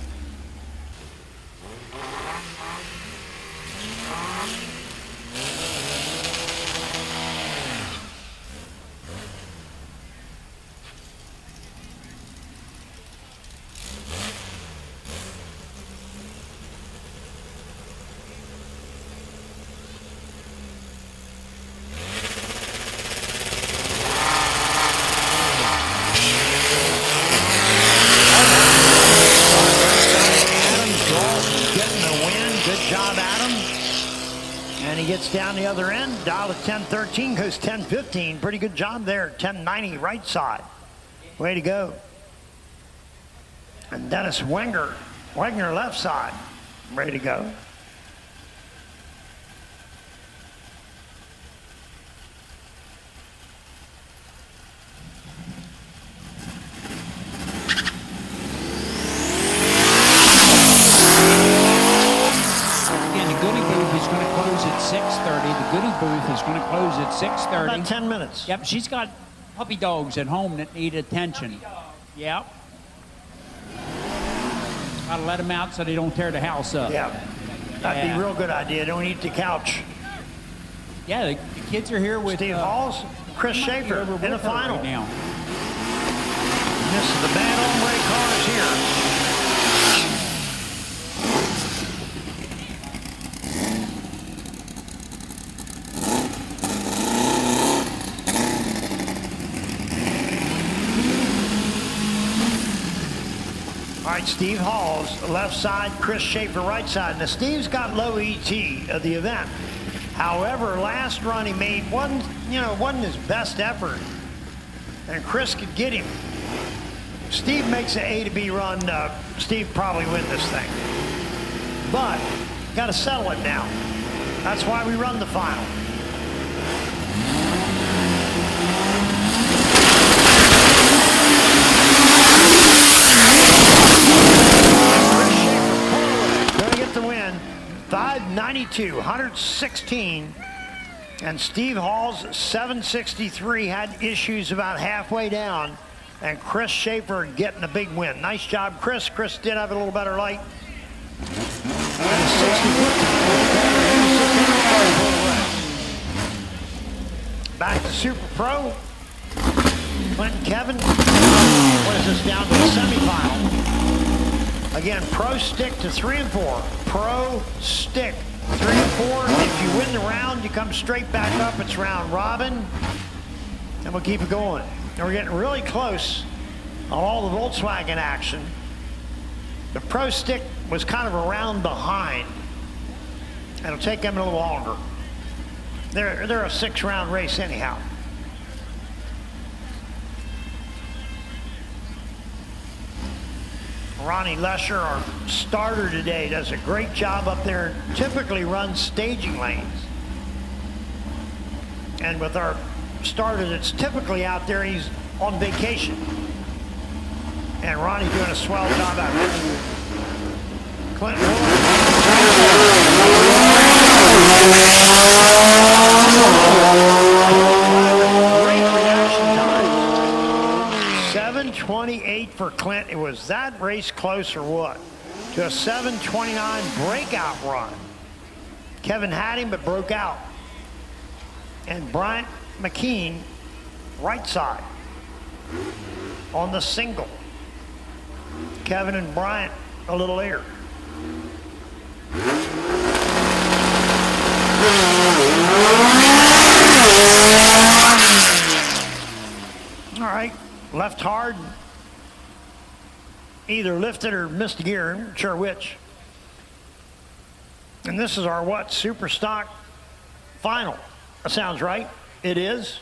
Gets down the other end, dial to 1013, goes 1015. Pretty good job there, 1090 right side. Way to go. And Dennis Wenger left side, ready to go. At 6:30. The Goody Booth is going to close at 6:30. About 10 minutes. Yep, she's got puppy dogs at home that need attention. Yep. Gotta let them out so they don't tear the house up. Yeah, that'd be a real good idea. Don't eat the couch. Yeah, the kids are here with Steve Halls, Chris Schaefer in the final. Right now. This is the bad hombre cars here. All right, Steve Halls, left side, Chris Schaefer, right side. Now, Steve's got low ET of the event. However, last run he made wasn't his best effort, and Chris could get him. Steve makes an A to B run. Steve probably win this thing, but got to settle it now. That's why we run the final. Gonna get the win. 592, 116. And Steve Hall's 763 had issues about halfway down. And Chris Schaefer getting a big win. Nice job, Chris. Chris did have a little better light. Back to Super Pro. Clinton Kevin. What is this down to the semifinal? Again, Pro stick to 3 and 4. Pro stick 3 and 4. If you win the round, you come straight back up. It's round robin. And we'll keep it going. And we're getting really close on all the Volkswagen action. The Pro stick was kind of a round behind. It'll take them a little longer. They're a 6-round race anyhow. Ronnie Lesher, our starter today, does a great job up there. Typically runs staging lanes. And with our starter that's typically out there, he's on vacation. And Ronnie's doing a swell job out there. Clinton great reaction time. 7:28 for Clint. It was that race close or what? To a 7:29 breakout run. Kevin had him but broke out. And Bryant McKean, right side, on the single. Kevin and Bryant a little later. All right, left hard. Either lifted or missed a gear, I'm not sure which. And this is our what? Super stock final. That sounds right. It is.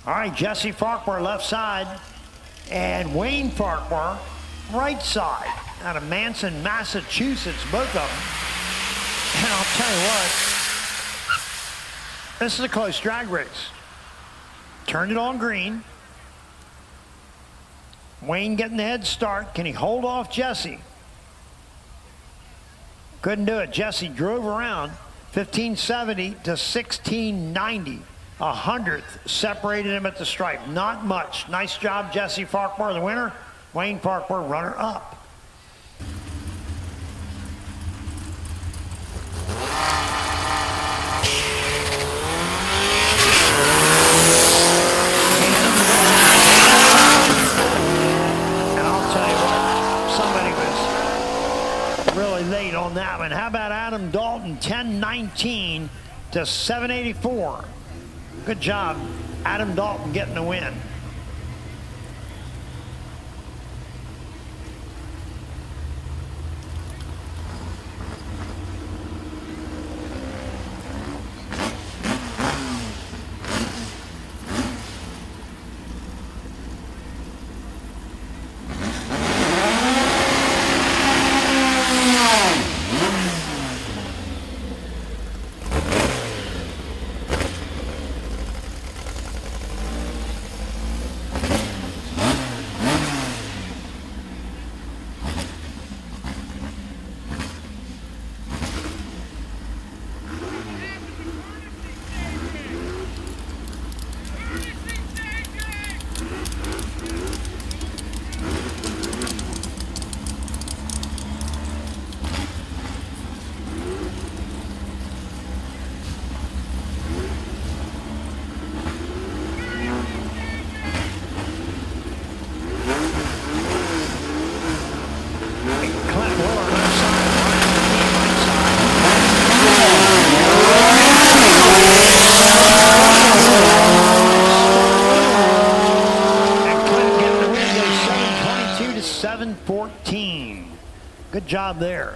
All right, Jesse Farquhar left side and Wayne Farquhar right side out of Manson, Massachusetts, both of them. And I'll tell you what, this is a close drag race. Turned it on green. Wayne getting the head start. Can he hold off Jesse? Couldn't do it. Jesse drove around 1570 to 1690. 100th separated him at the stripe. Not much. Nice job, Jesse Farquhar, the winner. Wayne Farquhar, runner up. Really late on that one. How about Adam Dalton, 1019 to 784. Good job, Adam Dalton, getting the win. Good job there.